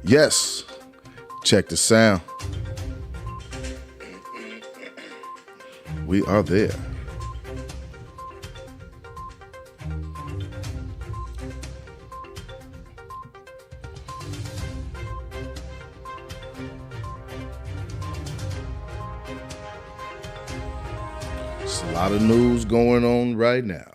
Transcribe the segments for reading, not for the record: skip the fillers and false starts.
Yes, check the sound. We are there. There's a lot of news going on right now.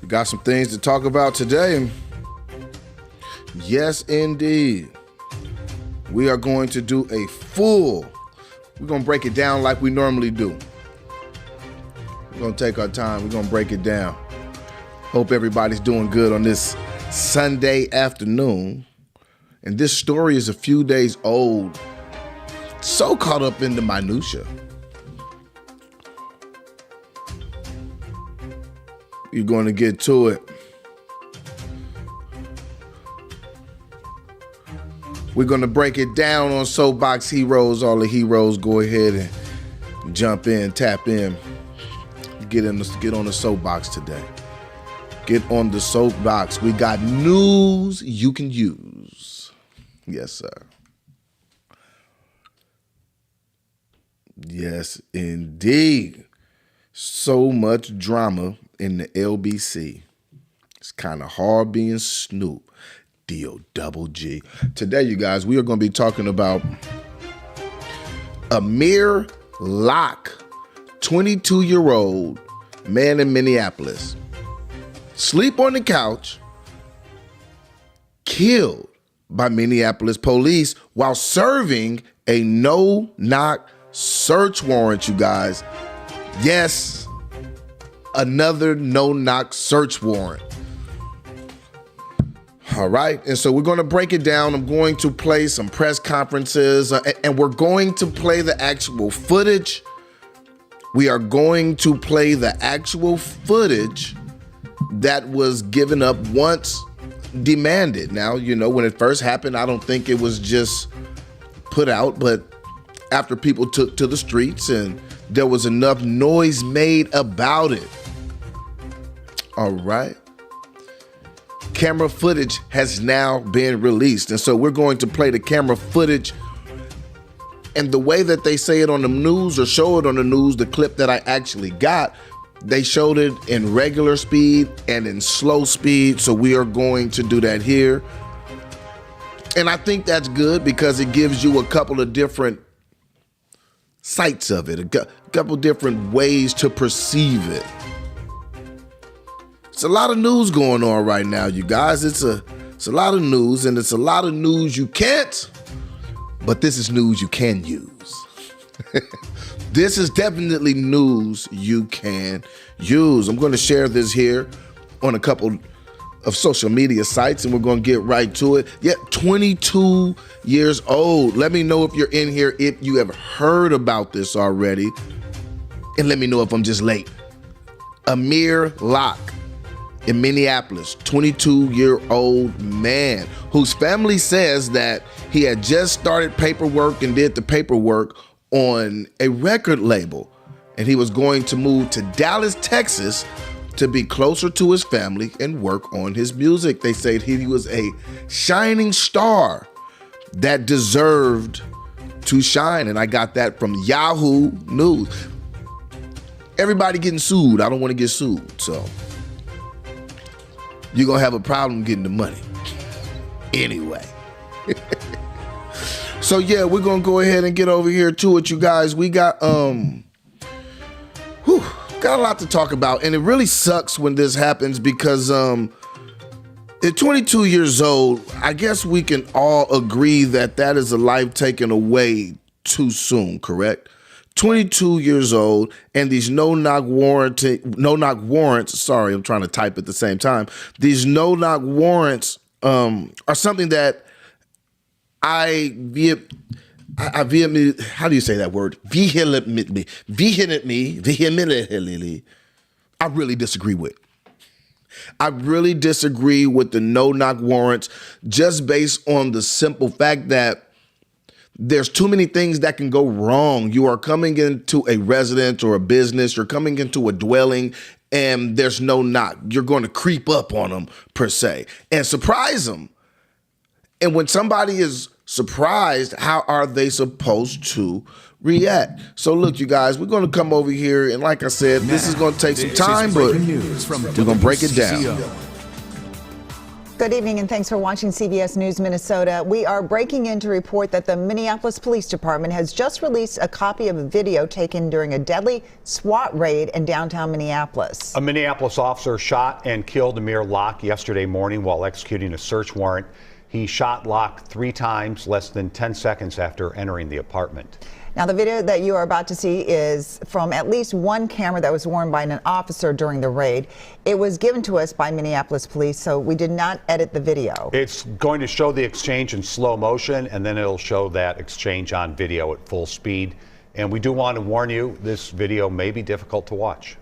We got some things to talk about today. Yes, indeed. We are going to do we're going to break it down like we normally do. We're going to take our time. We're going to break it down. Hope everybody's doing good on this Sunday afternoon. And this story is a few days old. So caught up in the minutia. You're going to get to it. We're going to break it down on Soapbox Heroes. All the heroes, go ahead and jump in, tap in. Get on the soapbox today. Get on the soapbox. We got news you can use. Yes, sir. Yes, indeed. So much drama in the LBC. It's kind of hard being Snoop. D-O-double-G. Today, you guys, we are going to be talking about Amire Locke, 22-year-old man in Minneapolis. Sleep on the couch, killed by Minneapolis police while serving a no-knock search warrant, you guys. Yes, another no-knock search warrant. All right, and so we're going to break it down. I'm going to play some press conferences, and we're going to play the actual footage. We are going to play the actual footage that was given up once demanded. Now, you know, when it first happened, I don't think it was just put out, but after people took to the streets and there was enough noise made about it. All right. Camera footage has now been released. And so we're going to play the camera footage. And the way that they say it on the news or show it on the news, the clip that I actually got, they showed it in regular speed and in slow speed. So we are going to do that here. And I think that's good because it gives you a couple of different sights of it, a couple different ways to perceive it. It's a lot of news going on right now, you guys. It's a lot of news, and it's a lot of news you can't, but this is news you can use. This is definitely news you can use. I'm going to share this here on a couple of social media sites, and we're going to get right to it. Yeah, 22 years old. Let me know if you're in here, if you have heard about this already, and let me know if I'm just late. Amire Locke in Minneapolis, 22-year-old man whose family says that he had just started paperwork and did the paperwork on a record label, and he was going to move to Dallas, Texas to be closer to his family and work on his music. They said he was a shining star that deserved to shine, and I got that from Yahoo News. Everybody getting sued. I don't want to get sued, so you're going to have a problem getting the money. Anyway. So yeah, we're going to go ahead and get over here to it, you guys. We got got a lot to talk about, and it really sucks when this happens because at 22 years old, I guess we can all agree that that is a life taken away too soon, correct? 22 years old, and these no-knock warrants, sorry, I'm trying to type at the same time. These no-knock warrants are something that I vehemently, how do you say that word? Vehemently, I really disagree with. I really disagree with the no-knock warrants just based on the simple fact that there's too many things that can go wrong. You are coming into a residence or a business, you're coming into a dwelling, and there's no knock. You're going to creep up on them, per se, and surprise them. And when somebody is surprised, how are they supposed to react? So look, you guys, we're going to come over here, and like I said, this is going to take some time, but we're going to break it down. Good evening and thanks for watching CBS News Minnesota. We are breaking in to report that the Minneapolis Police Department has just released a copy of a video taken during a deadly SWAT raid in downtown Minneapolis. A Minneapolis officer shot and killed Amire Locke yesterday morning while executing a search warrant. He shot Locke 3 times less than 10 seconds after entering the apartment. Now, the video that you are about to see is from at least one camera that was worn by an officer during the raid. It was given to us by Minneapolis Police, so we did not edit the video. It's going to show the exchange in slow motion, and then it'll show that exchange on video at full speed. And we do want to warn you, this video may be difficult to watch.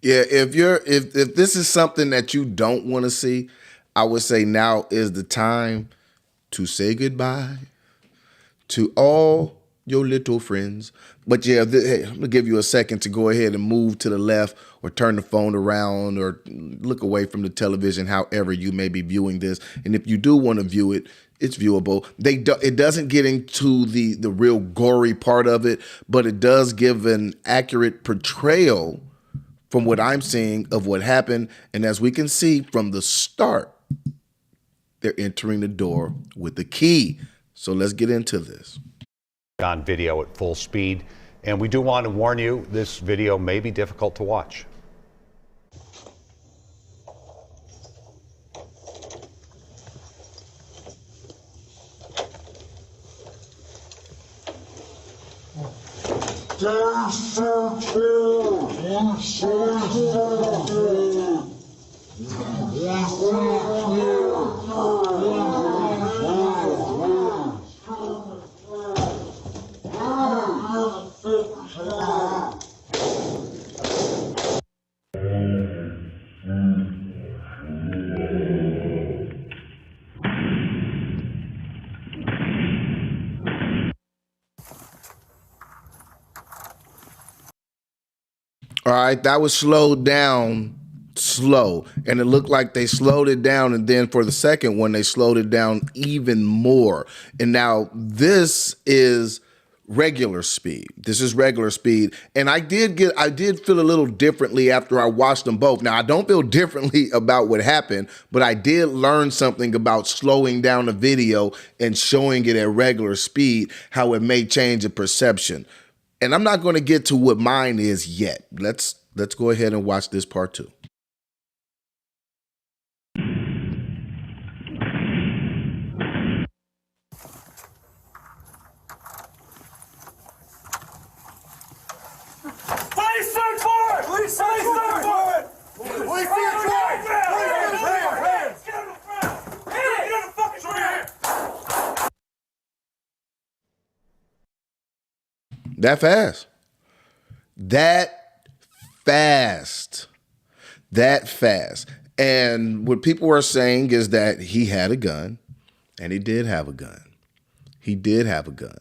Yeah, if this is something that you don't want to see, I would say now is the time to say goodbye to all your little friends. But yeah, hey, I'm gonna give you a second to go ahead and move to the left or turn the phone around or look away from the television, however you may be viewing this. And if you do want to view it, it's viewable. It doesn't get into the real gory part of it, but it does give an accurate portrayal from what I'm seeing of what happened. And as we can see from the start, they're entering the door with the key. So let's get into this. On video at full speed. And we do want to warn you, this video may be difficult to watch. All right, that was slowed down slow, and it looked like they slowed it down, and then for the second one they slowed it down even more. And now this is regular speed. This is regular speed, and I did feel a little differently after I watched them both. Now I don't feel differently about what happened, but I did learn something about slowing down the video and showing it at regular speed, how it may change the perception. And I'm not going to get to what mine is yet. Let's go ahead and watch this part 2. Police search for it! Police search for it! Police search for it! Get on the ground! Get on the fucking ground! That fast. That fast. And what people are saying is that he had a gun, and he did have a gun. He did have a gun.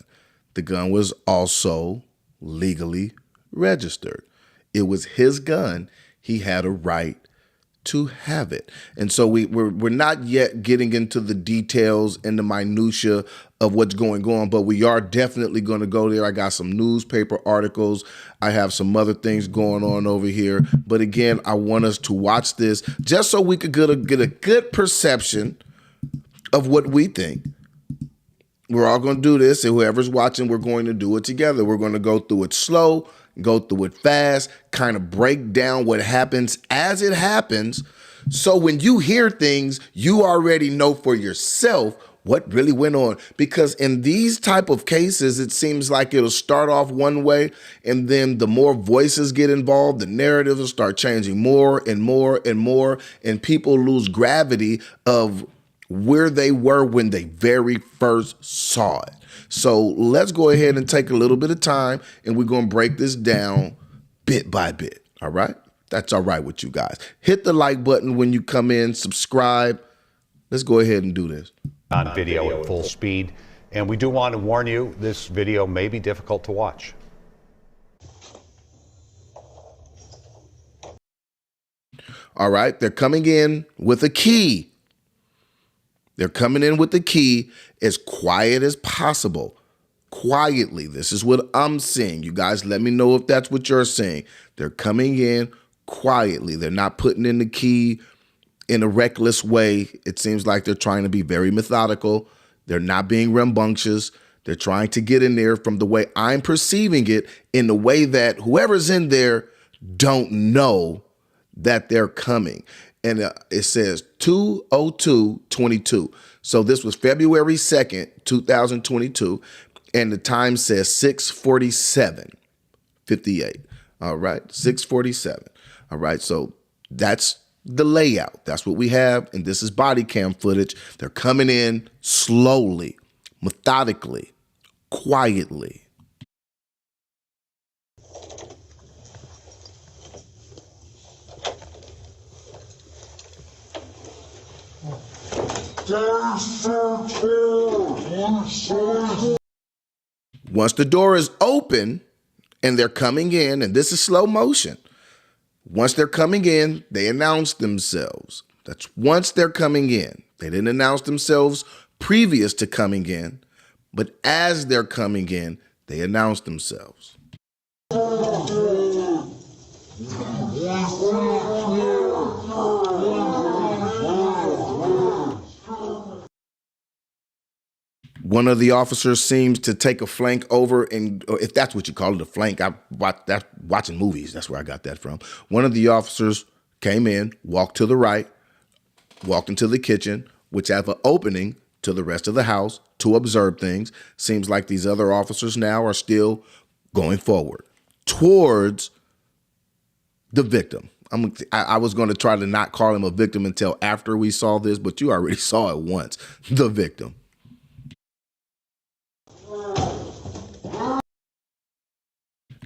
The gun was also legally registered. It was his gun. He had a right to have it. And so we're not yet getting into the details and the minutia of what's going on, but we are definitely going to go there. I got some newspaper articles. I have some other things going on over here. But again, I want us to watch this just so we could get a good perception of what we think. We're all going to do this, and whoever's watching, we're going to do it together. We're going to go through it slow, go through it fast, kind of break down what happens as it happens. So when you hear things, you already know for yourself what really went on? Because in these type of cases, it seems like it'll start off one way, and then the more voices get involved, the narrative will start changing more and more and more, and people lose gravity of where they were when they very first saw it. So let's go ahead and take a little bit of time, and we're going to break this down bit by bit. All right? That's all right with you guys. Hit the like button when you come in, subscribe. Let's go ahead and do this. On video at full speed. And we do want to warn you, this video may be difficult to watch. All right, they're coming in with a key. They're coming in with the key as quiet as possible. Quietly. This is what I'm seeing. You guys let me know if that's what you're seeing. They're coming in quietly. They're not putting in the key in a reckless way. It seems like they're trying to be very methodical. They're not being rambunctious. They're trying to get in there from the way I'm perceiving it, in the way that whoever's in there don't know that they're coming. And it says 2:02:22. So this was February 2nd, 2022. And the time says 6:47:58. All right, 6:47. All right, so that's the layout. That's what we have. And this is body cam footage. They're coming in slowly, methodically, quietly. Once the door is open and they're coming in, and this is slow motion. Once they're coming in, they announce themselves. That's once they're coming in. They didn't announce themselves previous to coming in, but as they're coming in, they announce themselves. One of the officers seems to take a flank over, and if that's what you call it, a flank, watching movies. That's where I got that from. One of the officers came in, walked to the right, walked into the kitchen, which have an opening to the rest of the house to observe things. Seems like these other officers now are still going forward towards the victim. I was going to try to not call him a victim until after we saw this, but you already saw it once, the victim.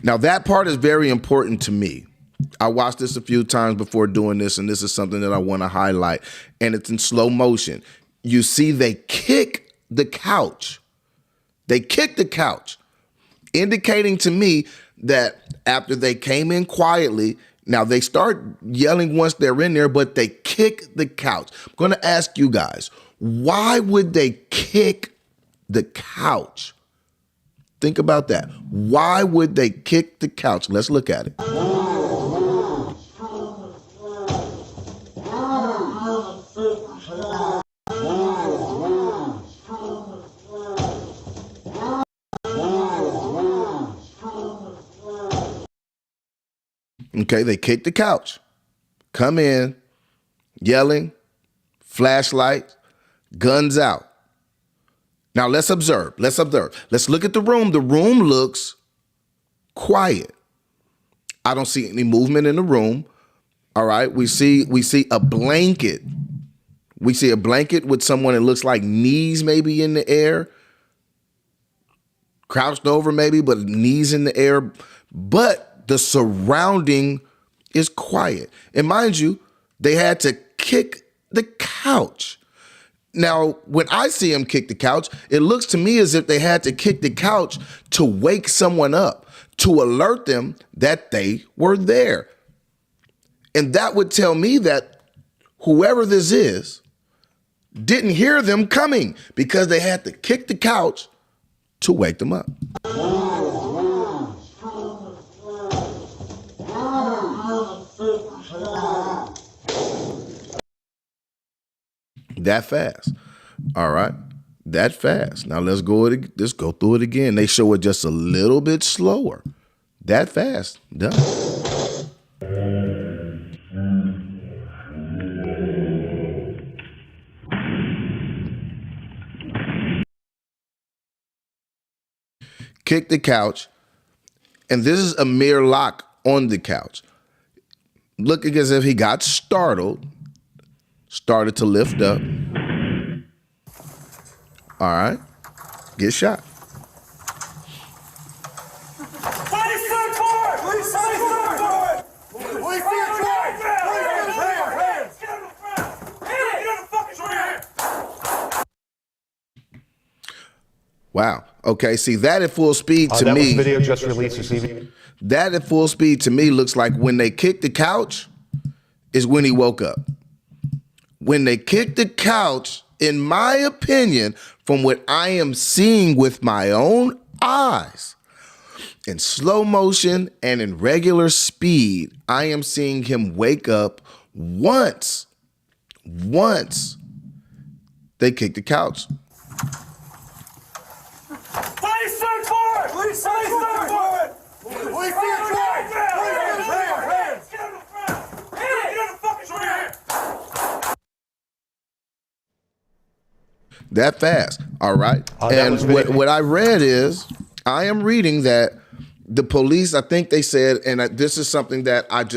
Now, that part is very important to me. I watched this a few times before doing this, and this is something that I want to highlight, and it's in slow motion. You see they kick the couch. They kick the couch, indicating to me that after they came in quietly, now they start yelling once they're in there, but they kick the couch. I'm going to ask you guys, why would they kick the couch? Think about that. Why would they kick the couch? Let's look at it. Okay, they kick the couch. Come in, yelling, flashlight, guns out. Now let's observe. Let's look at the room. The room looks quiet. I don't see any movement in the room. All right. We see a blanket. We see a blanket with someone that looks like knees maybe in the air. Crouched over maybe, but knees in the air. But the surrounding is quiet. And mind you, they had to kick the couch. Now, when I see him kick the couch, it looks to me as if they had to kick the couch to wake someone up, to alert them that they were there. And that would tell me that whoever this is didn't hear them coming because they had to kick the couch to wake them up. That fast. All right. That fast. Now let's go through it again. They show it just a little bit slower. That fast. Done. kicked the couch, and this is Amire Locke on the couch, looking as if he got startled, started to lift up. All right, get shot. Wow. Okay. See, that at full speed to that me. Was video just released this evening. That at full speed to me looks like when they kicked the couch is when he woke up. When they kicked the couch, in my opinion, from what I am seeing with my own eyes, in slow motion and in regular speed, I am seeing him wake up once they kicked the couch. Please search for it! Please search for it! We see a track! Hands! Get on the ground! Get on the fucking ground! That fast, all right? And what I read is, I am reading that the police, I think they said, and this is something that I've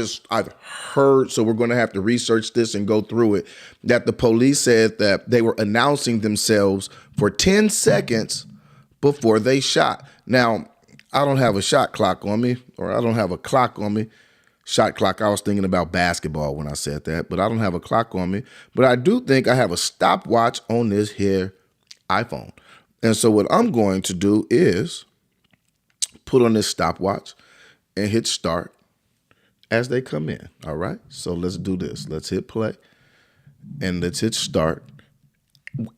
heard, so we're going to have to research this and go through it, that the police said that they were announcing themselves for 10 seconds before they shot. Now, I don't have a shot clock on me, or I don't have a clock on me. Shot clock, I was thinking about basketball when I said that, but I don't have a clock on me. But I do think I have a stopwatch on this here iPhone. And so what I'm going to do is put on this stopwatch and hit start as they come in, all right? So let's do this. Let's hit play and let's hit start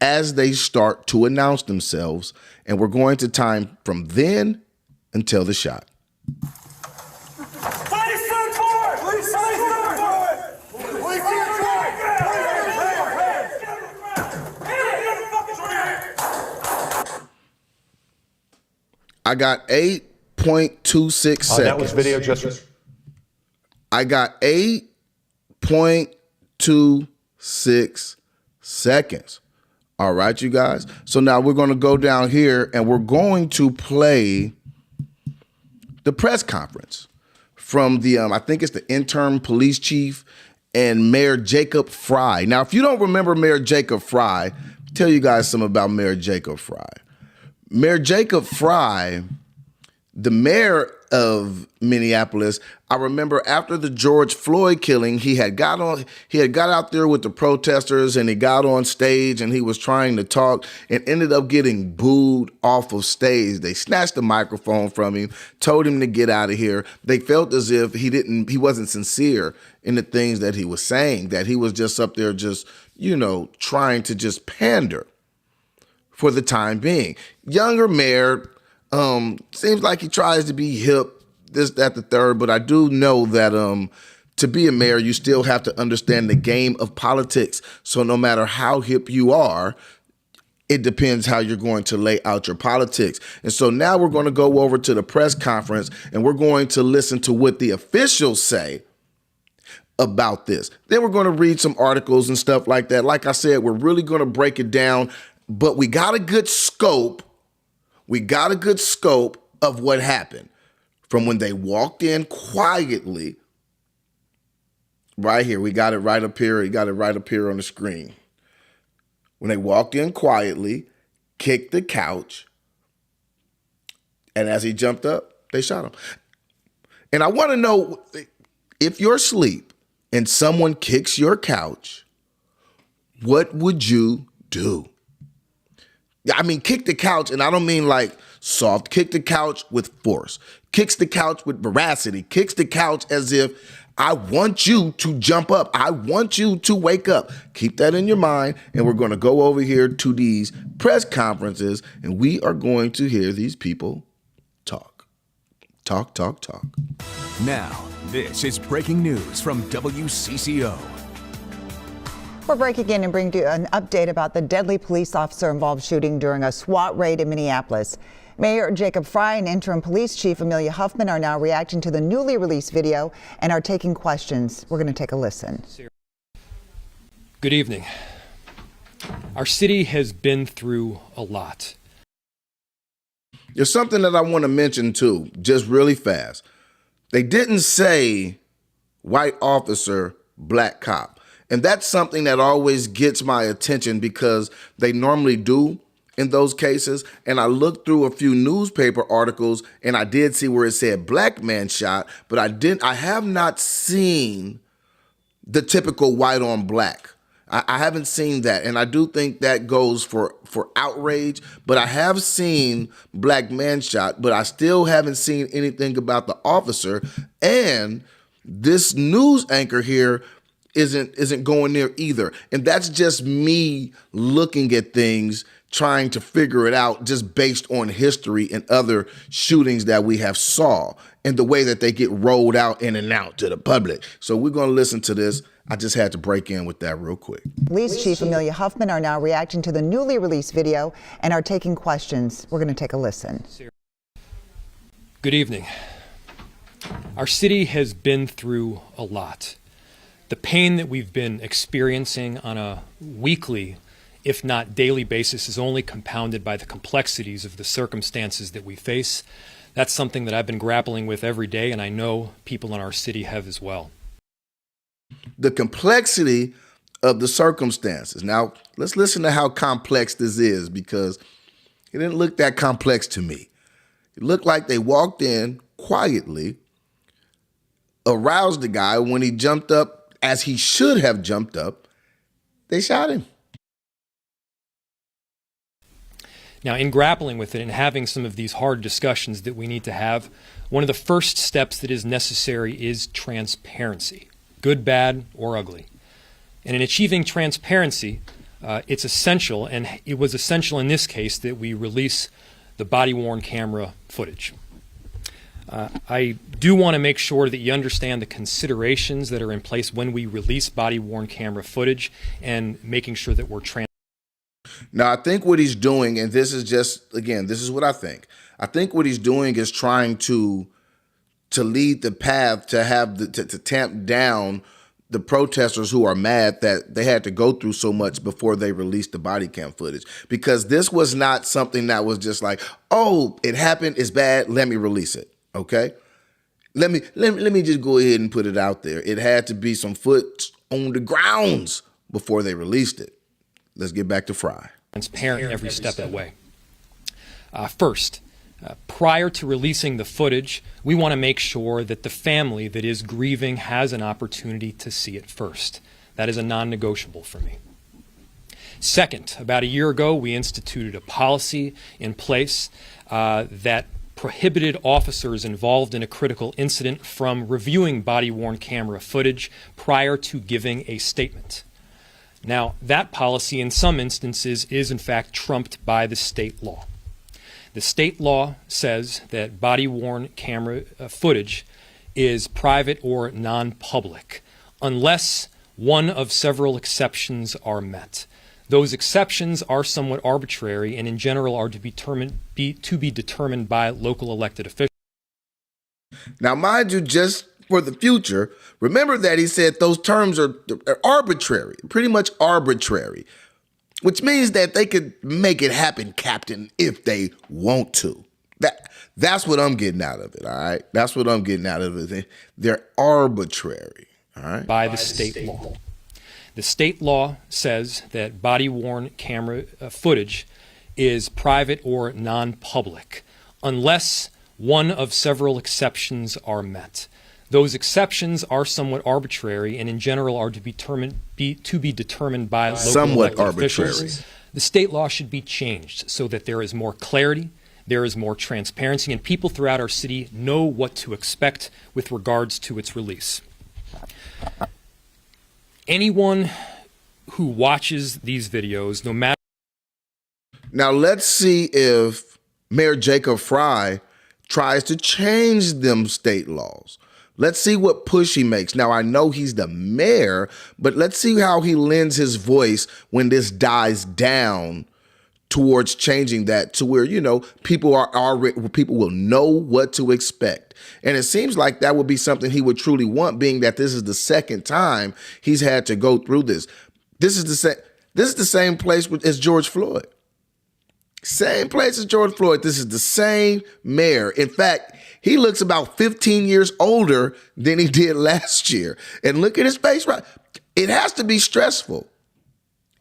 as they start to announce themselves, and we're going to time from then until the shot. I got 8.26 seconds. That was video just. I got 8.26 seconds. All right, you guys. So now we're going to go down here and we're going to play the press conference from the, I think it's the interim police chief and Mayor Jacob Fry. Now, if you don't remember Mayor Jacob Fry, I'll tell you guys something about Mayor Jacob Fry. Mayor Jacob Fry, the mayor of Minneapolis, I remember after the George Floyd killing, he had got out there with the protesters and he got on stage and he was trying to talk and ended up getting booed off of stage. They snatched the microphone from him, told him to get out of here. They felt as if he wasn't sincere in the things that he was saying, that he was just up there just, trying to just pander for the time being. Younger mayor, seems like he tries to be hip, this, that, the third, but I do know that to be a mayor, you still have to understand the game of politics. So no matter how hip you are, it depends how you're going to lay out your politics. And so now we're going to go over to the press conference and we're going to listen to what the officials say about this. Then we're going to read some articles and stuff like that. Like I said, we're really going to break it down, but we got a good scope. We got a good scope of what happened from when they walked in quietly. Right here. We got it right up here. You got it right up here on the screen. When they walked in quietly, kicked the couch, and as he jumped up, they shot him. And I want to know, if you're asleep and someone kicks your couch, what would you do? I mean, kick the couch, and I don't mean like soft. Kick the couch with force. Kicks the couch with veracity. Kicks the couch as if I want you to jump up. I want you to wake up. Keep that in your mind, and we're going to go over here to these press conferences, and we are going to hear these people talk. Talk, talk, talk. Now, this is breaking news from WCCO. We're breaking in and bringing you an update about the deadly police officer-involved shooting during a SWAT raid in Minneapolis. Mayor Jacob Fry and interim police chief Amelia Huffman are now reacting to the newly released video and are taking questions. We're going to take a listen. Good evening. Our city has been through a lot. There's something that I want to mention too, just really fast. They didn't say white officer, black cop. And that's something that always gets my attention because they normally do in those cases. And I looked through a few newspaper articles and I did see where it said black man shot, but I have not seen the typical white on black. I haven't seen that. And I do think that goes for outrage, but I have seen black man shot, but I still haven't seen anything about the officer. And this news anchor here isn't going there either. And that's just me looking at things, trying to figure it out just based on history and other shootings that we have saw and the way that they get rolled out in and out to the public. So we're going to listen to this. I just had to break in with that real quick. Police Chief Amelia Huffman are now reacting to the newly released video and are taking questions. We're going to take a listen. Good evening. Our city has been through a lot. The pain that we've been experiencing on a weekly, if not daily basis is only compounded by the complexities of the circumstances that we face. That's something that I've been grappling with every day, and I know people in our city have as well. The complexity of the circumstances. Now, let's listen to how complex this is because it didn't look that complex to me. It looked like they walked in quietly, aroused the guy when he jumped up as he should have jumped up. They shot him. Now, in grappling with it and having some of these hard discussions that we need to have, one of the first steps that is necessary is transparency. Good, bad, or ugly. And in achieving transparency, it's essential, and it was essential in this case, that we release the body-worn camera footage. I do want to make sure that you understand the considerations that are in place when we release body-worn camera footage and making sure that we're transparent. Now, I think what he's doing, and this is just, again, this is what I think. I think what he's doing is trying to lead the path to have to tamp down the protesters who are mad that they had to go through so much before they released the body cam footage. Because this was not something that was just like, oh, it happened, it's bad, let me release it, okay? Let me just go ahead and put it out there. It had to be some foot on the grounds before they released it. Let's get back to Fry. Transparent every step of the way. First, prior to releasing the footage, we want to make sure that the family that is grieving has an opportunity to see it first. That is a non-negotiable for me. Second, about a year ago, we instituted a policy in place that prohibited officers involved in a critical incident from reviewing body-worn camera footage prior to giving a statement. Now, that policy in some instances is in fact trumped by the state law. The state law says that body-worn camera footage is private or non-public unless one of several exceptions are met. Those exceptions are somewhat arbitrary and in general are to be determined by local elected officials. Now, mind you, just for the future, remember that he said those terms are arbitrary, pretty much arbitrary, which means that they could make it happen, Captain, if they want to. That's what I'm getting out of it, all right? That's what I'm getting out of it. They're arbitrary, all right? By the state law. The state law says that body-worn camera footage is private or non-public unless one of several exceptions are met. Those exceptions are somewhat arbitrary and in general are to be determined by local elected officials. The state law should be changed so that there is more clarity, there is more transparency, and people throughout our city know what to expect with regards to its release. Anyone who watches these videos, no matter... Now let's see if Mayor Jacob Fry tries to change them state laws. Let's see what push he makes. Now, I know he's the mayor, but let's see how he lends his voice when this dies down towards changing that to where, you know, people will know what to expect. And it seems like that would be something he would truly want, being that this is the second time he's had to go through this. This is the same place as George Floyd. Same place as George Floyd. This is the same mayor. In fact, he looks about 15 years older than he did last year. And look at his face, right? It has to be stressful.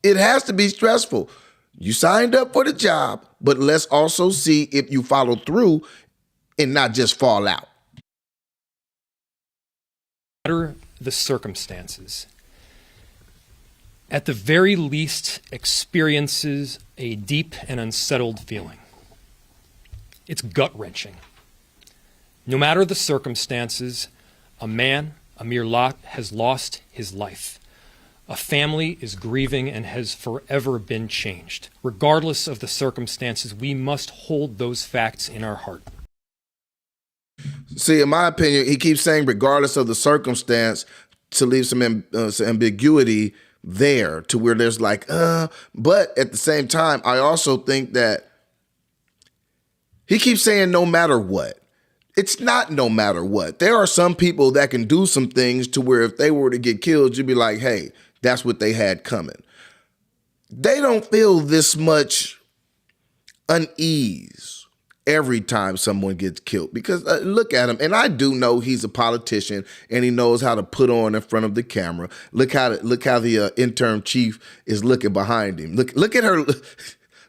It has to be stressful. You signed up for the job, but let's also see if you follow through and not just fall out. No matter the circumstances, at the very least, experiences a deep and unsettled feeling. It's gut-wrenching. No matter the circumstances, a man, Amire Locke, has lost his life. A family is grieving and has forever been changed. Regardless of the circumstances, we must hold those facts in our heart. See, in my opinion, he keeps saying regardless of the circumstance to leave some ambiguity there to where there's like, but at the same time, I also think that he keeps saying no matter what. It's not no matter what. There are some people that can do some things to where if they were to get killed, you'd be like, hey, that's what they had coming. They don't feel this much unease every time someone gets killed because look at him. And I do know he's a politician and he knows how to put on in front of the camera. Look how the interim chief is looking behind him. Look at her.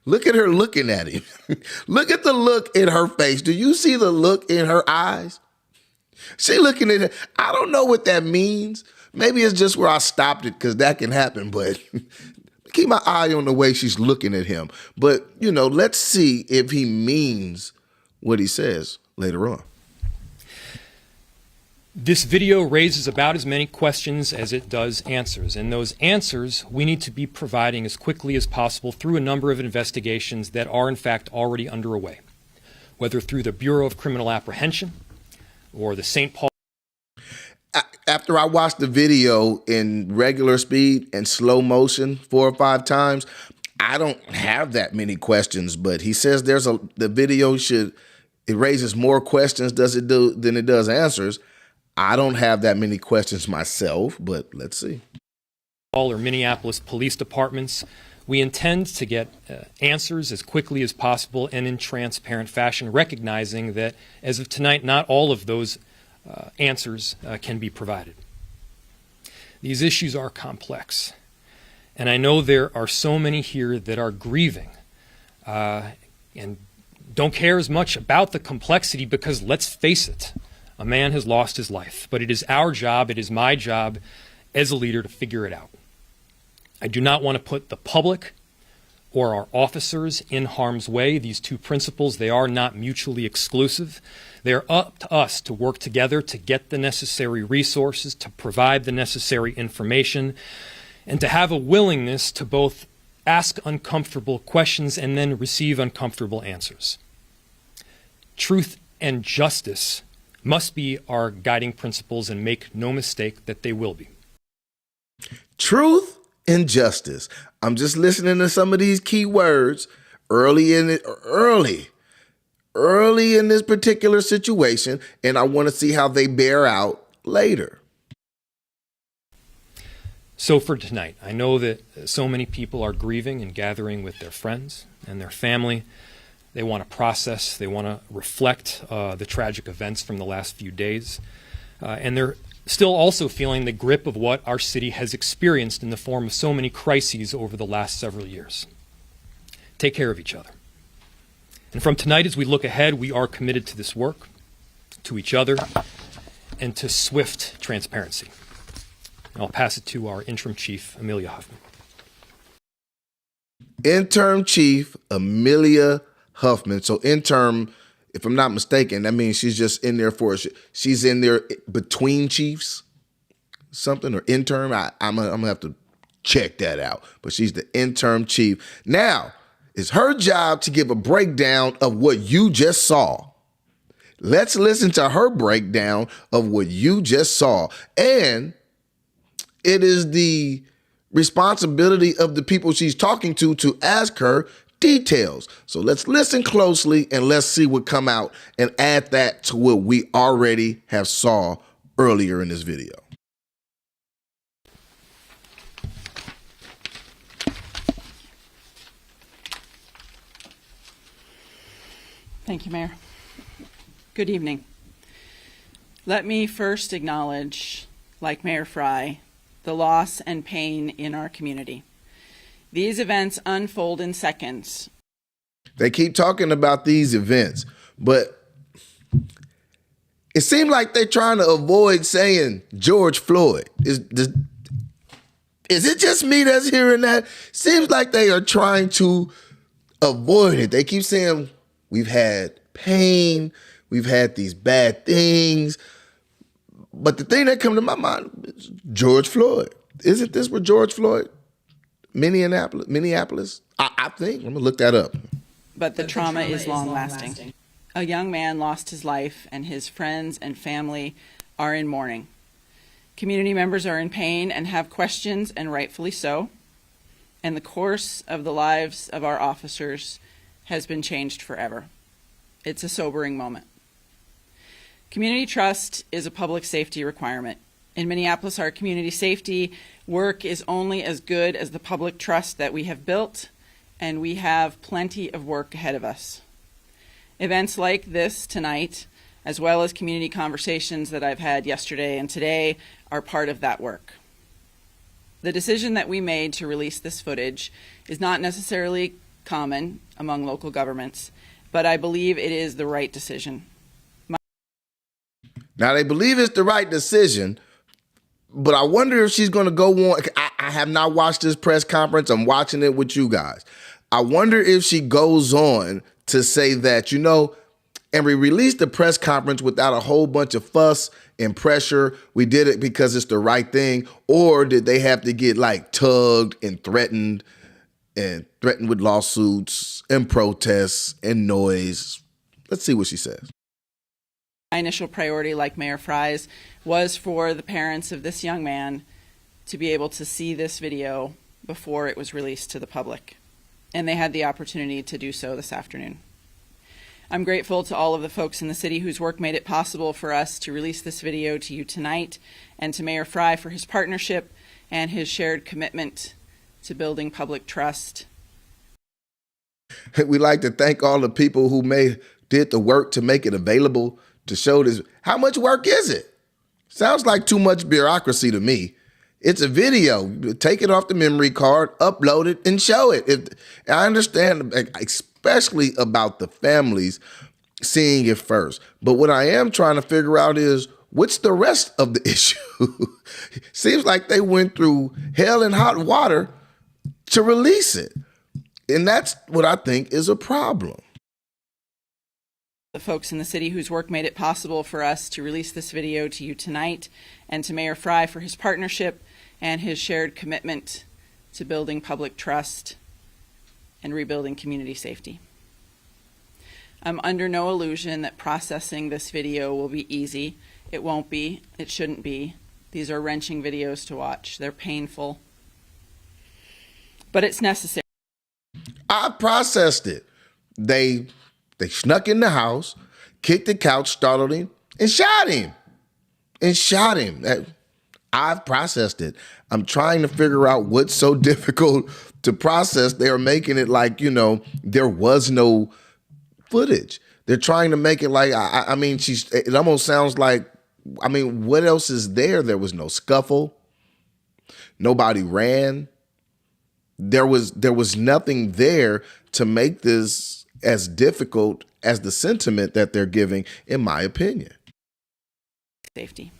Look at her looking at him. Look at the look in her face. Do you see the look in her eyes? She looking at him. I don't know what that means. Maybe it's just where I stopped it because that can happen, but keep my eye on the way she's looking at him. But, let's see if he means what he says later on. This video raises about as many questions as it does answers, and those answers we need to be providing as quickly as possible through a number of investigations that are in fact already underway, whether through the Bureau of Criminal Apprehension or the St. Paul. After I watched the video in regular speed and slow motion 4 or 5 times, I don't have that many questions, but he says the video it raises more questions than it does answers. I don't have that many questions myself, but let's see. Or Minneapolis Police Departments, we intend to get answers as quickly as possible and in transparent fashion, recognizing that as of tonight, not all of those answers can be provided. These issues are complex, and I know there are so many here that are grieving and don't care as much about the complexity because, let's face it, a man has lost his life, but it is our job, it is my job as a leader to figure it out. I do not want to put the public or our officers in harm's way. These two principles, they are not mutually exclusive. They're up to us to work together to get the necessary resources, to provide the necessary information, and to have a willingness to both ask uncomfortable questions and then receive uncomfortable answers. Truth and justice must be our guiding principles, and make no mistake that they will be. Truth and justice. I'm just listening to some of these key words early in this particular situation, and I want to see how they bear out later. So for tonight, I know that so many people are grieving and gathering with their friends and their family. They want to process, they want to reflect the tragic events from the last few days. And they're still also feeling the grip of what our city has experienced in the form of so many crises over the last several years. Take care of each other. And from tonight, as we look ahead, we are committed to this work, to each other, and to swift transparency. And I'll pass it to our interim chief, Amelia Huffman. Interim chief, Amelia Huffman. So interim, if I'm not mistaken, that means she's just in there she's in there between chiefs, something, or interim. I'm gonna have to check that out. But she's the interim chief. Now, it's her job to give a breakdown of what you just saw. Let's listen to her breakdown of what you just saw. And it is the responsibility of the people she's talking to ask her details. So let's listen closely and let's see what come out and add that to what we already have saw earlier in this video. Thank you, Mayor. Good evening. Let me first acknowledge, like Mayor Fry, the loss and pain in our community. These events unfold in seconds. They keep talking about these events, but it seems like they're trying to avoid saying George Floyd. Is it just me that's hearing that? Seems like they are trying to avoid it. They keep saying we've had pain, we've had these bad things, but the thing that comes to my mind is George Floyd. Isn't this where George Floyd, Minneapolis? I think. Let me look that up. But the trauma is long-lasting. A young man lost his life, and his friends and family are in mourning. Community members are in pain and have questions, and rightfully so. And the course of the lives of our officers has been changed forever. It's a sobering moment. Community trust is a public safety requirement. In Minneapolis, our community safety work is only as good as the public trust that we have built, and we have plenty of work ahead of us. Events like this tonight, as well as community conversations that I've had yesterday and today, are part of that work. The decision that we made to release this footage is not necessarily common among local governments, but I believe it is the right decision. Now, they believe it's the right decision, but I wonder if she's going to go on. I have not watched this press conference. I'm watching it with you guys. I wonder if she goes on to say that, and we released the press conference without a whole bunch of fuss and pressure. We did it because it's the right thing. Or did they have to get tugged and threatened with lawsuits and protests and noise? Let's see what she says. My initial priority, like Mayor Fry's, was for the parents of this young man to be able to see this video before it was released to the public. And they had the opportunity to do so this afternoon. I'm grateful to all of the folks in the city whose work made it possible for us to release this video to you tonight, and to Mayor Fry for his partnership and his shared commitment to building public trust. We'd like to thank all the people who did the work to make it available to show this. How much work is it? Sounds like too much bureaucracy to me. It's a video. Take it off the memory card, upload it, and show it. I understand, especially about the families seeing it first. But what I am trying to figure out is, what's the rest of the issue? Seems like they went through hell and hot water to release it. And that's what I think is a problem. The folks in the city whose work made it possible for us to release this video to you tonight, and to Mayor Fry for his partnership and his shared commitment to building public trust and rebuilding community safety. I'm under no illusion that processing this video will be easy. It won't be. It shouldn't be. These are wrenching videos to watch. They're painful. But it's necessary. I processed it. They snuck in the house, kicked the couch, startled him, and shot him. I've processed it. I'm trying to figure out what's so difficult to process. They're making it like, there was no footage. They're trying to make it like, it almost sounds like, what else is there? There was no scuffle. Nobody ran. There was nothing there to make this as difficult as the sentiment that they're giving, in my opinion. Safety.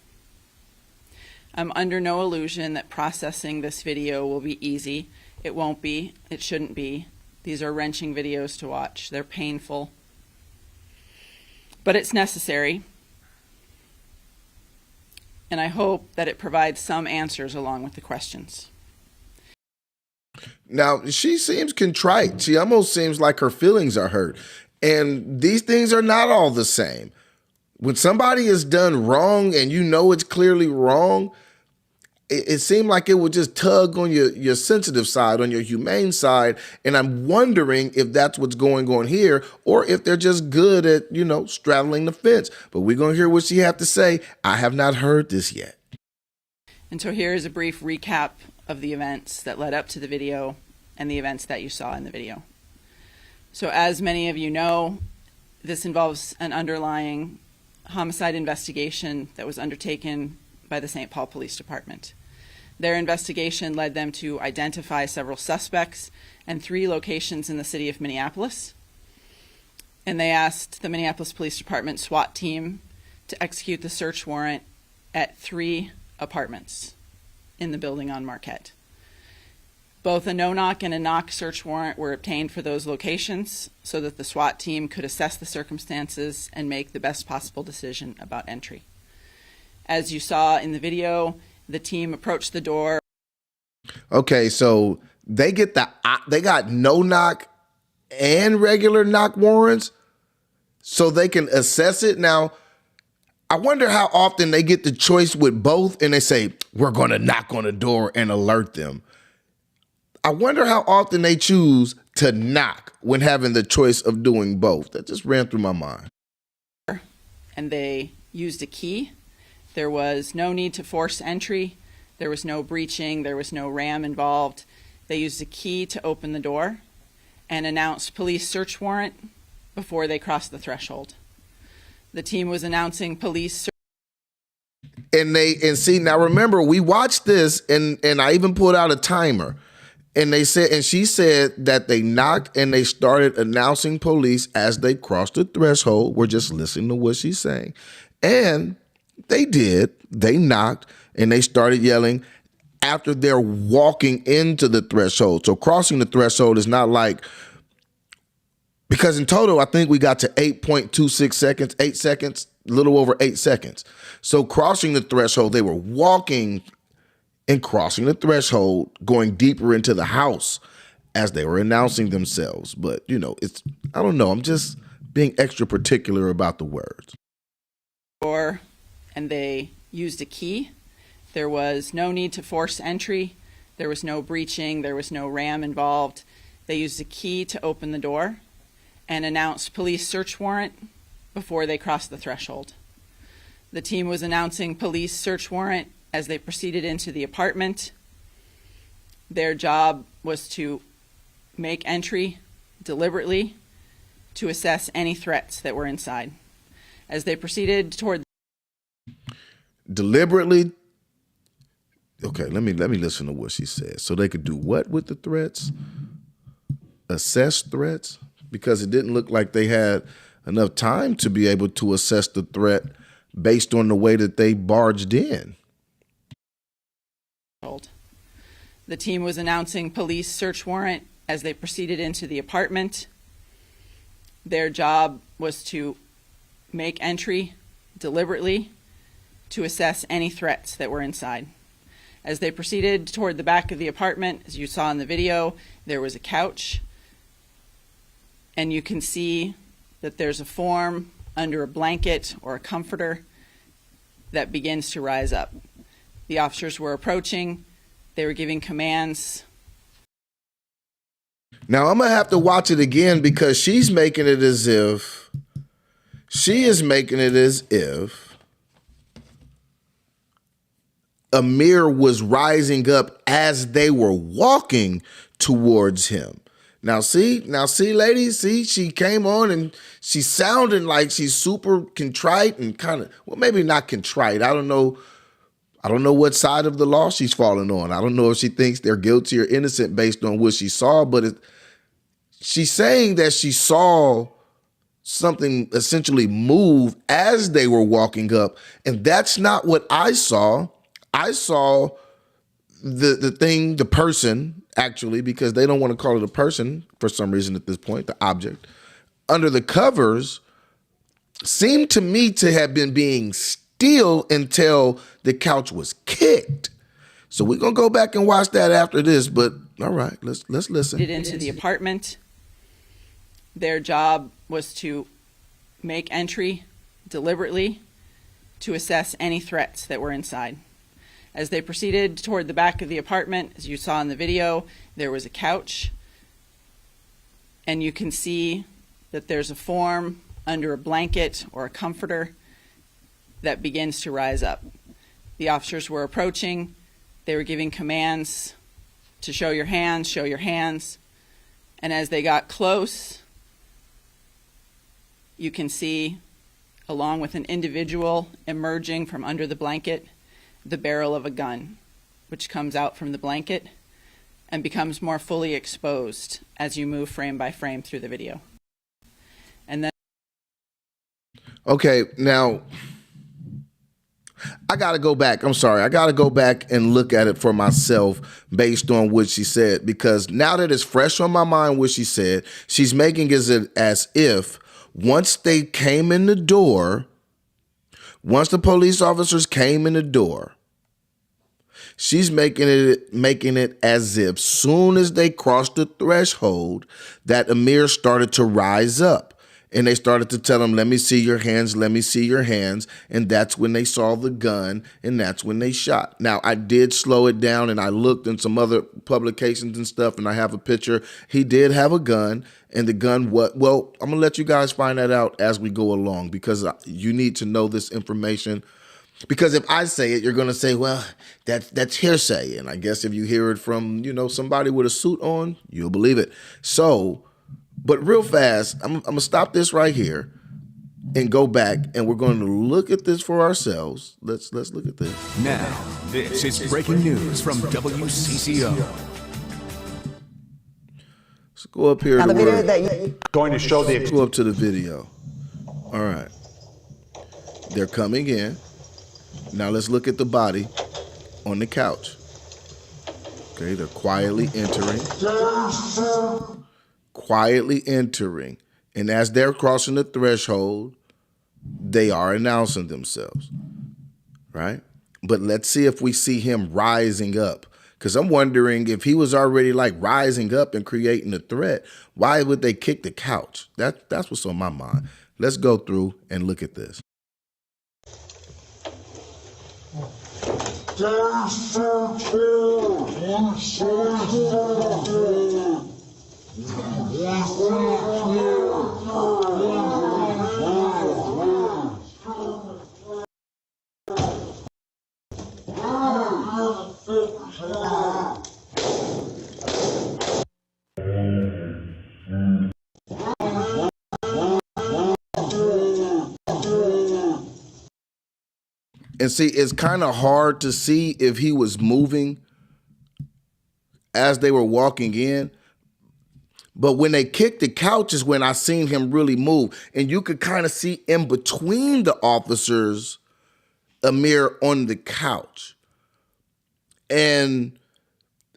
I'm under no illusion that processing this video will be easy. It won't be. It shouldn't be. These are wrenching videos to watch. They're painful. But it's necessary. And I hope that it provides some answers along with the questions. Now, she seems contrite. She almost seems like her feelings are hurt. And these things are not all the same. When somebody is done wrong and it's clearly wrong, it seemed like it would just tug on your sensitive side, on your humane side. And I'm wondering if that's what's going on here, or if they're just good at, straddling the fence. But we're going to hear what she has to say. I have not heard this yet. And so here is a brief recap of the events that led up to the video and the events that you saw in the video. So as many of you know, This involves an underlying homicide investigation that was undertaken by the St. Paul Police Department. Their investigation led them to identify several suspects and 3 locations in the city of Minneapolis. And they asked the Minneapolis Police Department SWAT team to execute the search warrant at 3 apartments in the building on Marquette. Both a no-knock and a knock search warrant were obtained for those locations so that the SWAT team could assess the circumstances and make the best possible decision about entry. As you saw in the video, the team approached the door. Okay, so they got no knock and regular knock warrants so they can assess it. Now, I wonder how often they get the choice with both and they say, we're going to knock on the door and alert them. I wonder how often they choose to knock when having the choice of doing both. That just ran through my mind. And they used a key. There was no need to force entry. There was no breaching. There was no ram involved. They used a key to open the door and announced police search warrant before they crossed the threshold. The team was announcing police. And see, now remember, we watched this and I even pulled out a timer. And she said that they knocked and they started announcing police as they crossed the threshold. We're just listening to what she's saying. And they did. They knocked and they started yelling after they're walking into the threshold. So crossing the threshold is not like, because in total, I think we got to 8.26 seconds, 8 seconds, a little over 8 seconds. So crossing the threshold, they were walking and crossing the threshold, going deeper into the house as they were announcing themselves. But, I don't know. I'm just being extra particular about the words. And they used a key. There was no need to force entry. There was no breaching. There was no ram involved. They used a key to open the door and announced police search warrant before they crossed the threshold. The team was announcing police search warrant as they proceeded into the apartment. Their job was to make entry deliberately to assess any threats that were inside. As they proceeded toward deliberately. Okay, let me listen to what she said. So they could do what with the threats? Assess threats? Because it didn't look like they had enough time to be able to assess the threat based on the way that they barged in. The team was announcing police search warrant as they proceeded into the apartment. Their job was to make entry deliberately to assess any threats that were inside. As they proceeded toward the back of the apartment, as you saw in the video, there was a couch. And you can see that there's a form under a blanket or a comforter that begins to rise up. The officers were approaching. They were giving commands. Now, I'm going to have to watch it again because she's making it as if, Amire was rising up as they were walking towards him. Now see, ladies, she came on and she's sounding like she's super contrite and kind of, well, maybe not contrite. I don't know what side of the law she's falling on. I don't know if she thinks they're guilty or innocent based on what she saw, but she's saying that she saw something essentially move as they were walking up. And that's not what I saw. I saw the person, actually, because they don't want to call it a person for some reason at this point, the object, under the covers, seemed to me to have been being still until the couch was kicked. So we're going to go back and watch that after this, but all right, let's listen. Into the apartment. Their job was to make entry deliberately to assess any threats that were inside. As they proceeded toward the back of the apartment, as you saw in the video, there was a couch. And you can see that there's a form under a blanket or a comforter that begins to rise up. The officers were approaching. They were giving commands to show your hands, show your hands. And as they got close, you can see, along with an individual emerging from under the blanket, the barrel of a gun, which comes out from the blanket and becomes more fully exposed as you move frame by frame through the video. And then Okay, now I got to go back. I'm sorry. I got to go back and look at it for myself based on what she said, because now that it's fresh on my mind what she said, she's making it as if once they came in the door, once the police officers came in the door, she's making it as if soon as they crossed the threshold that Amire started to rise up. And they started to tell him, let me see your hands, let me see your hands. And that's when they saw the gun, and that's when they shot. Now, I did slow it down, and I looked in some other publications and stuff, and I have a picture. He did have a gun, and the gun, well, I'm going to let you guys find that out as we go along, because you need to know this information. Because if I say it, you're going to say, well, that's hearsay. And I guess if you hear it from, somebody with a suit on, you'll believe it. So, but real fast, I'm going to stop this right here and go back, and we're going to look at this for ourselves. Let's look at this. Now, this is breaking news from WCCO. Let's go up here. Now, the video that Going to show the... Go up to the video. All right. They're coming in. Now let's look at the body on the couch. Okay, they're quietly entering. Quietly entering. And as they're crossing the threshold, they are announcing themselves. Right? But let's see if we see him rising up. Because I'm wondering if he was already like rising up and creating a threat, why would they kick the couch? That's what's on my mind. Let's go through and look at this. And see, it's kind of hard to see if he was moving as they were walking in. But when they kicked the couch is when I seen him really move. And you could kind of see in between the officers, Amire on the couch. And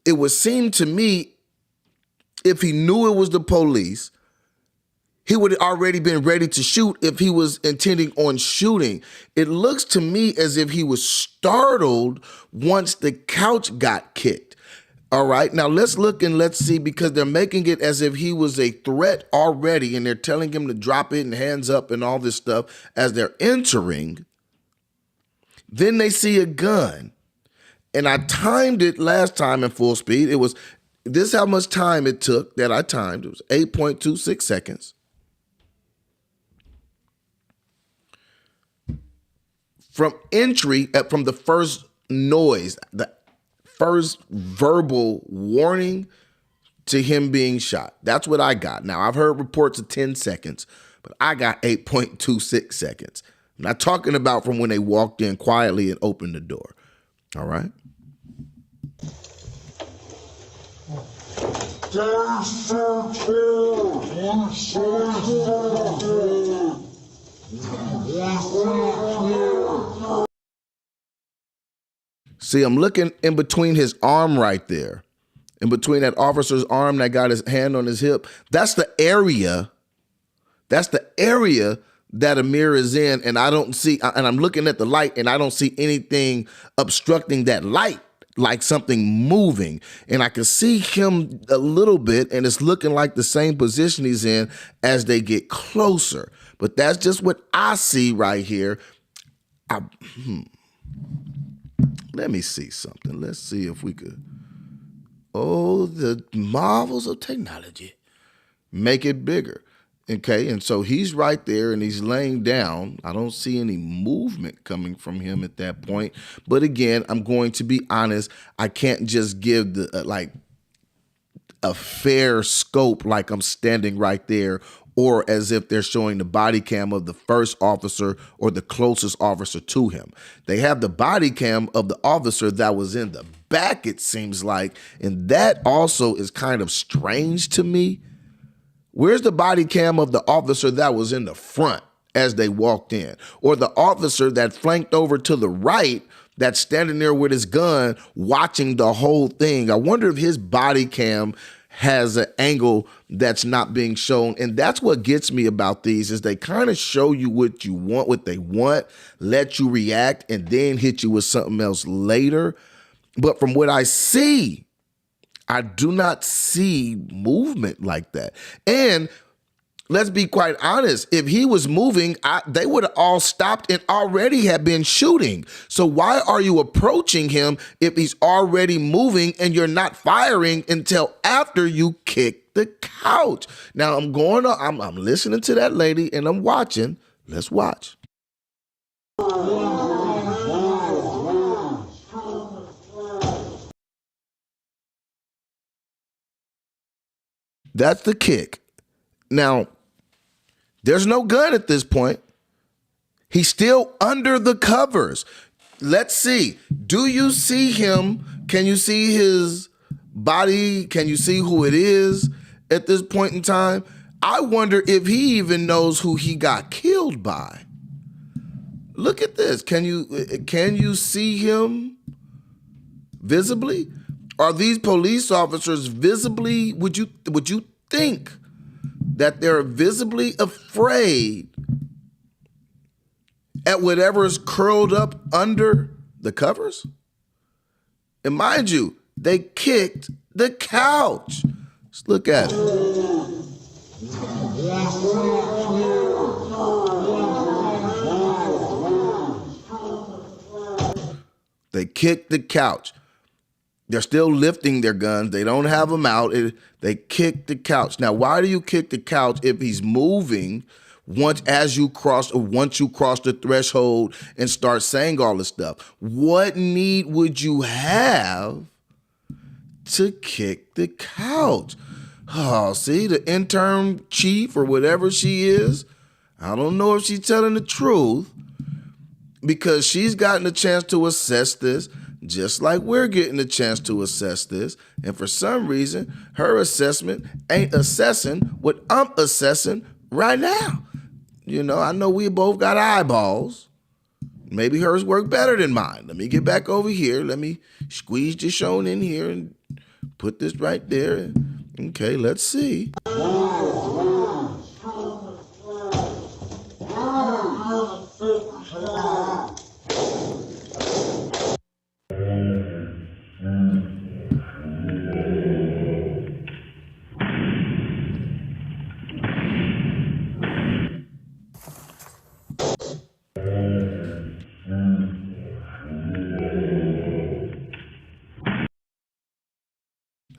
it would seem to me, if he knew it was the police, he would have already been ready to shoot if he was intending on shooting. It looks to me as if he was startled once the couch got kicked. All right, now let's look and let's see, because they're making it as if he was a threat already, and they're telling him to drop it and hands up and all this stuff as they're entering. Then they see a gun. And I timed it last time in full speed. This is how much time it took that I timed. It was 8.26 seconds. From entry, from the first noise, the first verbal warning to him being shot. That's what I got. Now, I've heard reports of 10 seconds, but I got 8.26 seconds. I'm not talking about from when they walked in quietly and opened the door. All right? See, I'm looking in between his arm right there, in between that officer's arm that got his hand on his hip. That's the area that Amire is in, and I don't see, and I'm looking at the light, and I don't see anything obstructing that light, like something moving. And I can see him a little bit, and it's looking like the same position he's in as they get closer. But that's just what I see right here. Let me see something. Let's see if we could. Oh, the marvels of technology. Make it bigger. Okay, and so he's right there and he's laying down. I don't see any movement coming from him at that point. But again, I'm going to be honest. I can't just give the a fair scope like I'm standing right there or as if they're showing the body cam of the first officer or the closest officer to him. They have the body cam of the officer that was in the back, it seems like, and that also is kind of strange to me. Where's the body cam of the officer that was in the front as they walked in? Or the officer that flanked over to the right that's standing there with his gun watching the whole thing? I wonder if his body cam has an angle that's not being shown. And that's what gets me about these, is they kind of show you what you want, what they want, let you react, and then hit you with something else later. But from what I see, I do not see movement like that. And let's be quite honest, if he was moving, they would have all stopped and already have been shooting. So why are you approaching him if he's already moving and you're not firing until after you kick the couch? Now I'm listening to that lady and I'm watching. Let's watch. That's the kick. Now, there's no gun at this point. He's still under the covers. Let's see. Do you see him? Can you see his body? Can you see who it is at this point in time? I wonder if he even knows who he got killed by. Look at this. Can you see him visibly? Are these police officers visibly, would you think that they're visibly afraid at whatever is curled up under the covers? And mind you, they kicked the couch. Let's look at it. They kicked the couch. They're still lifting their guns. They don't have them out. They kick the couch. Now, why do you kick the couch if he's moving once you cross the threshold and start saying all this stuff? What need would you have to kick the couch? Oh, see, the interim chief or whatever she is, I don't know if she's telling the truth, because she's gotten a chance to assess this, just like we're getting a chance to assess this. And for some reason, her assessment ain't assessing what I'm assessing right now. You know, I know we both got eyeballs. Maybe hers work better than mine. Let me get back over here. Let me squeeze Deshaun in here and put this right there. Okay, let's see.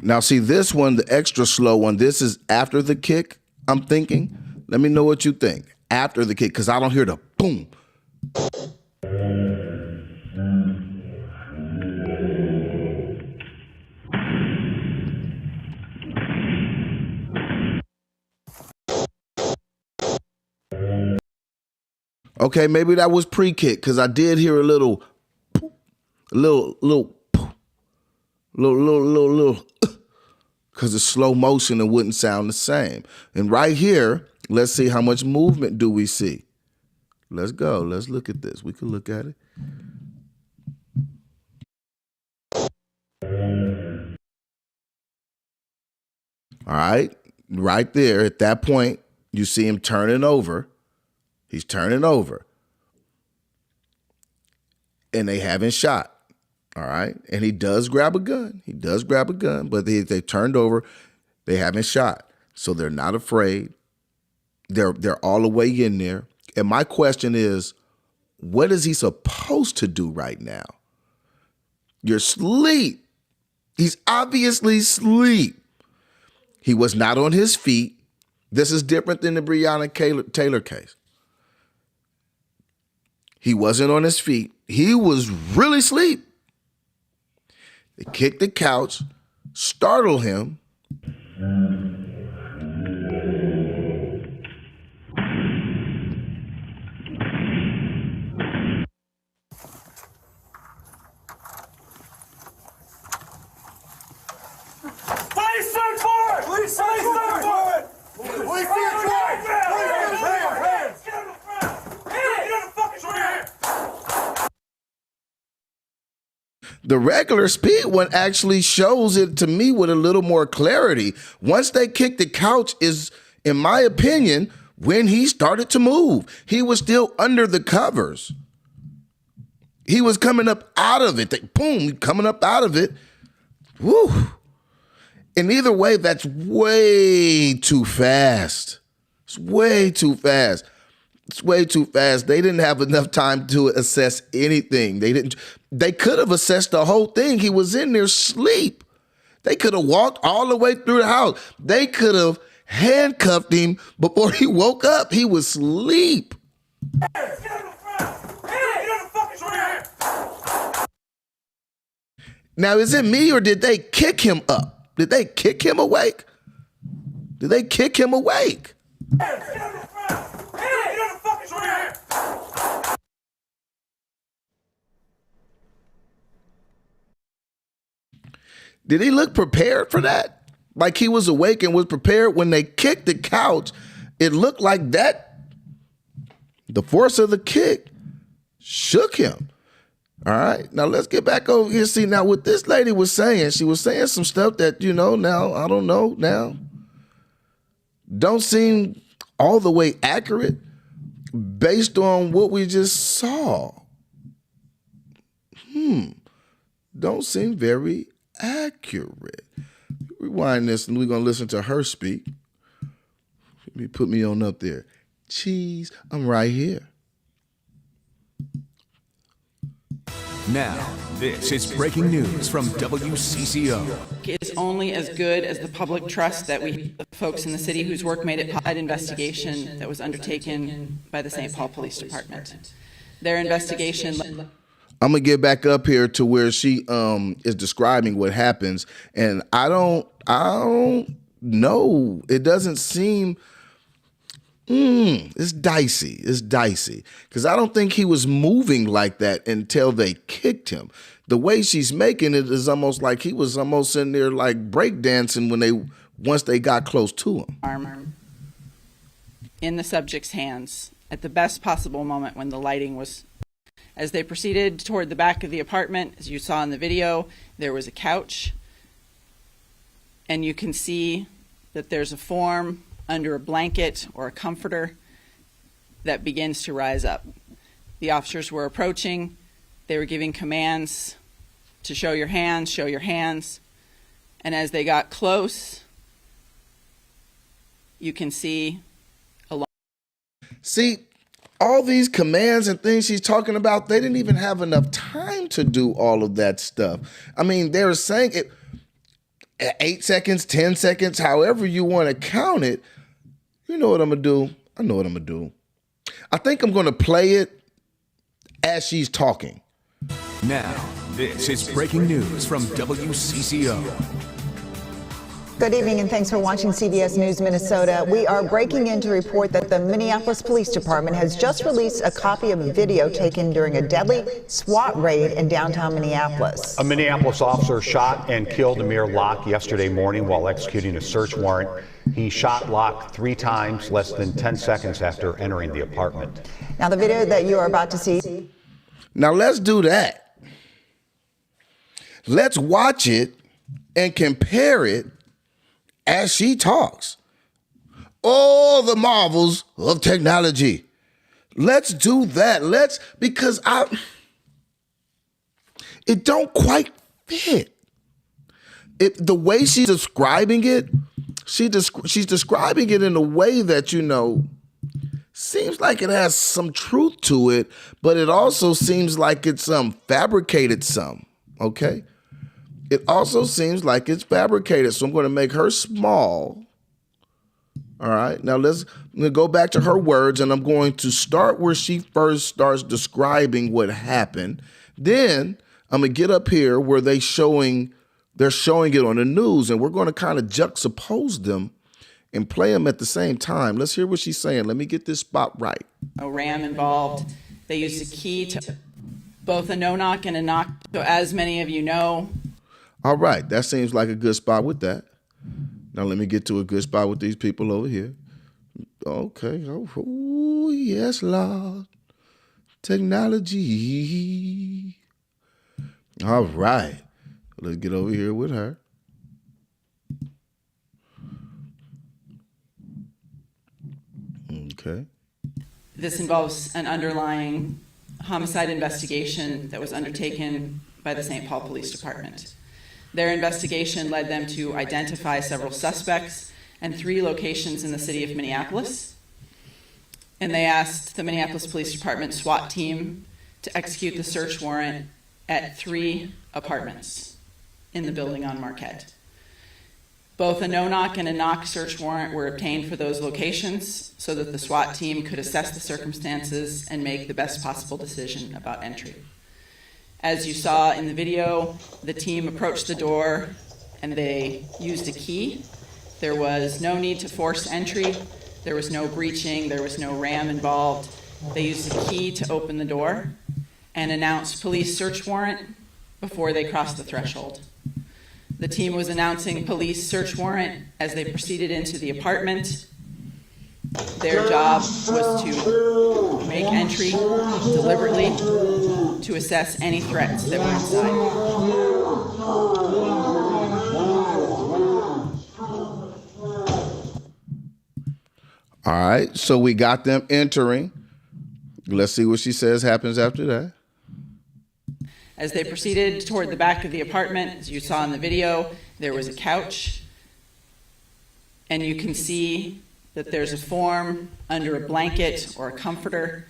Now, see this one, the extra slow one, this is after the kick, I'm thinking. Let me know what you think. After the kick, because I don't hear the boom. Okay, maybe that was pre-kick, because I did hear a little, because it's slow motion and wouldn't sound the same. And right here, let's see how much movement do we see. Let's go. Let's look at this. We can look at it. All right. Right there at that point, you see him turning over. He's turning over. And they haven't shot. All right. And he does grab a gun. He does grab a gun, but they turned over. They haven't shot. So they're not afraid. They're all the way in there. And my question is, what is he supposed to do right now? You're asleep. He's obviously asleep. He was not on his feet. This is different than the Breonna Taylor case. He wasn't on his feet. He was really asleep. They kicked the couch, startled him. The regular speed one actually shows it to me with a little more clarity. Once they kicked the couch is, in my opinion, when he started to move. He was still under the covers. He was coming up out of it. Boom, coming up out of it. Woo. And either way, that's way too fast. It's way too fast. It's way too fast. They didn't have enough time to assess anything. They could have assessed the whole thing. He was in there asleep. They could have walked all the way through the house. They could have handcuffed him before he woke up. He was asleep. Now, is it me or did they kick him up? Did they kick him awake? Did they kick him awake? Did he look prepared for that? Like he was awake and was prepared when they kicked the couch? It looked like that. The force of the kick shook him. All right, now let's get back over here. See, now what this lady was saying, she was saying some stuff that, now, I don't know now, don't seem all the way accurate based on what we just saw. Don't seem very accurate. Rewind this and we're going to listen to her speak. Let me put me on up there. Cheese, I'm right here. Now, this is breaking news from WCCO. Is only as good as the public trust that we folks in the city whose work made it an investigation that was undertaken by the St. Paul Police Department. Their investigation. I'm gonna get back up here to where she is describing what happens, and I don't know. It doesn't seem. It's dicey. It's dicey because I don't think he was moving like that until they kicked him. The way she's making it is almost like he was almost in there like breakdancing once they got close to him. Arm in the subject's hands at the best possible moment when the lighting was. As they proceeded toward the back of the apartment, as you saw in the video, there was a couch, and you can see that there's a form under a blanket or a comforter that begins to rise up. The officers were approaching. They were giving commands to show your hands, show your hands. And as they got close, you can see all these commands and things she's talking about, they didn't even have enough time to do all of that stuff. I mean, they were saying it 8 seconds, 10 seconds, however you want to count it. You know what I'm going to do? I know what I'm going to do. I think I'm going to play it as she's talking. Now, this is breaking news from WCCO. Good evening and thanks for watching CBS News Minnesota. We are breaking in to report that the Minneapolis Police Department has just released a copy of a video taken during a deadly SWAT raid in downtown Minneapolis. A Minneapolis officer shot and killed Amire Locke yesterday morning while executing a search warrant. He shot Locke 3 times less than 10 seconds after entering the apartment. Now the video that you are about to see. Now let's do that. Let's watch it and compare it as she talks. All the marvels of technology. Let's do that. Because it don't quite fit. The way she's describing it, she's describing it in a way that, seems like it has some truth to it, but it also seems like it's fabricated some, okay? It also seems like it's fabricated, so I'm going to make her small. All right, now I'm going to go back to her words, and I'm going to start where she first starts describing what happened. Then I'm going to get up here where they're showing it on the news, and we're going to kind of juxtapose them and play them at the same time. Let's hear what she's saying. Let me get this spot right. No RAM involved. They used a key to both a no-knock and a knock. So as many of you know, all right, that seems like a good spot with that. Now let me get to a good spot with these people over here. Okay. Oh, yes, Lord. Technology. All right. Let's get over here with her. Okay. This involves an underlying homicide investigation that was undertaken by the St. Paul Police Department. Their investigation led them to identify several suspects and 3 locations in the city of Minneapolis. And they asked the Minneapolis Police Department SWAT team to execute the search warrant at 3 apartments in the building on Marquette. Both a no-knock and a knock search warrant were obtained for those locations so that the SWAT team could assess the circumstances and make the best possible decision about entry. As you saw in the video, the team approached the door and they used a key. There was no need to force entry. There was no breaching. There was no ram involved. They used a key to open the door and announced police search warrant before they crossed the threshold. The team was announcing police search warrant as they proceeded into the apartment. Their job was to make entry deliberately to assess any threats that were inside. All right, so we got them entering. Let's see what she says happens after that. As they proceeded toward the back of the apartment, as you saw in the video, there was a couch, and you can see that there's a form under a blanket or a comforter.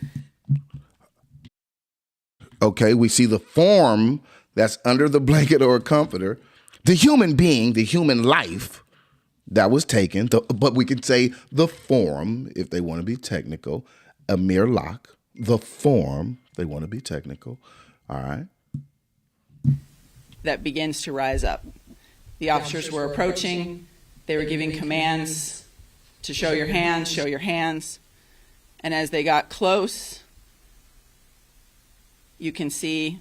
Okay, we see the form that's under the blanket or a comforter. The human being, the human life that was taken, but we could say the form, if they want to be technical, Amire Locke, the form, if they want to be technical. All right. That begins to rise up. The officers were approaching. They were giving commands to show your hands, show your hands. And as they got close, you can see,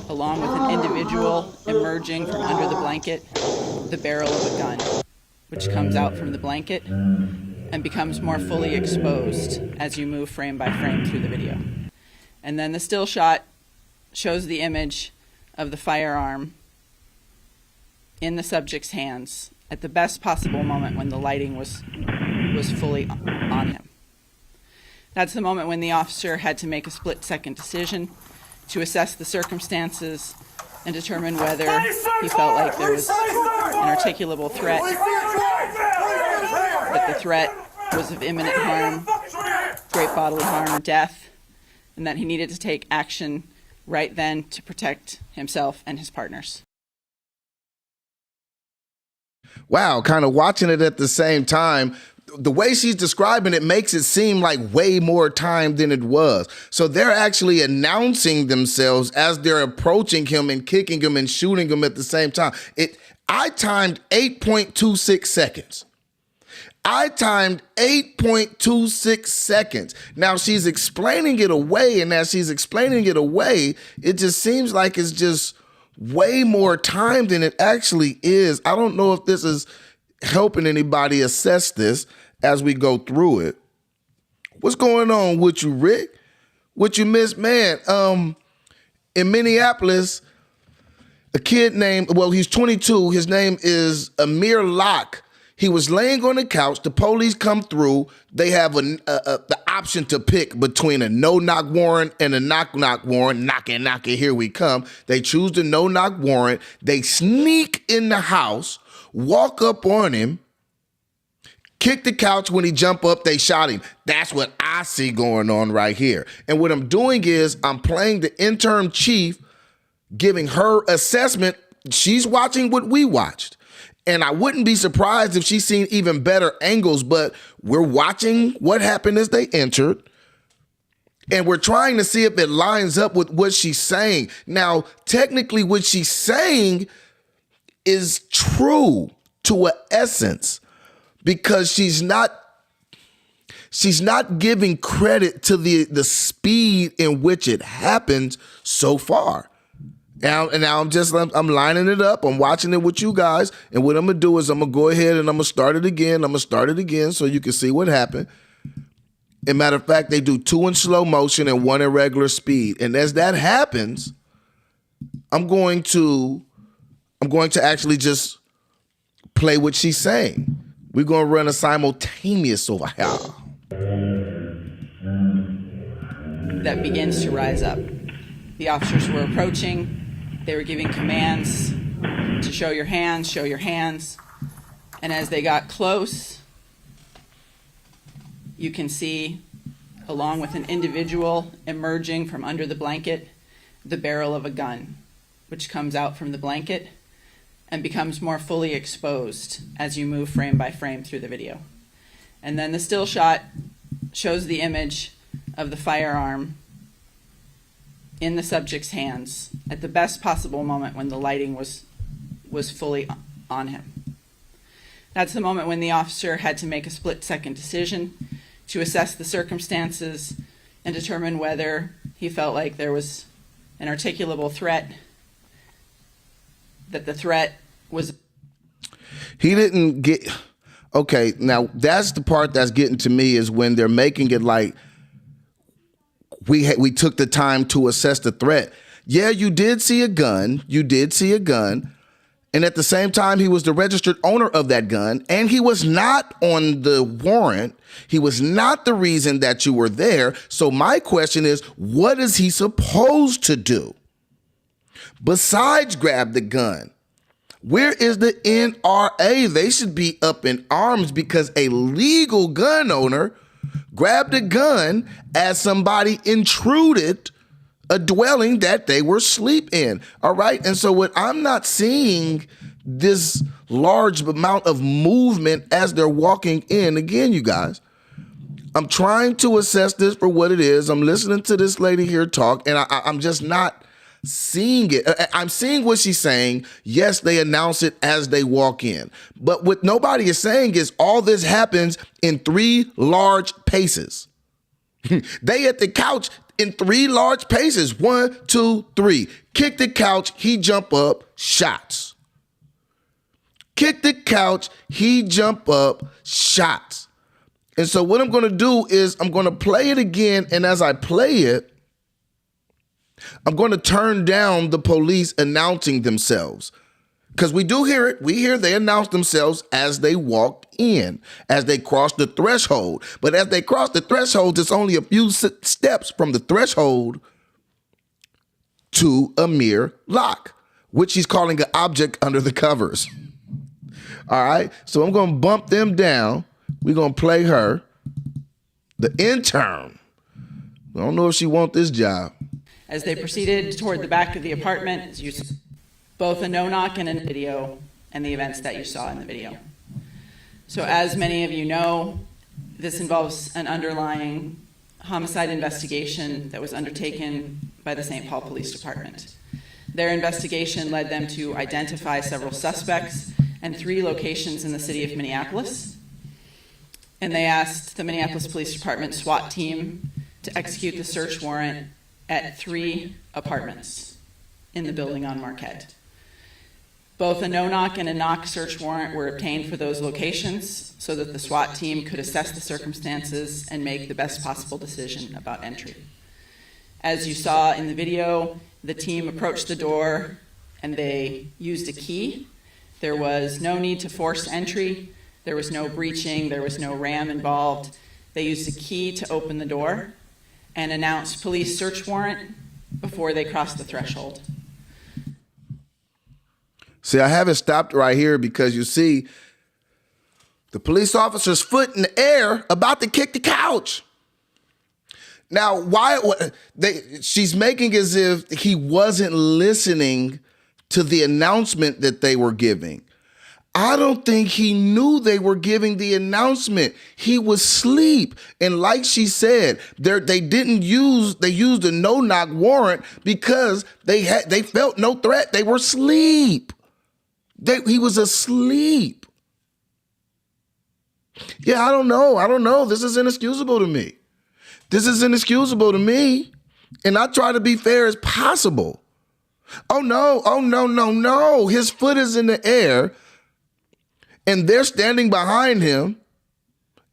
along with an individual emerging from under the blanket, the barrel of a gun, which comes out from the blanket and becomes more fully exposed as you move frame by frame through the video. And then the still shot shows the image of the firearm in the subject's hands at the best possible moment when the lighting was fully on him. That's the moment when the officer had to make a split-second decision to assess the circumstances and determine whether he felt like there was an articulable threat, that the threat was of imminent harm, great bodily harm, or death, and that he needed to take action right then to protect himself and his partners. Wow, kind of watching it at the same time. The way she's describing it makes it seem like way more time than it was. So they're actually announcing themselves as they're approaching him and kicking him and shooting him at the same time. I timed 8.26 seconds. I timed 8.26 seconds. Now she's explaining it away, and as she's explaining it away, it just seems like it's just way more time than it actually is. I don't know if this is helping anybody assess this as we go through it. What's going on with you, Rick? What you missed, man? In Minneapolis, a kid named, well, he's 22. His name is Amire Locke. He was laying on the couch. The police come through. They have the option to pick between a no-knock warrant and a knock-knock warrant. Knock it, here we come. They choose the no-knock warrant. They sneak in the house, walk up on him, kick the couch. When he jump up, they shot him. That's what I see going on right here. And what I'm doing is I'm playing the interim chief, giving her assessment. She's watching what we watched. And I wouldn't be surprised if she's seen even better angles, but we're watching what happened as they entered. And we're trying to see if it lines up with what she's saying. Now, technically, what she's saying is true to an essence, because she's not giving credit to the speed in which it happens so far. Now I'm lining it up. I'm watching it with you guys. And what I'm going to do is I'm going to go ahead and I'm going to start it again. So you can see what happened. As a matter of fact, they do 2 in slow motion and 1 in regular speed. And as that happens, I'm going to actually just play what she's saying. We're going to run a simultaneous over here. That begins to rise up. The officers were approaching. They were giving commands to show your hands, show your hands. And as they got close, you can see, along with an individual emerging from under the blanket, the barrel of a gun, which comes out from the blanket and becomes more fully exposed as you move frame by frame through the video. And then the still shot shows the image of the firearm in the subject's hands at the best possible moment when the lighting was fully on him. That's the moment when the officer had to make a split-second decision to assess the circumstances and determine whether he felt like there was an articulable threat, that the threat was... He didn't get... Okay, now that's the part that's getting to me, is when they're making it like we took the time to assess the threat. Yeah, you did see a gun. You did see a gun. And at the same time, he was the registered owner of that gun, and he was not on the warrant. He was not the reason that you were there. So my question is, what is he supposed to do besides grab the gun? Where is the NRA? They should be up in arms because a legal gun owner grabbed a gun as somebody intruded a dwelling that they were asleep in. All right. And so what I'm not seeing this large amount of movement as they're walking in. Again, you guys, I'm trying to assess this for what it is. I'm listening to this lady here talk, and I'm just not seeing it. I'm seeing what she's saying. Yes, they announce it as they walk in. But what nobody is saying is all this happens in 3 large paces. They at the couch in 3 large paces. 1, 2, 3. Kick the couch, he jump up, shots. Kick the couch, he jump up, shots. And so what I'm going to do is I'm going to play it again. And as I play it, I'm going to turn down the police announcing themselves, because we do hear it. We hear they announce themselves as they walk in, as they cross the threshold. But as they cross the threshold, it's only a few steps from the threshold to Amire Locke, which he's calling an object under the covers. All right. So I'm going to bump them down. We're going to play her, the intern. I don't know if she wants this job. As they proceeded toward the back of the apartment, you saw both a no-knock and a video and the events that you saw in the video. So as many of you know, this involves an underlying homicide investigation that was undertaken by the St. Paul Police Department. Their investigation led them to identify several suspects and 3 locations in the city of Minneapolis. And they asked the Minneapolis Police Department SWAT team to execute the search warrant at 3 apartments in the building on Marquette. Both a no-knock and a knock search warrant were obtained for those locations so that the SWAT team could assess the circumstances and make the best possible decision about entry. As you saw in the video, the team approached the door and they used a key. There was no need to force entry. There was no breaching. There was no ram involved. They used a key to open the door and announced police search warrant before they crossed the threshold. See, I haven't stopped right here because you see the police officer's foot in the air about to kick the couch. Now, she's making as if he wasn't listening to the announcement that they were giving. I don't think he knew they were giving the announcement. He was asleep. And like she said, they used a no-knock warrant because they felt no threat. They were asleep. He was asleep. Yeah, I don't know. This is inexcusable to me. And I try to be fair as possible. Oh, no. His foot is in the air. And they're standing behind him,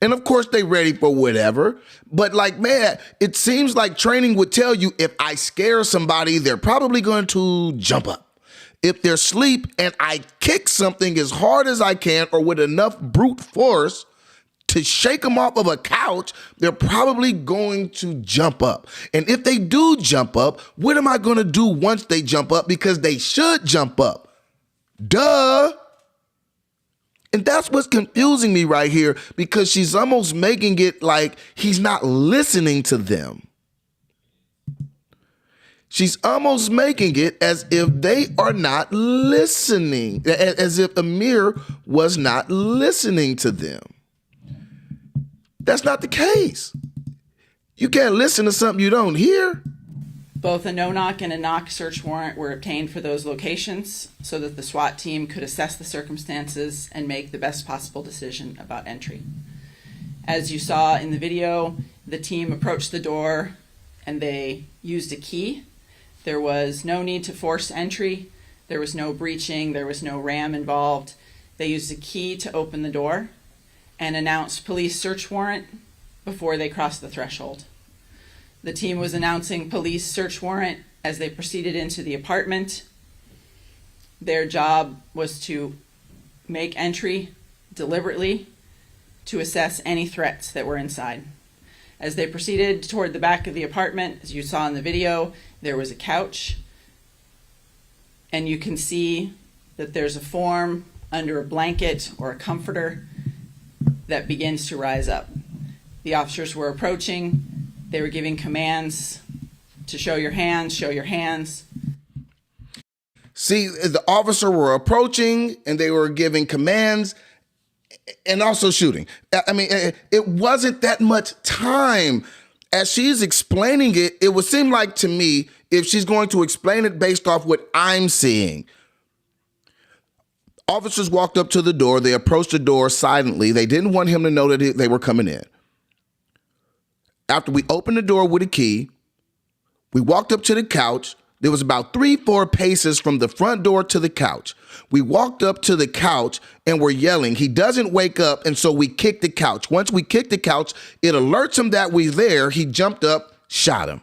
And of course they ready for whatever. But like, man, it seems like training would tell you if I scare somebody, they're probably going to jump up. If they're asleep and I kick something as hard as I can or with enough brute force to shake them off of a couch, they're probably going to jump up. And if they do jump up, what am I going to do once they jump up? Because they should jump up. Duh. And that's what's confusing me right here, because she's almost making it like he's not listening to them. She's almost making it as if they are not listening, as if Amire was not listening to them. That's not the case. You can't listen to something you don't hear. Both a no-knock and a knock search warrant were obtained for those locations so that the SWAT team could assess the circumstances and make the best possible decision about entry. As you saw in the video, the team approached the door and they used a key. There was no need to force entry. There was no breaching. There was no ram involved. They used a key to open the door and announced police search warrant before they crossed the threshold. The team was announcing police search warrant as they proceeded into the apartment. Their job was to make entry deliberately to assess any threats that were inside. As they proceeded toward the back of the apartment, as you saw in the video, there was a couch, and you can see that there's a form under a blanket or a comforter that begins to rise up. The officers were approaching. They were giving commands to show your hands, show your hands. See, the officer were approaching and they were giving commands and also shooting. I mean, it wasn't that much time. As she's explaining it, it would seem like to me, if she's going to explain it based off what I'm seeing, officers walked up to the door. They approached the door silently. They didn't want him to know that they were coming in. After we opened the door with a key, we walked up to the couch. There was about 3-4 paces from the front door to the couch. We walked up to the couch and we're yelling. He doesn't wake up, and so we kicked the couch. Once we kicked the couch, it alerts him that we're there. He jumped up, shot him.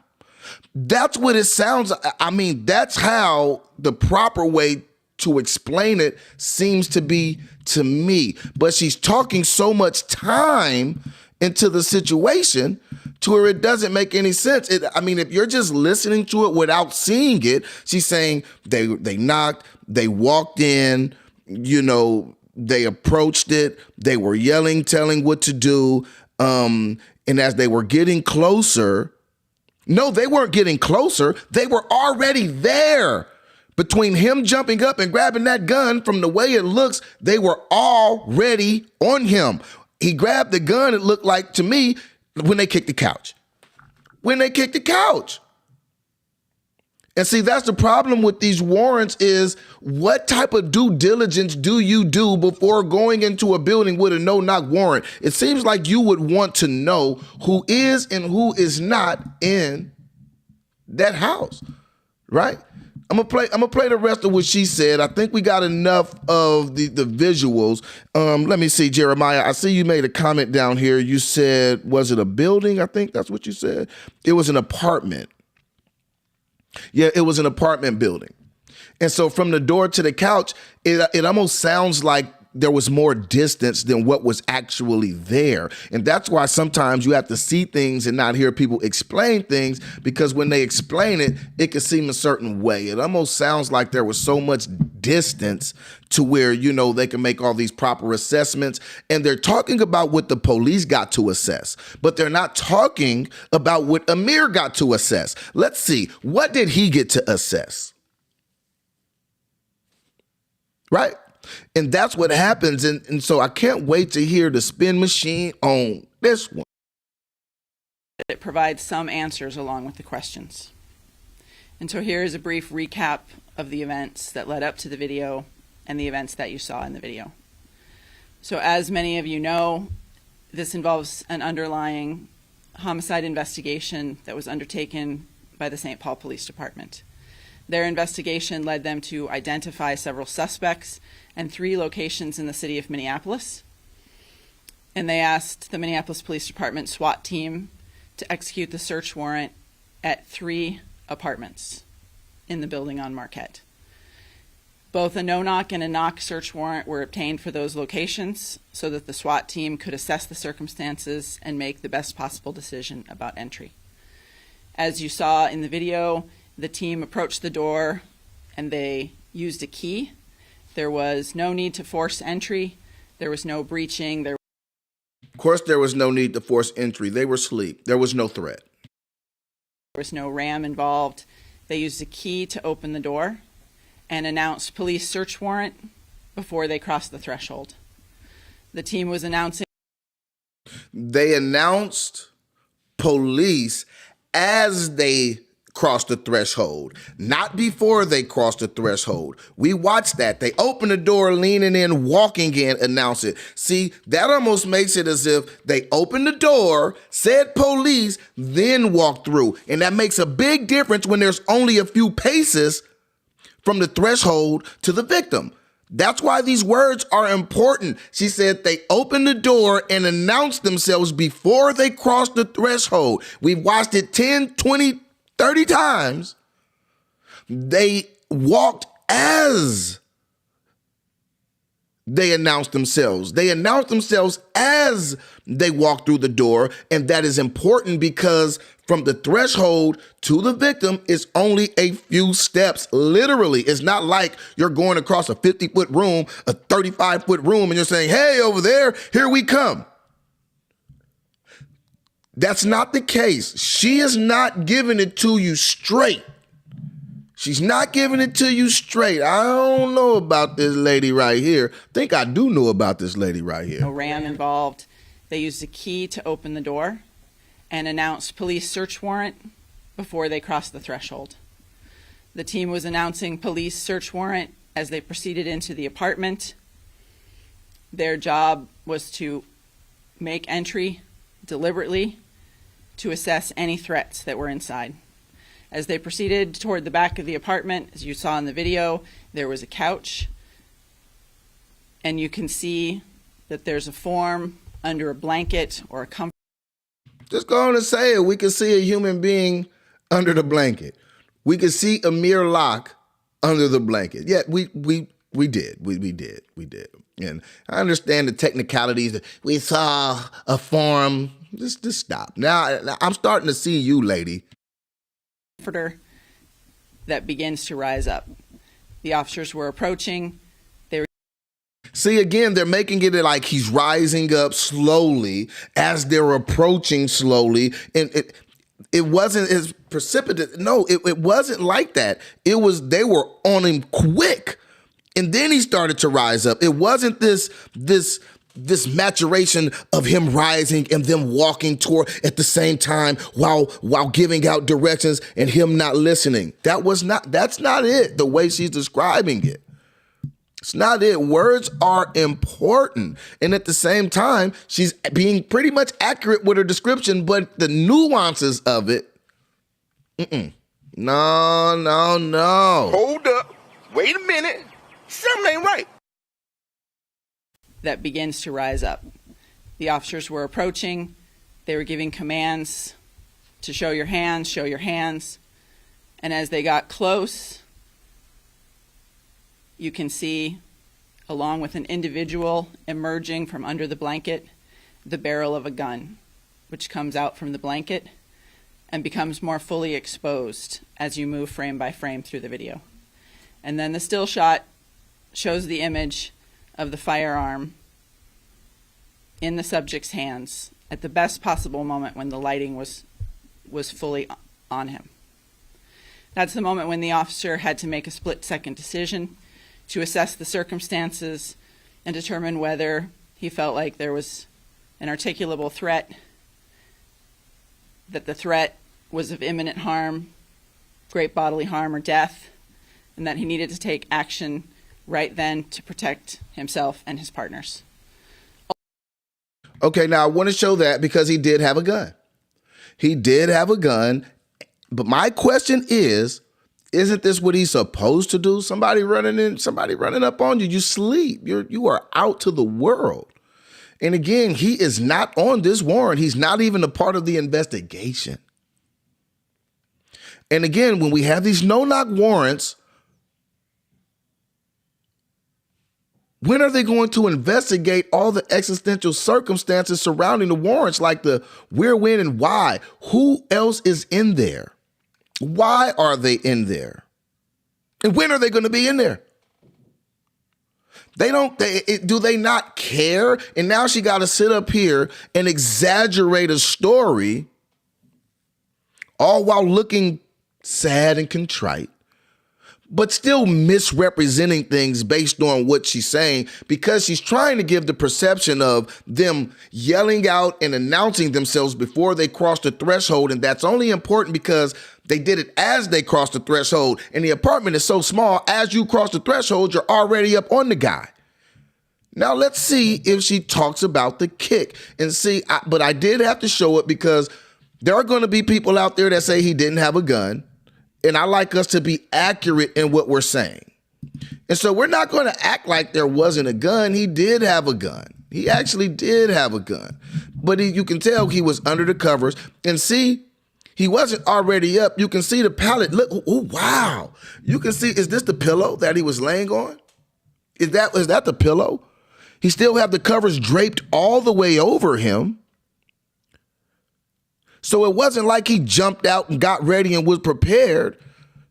That's what it sounds. I mean, that's how the proper way to explain it seems to be to me. But she's talking so much time into the situation to where it doesn't make any sense. I mean, if you're just listening to it without seeing it, she's saying they knocked, they walked in, you know, they approached it, they were yelling, telling what to do. And as they were getting closer, no, they weren't getting closer. They were already there. Between him jumping up and grabbing that gun, from the way it looks, they were already on him. He grabbed the gun, it looked like to me, when they kicked the couch. When they kicked the couch. And see, that's the problem with these warrants is, what type of due diligence do you do before going into a building with a no-knock warrant? It seems like you would want to know who is and who is not in that house, right? I'm gonna play the rest of what she said. I think we got enough of the visuals. Let me see, Jeremiah. I see you made a comment down here. You said, was it a building? I think that's what you said. It was an apartment. Yeah, it was an apartment building. And so from the door to the couch, it almost sounds like there was more distance than what was actually there. And that's why sometimes you have to see things and not hear people explain things, because when they explain it, it can seem a certain way. It almost sounds like there was so much distance to where, you know, they can make all these proper assessments. And they're talking about what the police got to assess, but they're not talking about what Amire got to assess. Let's see, what did he get to assess? Right? And that's what happens. And so I can't wait to hear the spin machine on this one. It provides some answers along with the questions. And so here is a brief recap of the events that led up to the video and the events that you saw in the video. So as many of you know, this involves an underlying homicide investigation that was undertaken by the St. Paul Police Department. Their investigation led them to identify several suspects and 3 locations in the city of Minneapolis. and they asked the Minneapolis Police Department SWAT team to execute the search warrant at 3 apartments in the building on Marquette. Both a no-knock and a knock search warrant were obtained for those locations so that the SWAT team could assess the circumstances and make the best possible decision about entry. As you saw in the video, the team approached the door and they used a key. There was no need to force entry. There was no breaching. Of course, there was no need to force entry. They were asleep. There was no threat. There was no ram involved. They used a key to open the door and announced police search warrant before they crossed the threshold. The team was announcing. They announced police as they crossed the threshold, not before they crossed the threshold. We watched that. They opened the door, leaning in, walking in, announce it. See, that almost makes it as if they opened the door, said police, then walked through. And that makes a big difference when there's only a few paces from the threshold to the victim. That's why these words are important. She said they opened the door and announced themselves before they crossed the threshold. We've watched it 10, 20, 30 times. They walked as they announced themselves. They announced themselves as they walked through the door. And that is important because from the threshold to the victim is only a few steps. Literally, it's not like you're going across a 50-foot room, a 35-foot room, and you're saying, hey, over there, here we come. That's not the case. She is not giving it to you straight. She's not giving it to you straight. I don't know about this lady right here. I think I do know about this lady right here. No ram involved. They used a key to open the door and announced police search warrant before they crossed the threshold. The team was announcing police search warrant as they proceeded into the apartment. Their job was to make entry deliberately to assess any threats that were inside. As they proceeded toward the back of the apartment, as you saw in the video, there was a couch, and you can see that there's a form under a blanket or a comfort. Just going to say it, we can see a human being under the blanket. We could see Amire Locke under the blanket. Yeah, we did. And I understand the technicalities. We saw a form. Just stop. Now I'm starting to see you, lady. That begins to rise up. The officers were approaching. See, again, they're making it like he's rising up slowly as they're approaching slowly. And it wasn't as precipitous. No, it wasn't like that. It was, they were on him quick. And then he started to rise up. It wasn't this maturation of him rising and them walking toward at the same time while giving out directions and him not listening. That's not it, the way she's describing it. It's not it. Words are important. And at the same time, she's being pretty much accurate with her description, but the nuances of it, no. Hold up. Wait a minute. Something ain't right. That begins to rise up. The officers were approaching. They were giving commands to show your hands. And as they got close, you can see, along with an individual emerging from under the blanket, the barrel of a gun, which comes out from the blanket and becomes more fully exposed as you move frame by frame through the video. And then the still shot shows the image of the firearm in the subject's hands at the best possible moment when the lighting was fully on him. That's the moment when the officer had to make a split-second decision to assess the circumstances and determine whether he felt like there was an articulable threat, that the threat was of imminent harm, great bodily harm or death, and that he needed to take action right then to protect himself and his partners. Okay, now I want to show that because he did have a gun. He did have a gun, but my question is, isn't this what he's supposed to do? Somebody running up on you, you sleep. You are out to the world. And again, he is not on this warrant. He's not even a part of the investigation. And again, when we have these no-knock warrants, when are they going to investigate all the existential circumstances surrounding the warrants, like the where, when, and why? Who else is in there? Why are they in there? And when are they going to be in there? Do they not care? And now she got to sit up here and exaggerate a story, all while looking sad and contrite, but still misrepresenting things based on what she's saying, because she's trying to give the perception of them yelling out and announcing themselves before they cross the threshold. And that's only important because they did it as they crossed the threshold. And the apartment is so small, as you cross the threshold, you're already up on the guy. Now let's see if she talks about the kick and see, but I did have to show it because there are going to be people out there that say he didn't have a gun. And I like us to be accurate in what we're saying. And so we're not going to act like there wasn't a gun. He did have a gun. He actually did have a gun. But you can tell he was under the covers. And see, he wasn't already up. You can see the pallet. Look, oh, wow. You can see, is this the pillow that he was laying on? Is that the pillow? He still have the covers draped all the way over him. So it wasn't like he jumped out and got ready and was prepared.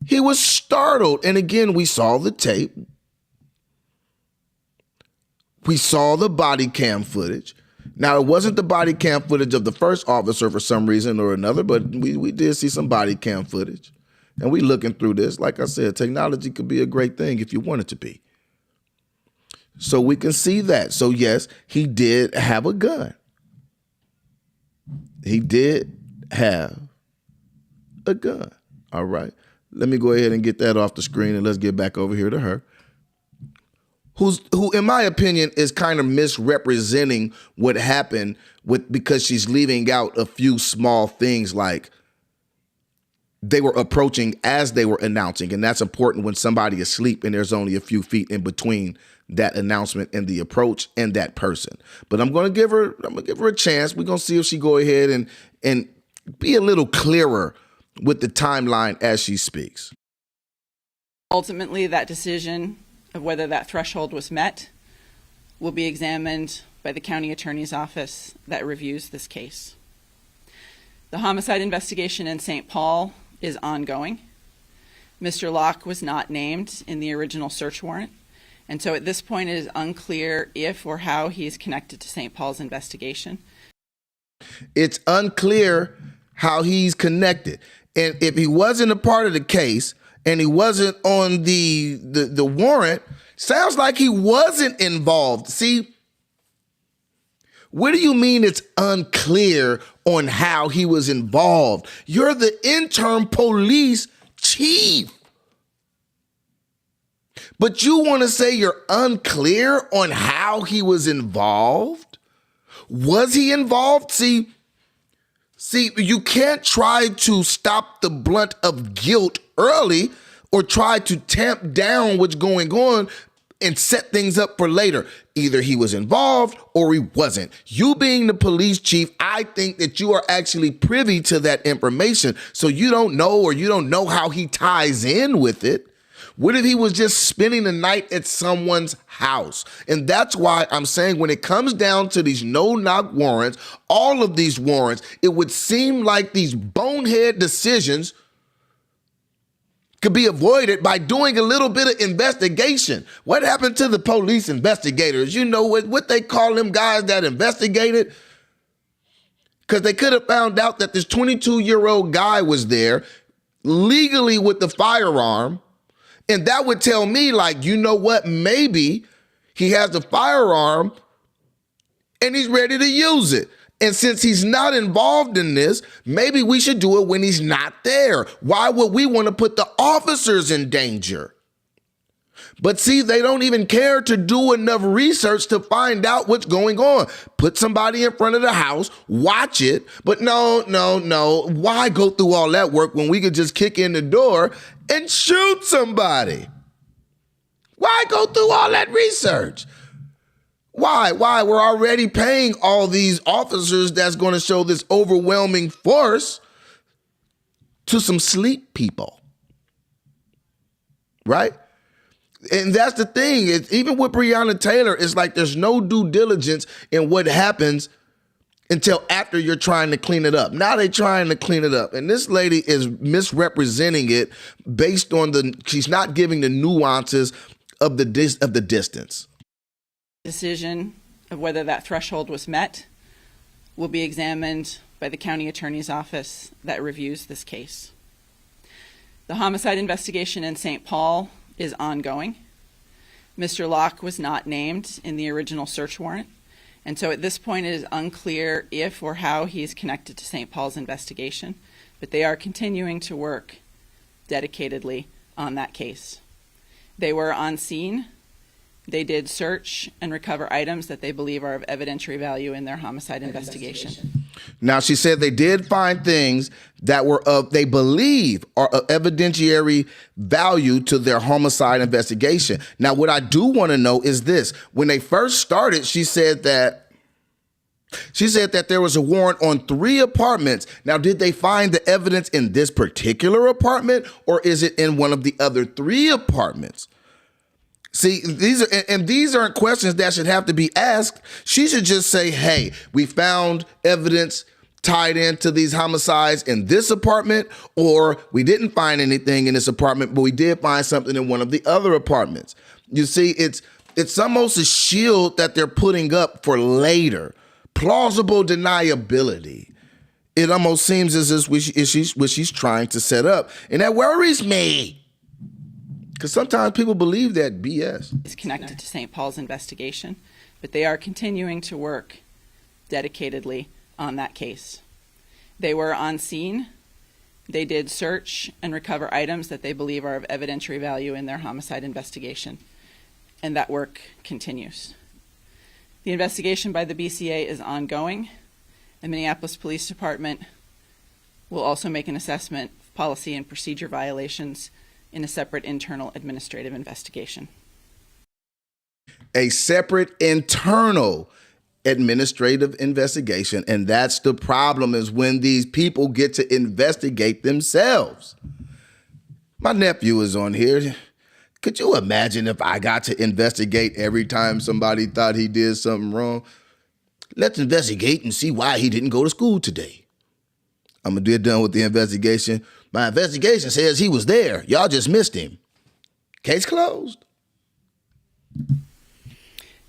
He was startled. And again, we saw the tape. We saw the body cam footage. Now, it wasn't the body cam footage of the first officer for some reason or another, but we did see some body cam footage. And we looking through this. Like I said, technology could be a great thing if you want it to be. So we can see that. So yes, he did have a gun. He did have a gun. All right. Let me go ahead and get that off the screen and let's get back over here to her. Who, in my opinion, is kind of misrepresenting what happened because she's leaving out a few small things like they were approaching as they were announcing. And that's important when somebody is asleep and there's only a few feet in between that announcement and the approach and that person. But I'm going to give her a chance. We're going to see if she go ahead and be a little clearer with the timeline as she speaks. Ultimately, that decision of whether that threshold was met will be examined by the county attorney's office that reviews this case. The homicide investigation in St. Paul is ongoing. Mr. Locke was not named in the original search warrant, and so at this point it is unclear if or how he is connected to St. Paul's investigation. It's unclear how he's connected. And if he wasn't a part of the case and he wasn't on the warrant, sounds like he wasn't involved. See, what do you mean it's unclear on how he was involved? You're the interim police chief. But you want to say you're unclear on how he was involved? Was he involved? See, you can't try to stop the blunt of guilt early or try to tamp down what's going on and set things up for later. Either he was involved or he wasn't. You being the police chief, I think that you are actually privy to that information. So you don't know how he ties in with it. What if he was just spending the night at someone's house? And that's why I'm saying when it comes down to these no-knock warrants, all of these warrants, it would seem like these bonehead decisions could be avoided by doing a little bit of investigation. What happened to the police investigators? You know what they call them guys that investigated? Because they could have found out that this 22-year-old guy was there legally with the firearm. And that would tell me, like, you know what? Maybe he has the firearm and he's ready to use it. And since he's not involved in this, maybe we should do it when he's not there. Why would we want to put the officers in danger? But see, they don't even care to do enough research to find out what's going on. Put somebody in front of the house, watch it. But no. Why go through all that work when we could just kick in the door and shoot somebody? Why go through all that research? Why? We're already paying all these officers that's going to show this overwhelming force to some sleep people. Right? And that's the thing. Even with Breonna Taylor, it's like there's no due diligence in what happens until after you're trying to clean it up. Now they're trying to clean it up. And this lady is misrepresenting it based on she's not giving the nuances of the distance. Decision of whether that threshold was met will be examined by the county attorney's office that reviews this case. The homicide investigation in St. Paul is ongoing. Mr. Locke was not named in the original search warrant, and so at this point it is unclear if or how he is connected to St. Paul's investigation, but they are continuing to work dedicatedly on that case. They were on scene. They did search and recover items that they believe are of evidentiary value in their homicide investigation. Now, she said they did find things that were they believe are of evidentiary value to their homicide investigation. Now, what I do want to know is this. When they first started, she said that there was a warrant on 3 apartments. Now, did they find the evidence in this particular apartment, or is it in one of the other 3 apartments? See, these aren't questions that should have to be asked. She should just say, hey, we found evidence tied into these homicides in this apartment, or we didn't find anything in this apartment, but we did find something in one of the other apartments. You see, it's almost a shield that they're putting up for later. Plausible deniability. It almost seems as if what she's trying to set up. And that worries me. Because sometimes people believe that BS. Is connected to St. Paul's investigation, but they are continuing to work dedicatedly on that case. They were on scene. They did search and recover items that they believe are of evidentiary value in their homicide investigation, and that work continues. The investigation by the BCA is ongoing. The Minneapolis Police Department will also make an assessment of policy and procedure violations in a separate internal administrative investigation. A separate internal administrative investigation. And that's the problem, is when these people get to investigate themselves. My nephew is on here. Could you imagine if I got to investigate every time somebody thought he did something wrong? Let's investigate and see why he didn't go to school today. I'm going to get done with the investigation. My investigation says he was there. Y'all just missed him. Case closed.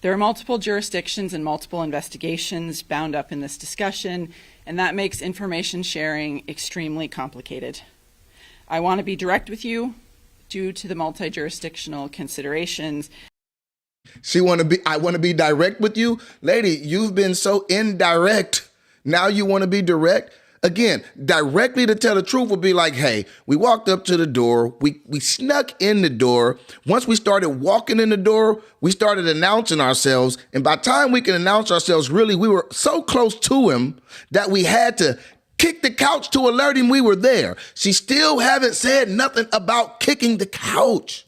There are multiple jurisdictions and multiple investigations bound up in this discussion, and that makes information sharing extremely complicated. I want to be direct with you due to the multi-jurisdictional considerations. I want to be direct with you? Lady, you've been so indirect. Now you want to be direct? Again, directly to tell the truth would be like, hey, we walked up to the door. We snuck in the door. Once we started walking in the door, we started announcing ourselves. And by the time we can announce ourselves, really, we were so close to him that we had to kick the couch to alert him we were there. She still haven't said nothing about kicking the couch.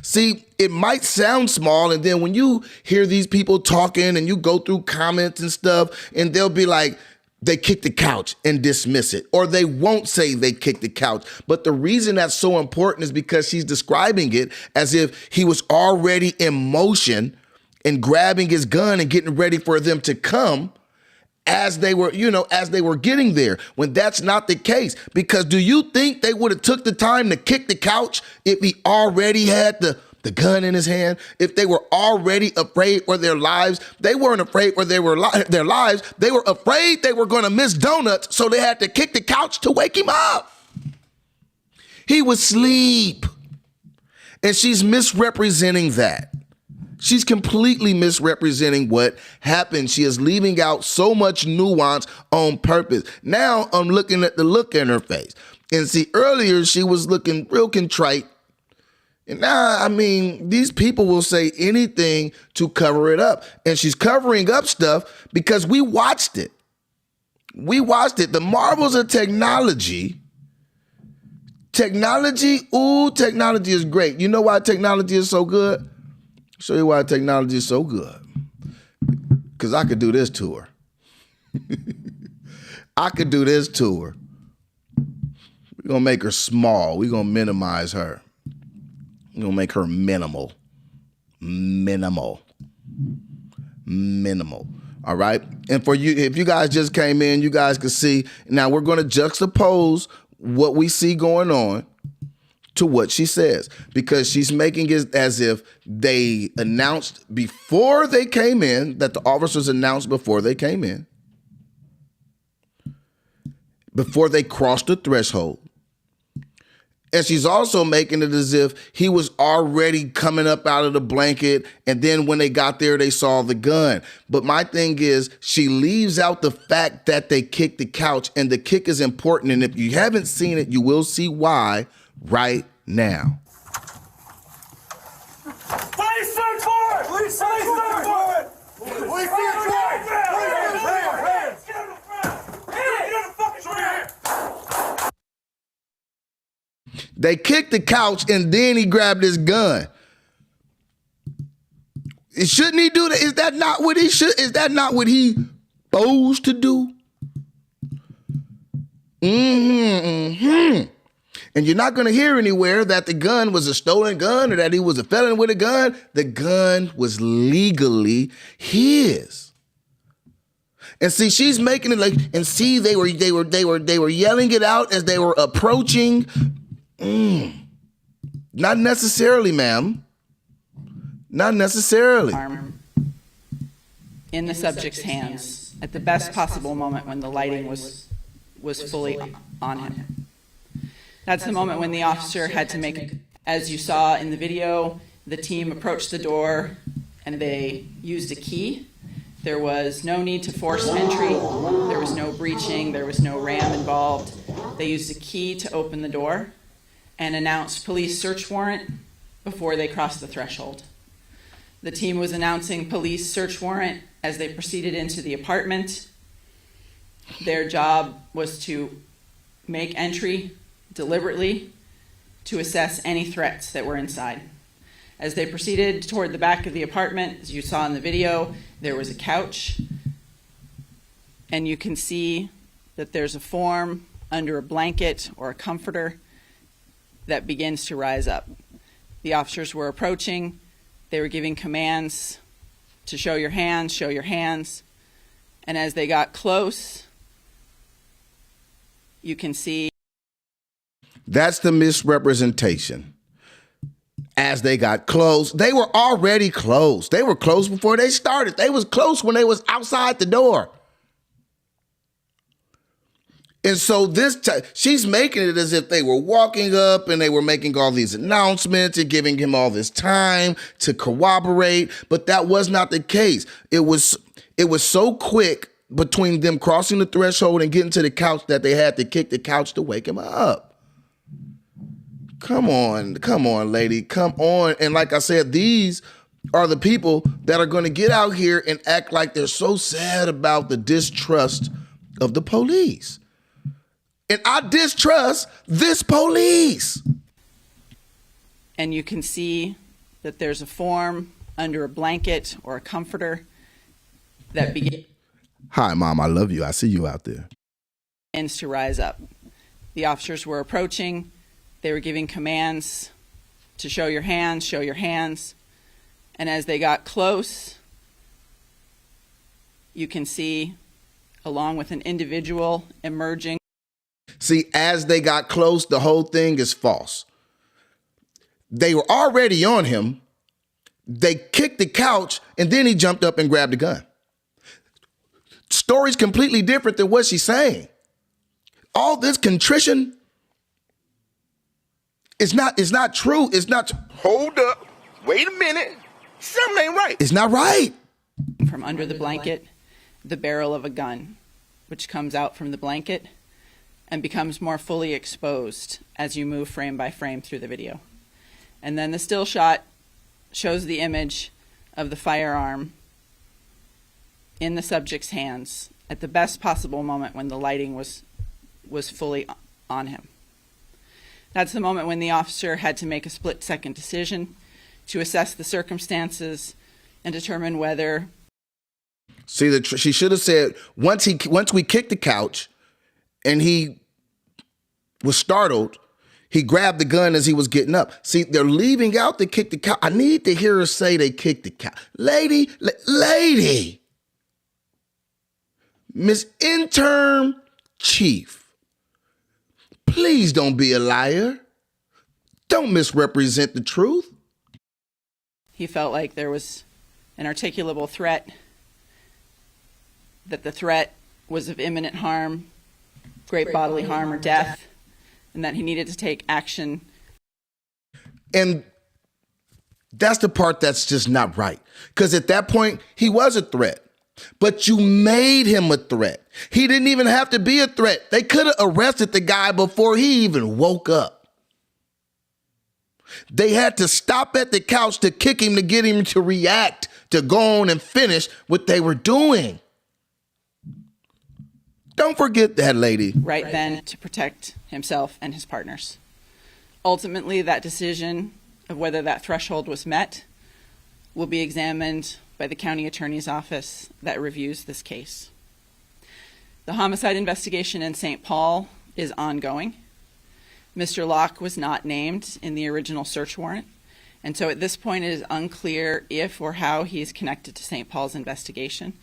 See, it might sound small, and then when you hear these people talking and you go through comments and stuff, and they'll be like, they kicked the couch and dismiss it, or they won't say they kicked the couch. But the reason that's so important is because she's describing it as if he was already in motion and grabbing his gun and getting ready for them to come as they were getting there, when that's not the case. Because do you think they would have took the time to kick the couch if he already had the gun in his hand? If they were already afraid for their lives? They weren't afraid for their lives. They were afraid they were going to miss donuts, so they had to kick the couch to wake him up. He was asleep. And she's misrepresenting that. She's completely misrepresenting what happened. She is leaving out so much nuance on purpose. Now I'm looking at the look in her face. And see, earlier she was looking real contrite. And now, I mean, these people will say anything to cover it up. And she's covering up stuff because we watched it. We watched it. The marvels of technology. Technology is great. You know why technology is so good? I'll show you why technology is so good. because I could do this to her. I could do this to her. We're going to make her small. We're going to minimize her. We're going to make her minimal. Minimal. All right? And for you, if you guys just came in, you guys can see. Now, we're going to juxtapose what we see going on to what she says, because she's making it as if they announced before they came in, that the officers announced before they came in, before they crossed the threshold. And she's also making it as if he was already coming up out of the blanket, and then when they got there, they saw the gun. But my thing is, she leaves out the fact that they kicked the couch, and the kick is important. And if you haven't seen it, you will see why right now. Police search warrant! Police search warrant! Police search warrant! Hands! Get on the ground! Get on the fucking ground! They kicked the couch, and then he grabbed his gun. Shouldn't he do that? Is that not what he should? Is that not what he supposed to do? And you're not going to hear anywhere that the gun was a stolen gun or that he was a felon with a gun. The gun was legally his. And see, she's making it like, and see, they were yelling it out as they were approaching. Not necessarily, ma'am. Not necessarily. Arm in the subject's hands at the best possible moment when the lighting was fully on him. That's the moment when the officer had to make, as you saw in the video, the team approached the door and they used a key. There was no need to force entry. There was no breaching. There was no ram involved. They used a key to open the door and announced police search warrant before they crossed the threshold. The team was announcing police search warrant as they proceeded into the apartment. Their job was to make entry deliberately to assess any threats that were inside. As they proceeded toward the back of the apartment, as you saw in the video, there was a couch, and you can see that there's a form under a blanket or a comforter that begins to rise up. The officers were approaching. They were giving commands to show your hands, show your hands. And as they got close, you can see. That's the misrepresentation. As they got close, they were already close. They were close before they started. They was close when they was outside the door. And so she's making it as if they were walking up and they were making all these announcements and giving him all this time to corroborate. But that was not the case. It was so quick between them crossing the threshold and getting to the couch that they had to kick the couch to wake him up. Come on, lady, come on. And like I said, these are the people that are going to get out here and act like they're so sad about the distrust of the police. And I distrust this police. And you can see that there's a form under a blanket or a comforter that begins. Hi, Mom, I love you. I see you out there. Begins to rise up. The officers were approaching. They were giving commands to show your hands, show your hands. And as they got close, you can see, along with an individual emerging. See, as they got close, the whole thing is false. They were already on him. They kicked the couch, and then he jumped up and grabbed the gun. Story's completely different than what she's saying. All this contrition is not true. It's not. Hold up. Wait a minute. Something ain't right. It's not right. From under the blanket, the barrel of a gun, which comes out from the blanket and becomes more fully exposed as you move frame by frame through the video. And then the still shot shows the image of the firearm in the subject's hands at the best possible moment when the lighting was fully on him. That's the moment when the officer had to make a split-second decision to assess the circumstances and determine whether. See, she should have said, once we kicked the couch and he was startled, he grabbed the gun as he was getting up. See, they're leaving out the kick the couch. I need to hear her say they kicked the couch. Lady, Miss Intern Chief, please don't be a liar. Don't misrepresent the truth. He felt like there was an articulable threat, that the threat was of imminent harm, great bodily harm or death, and that he needed to take action. And that's the part that's just not right. Because at that point, he was a threat. But you made him a threat. He didn't even have to be a threat. They could have arrested the guy before he even woke up. They had to stop at the couch to kick him, to get him to react, to go on and finish what they were doing. Don't forget that, lady. Right then, to protect himself and his partners. Ultimately, that decision of whether that threshold was met will be examined by the county attorney's office that reviews this case. The homicide investigation in St. Paul is ongoing. Mr. Locke was not named in the original search warrant, and so at this point it is unclear if or how he is connected to St. Paul's investigation.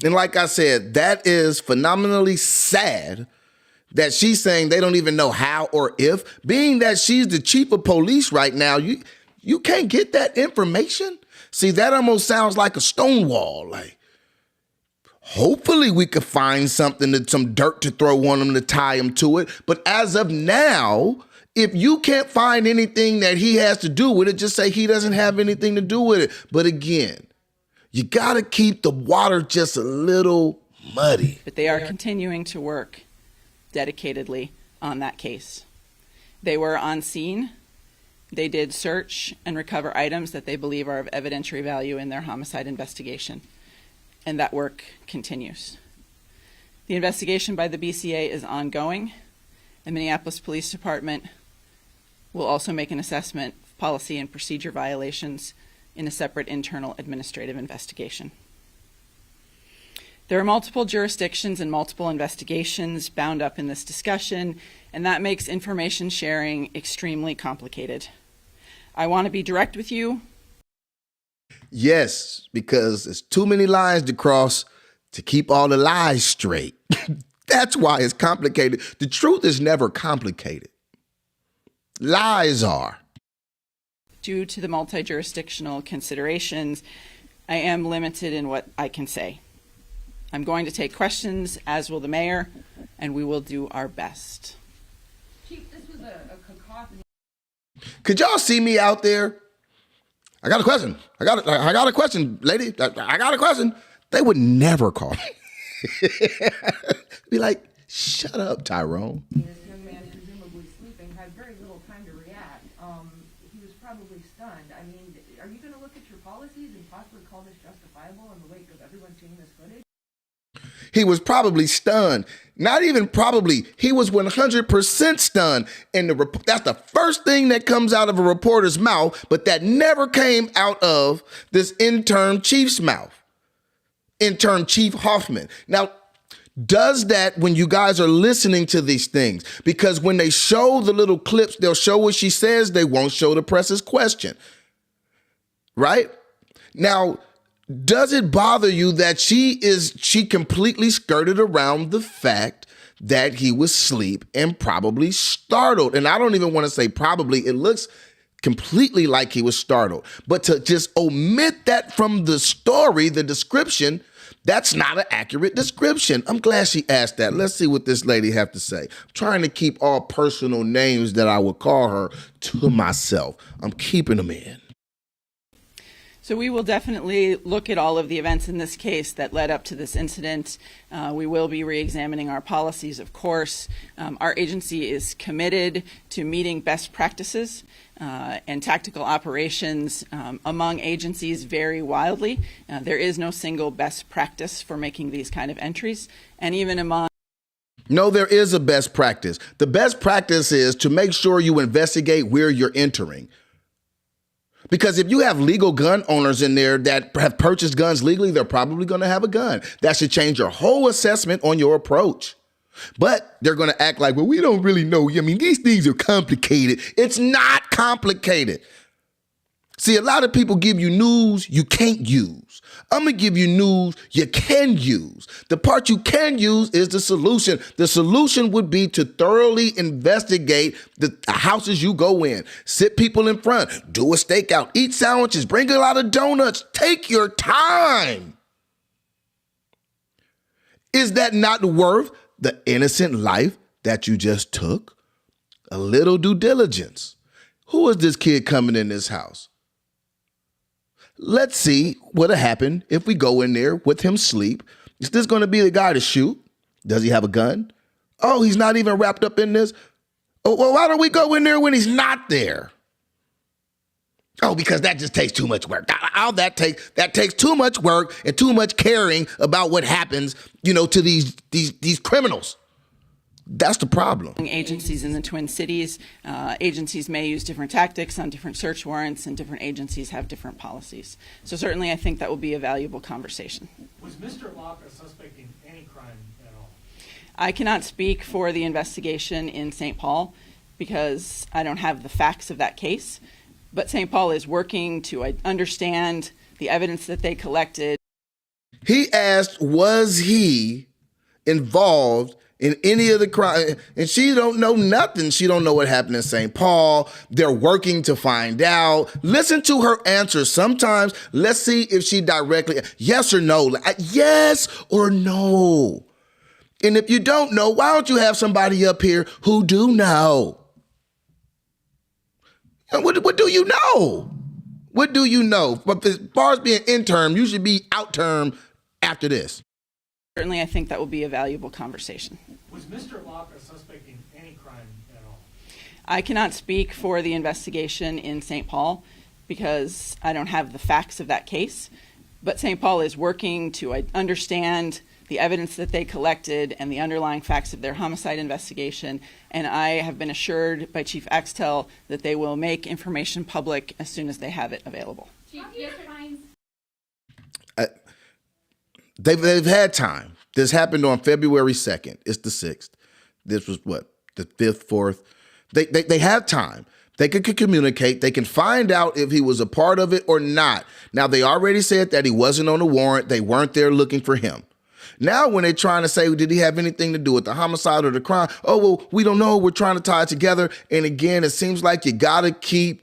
And like I said, that is phenomenally sad that she's saying they don't even know how or if. Being that she's the chief of police right now, you can't get that information. See, that almost sounds like a stonewall. Like, hopefully we could find something, some dirt to throw on him to tie him to it. But as of now, if you can't find anything that he has to do with it, just say he doesn't have anything to do with it. But again, you got to keep the water just a little muddy. But they are continuing to work dedicatedly on that case. They were on scene. They did search and recover items that they believe are of evidentiary value in their homicide investigation. And that work continues. The investigation by the BCA is ongoing. The Minneapolis Police Department will also make an assessment of policy and procedure violations in a separate internal administrative investigation. There are multiple jurisdictions and multiple investigations bound up in this discussion, and that makes information sharing extremely complicated. I want to be direct with you. Yes, because there's too many lines to cross to keep all the lies straight. That's why it's complicated. The truth is never complicated. Lies are. Due to the multi-jurisdictional considerations, I am limited in what I can say. I'm going to take questions, as will the mayor, and we will do our best. Chief, this was a cacophony. Could y'all see me out there? I got a question. I got a question, lady. I got a question. They would never call me. Be like, shut up, Tyrone. This young man, presumably sleeping, had very little time to react. He was probably stunned. I mean, are you going to look at your policies and possibly call this justifiable in the wake of everyone seeing this footage? He was probably stunned. Not even probably. He was 100% stunned. And that's the first thing that comes out of a reporter's mouth, but that never came out of this intern chief's mouth. Intern Chief Hoffman. Now, does that when you guys are listening to these things? Because when they show the little clips, they'll show what she says. They won't show the press's question. Right? Now, does it bother you that she completely skirted around the fact that he was asleep and probably startled? And I don't even want to say probably. It looks completely like he was startled. But to just omit that from the story, the description, that's not an accurate description. I'm glad she asked that. Let's see what this lady have to say. I'm trying to keep all personal names that I would call her to myself. I'm keeping them in. So we will definitely look at all of the events in this case that led up to this incident. We will be re-examining our policies, of course. Our agency is committed to meeting best practices, and tactical operations among agencies vary wildly. There is no single best practice for making these kind of entries, and even among No, there is a best practice. The best practice is to make sure you investigate where you're entering. Because if you have legal gun owners in there that have purchased guns legally, they're probably going to have a gun. That should change your whole assessment on your approach. But they're going to act like, well, we don't really know. I mean, these things are complicated. It's not complicated. See, a lot of people give you news you can't use. I'm going to give you news you can use. The part you can use is the solution. The solution would be to thoroughly investigate the houses you go in. Sit people in front. Do a stakeout. Eat sandwiches. Bring a lot of donuts. Take your time. Is that not worth the innocent life that you just took? A little due diligence. Who is this kid coming in this house? Let's see what'll happen if we go in there with him sleep. Is this going to be the guy to shoot? Does he have a gun? Oh, he's not even wrapped up in this. Oh, well, why don't we go in there when he's not there? Oh, because that just takes too much work. That takes too much work and too much caring about what happens, to these criminals. That's the problem. Agencies in the Twin Cities, agencies may use different tactics on different search warrants, and different agencies have different policies. So certainly I think that will be a valuable conversation. Was Mr. Locke a suspect in any crime at all? I cannot speak for the investigation in St. Paul because I don't have the facts of that case, but St. Paul is working to understand the evidence that they collected. He asked, was he involved in any of the crime? And she don't know nothing. She don't know what happened in St. Paul. They're working to find out. Listen to her answers. Sometimes let's see if she directly, yes or no, yes or no. And if you don't know, why don't you have somebody up here who do know? What do you know? What do you know? But as far as being in-term, you should be out-term after this. Certainly, I think that will be a valuable conversation. Was Mr. Locke a suspect in any crime at all? I cannot speak for the investigation in St. Paul because I don't have the facts of that case, but St. Paul is working to understand the evidence that they collected and the underlying facts of their homicide investigation, and I have been assured by Chief Axtell that they will make information public as soon as they have it available. They've had time. This happened on February 2nd. It's the 6th. This was what? The 5th, 4th? They have time. They can communicate. They can find out if he was a part of it or not. Now, they already said that he wasn't on a warrant. They weren't there looking for him. Now, when they're trying to say, did he have anything to do with the homicide or the crime? Oh, well, we don't know. We're trying to tie it together. And again, it seems like you got to keep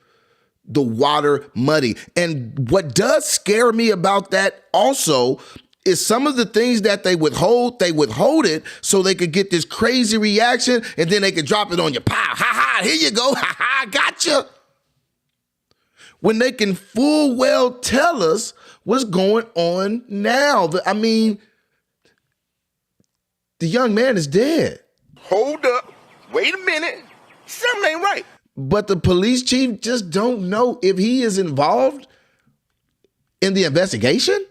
the water muddy. And what does scare me about that also is some of the things that they withhold it so they could get this crazy reaction, and then they could drop it on you. Pow, ha, ha, here you go, ha, ha, gotcha. When they can full well tell us what's going on now. The young man is dead. Hold up. Wait a minute. Something ain't right. But the police chief just don't know if he is involved in the investigation.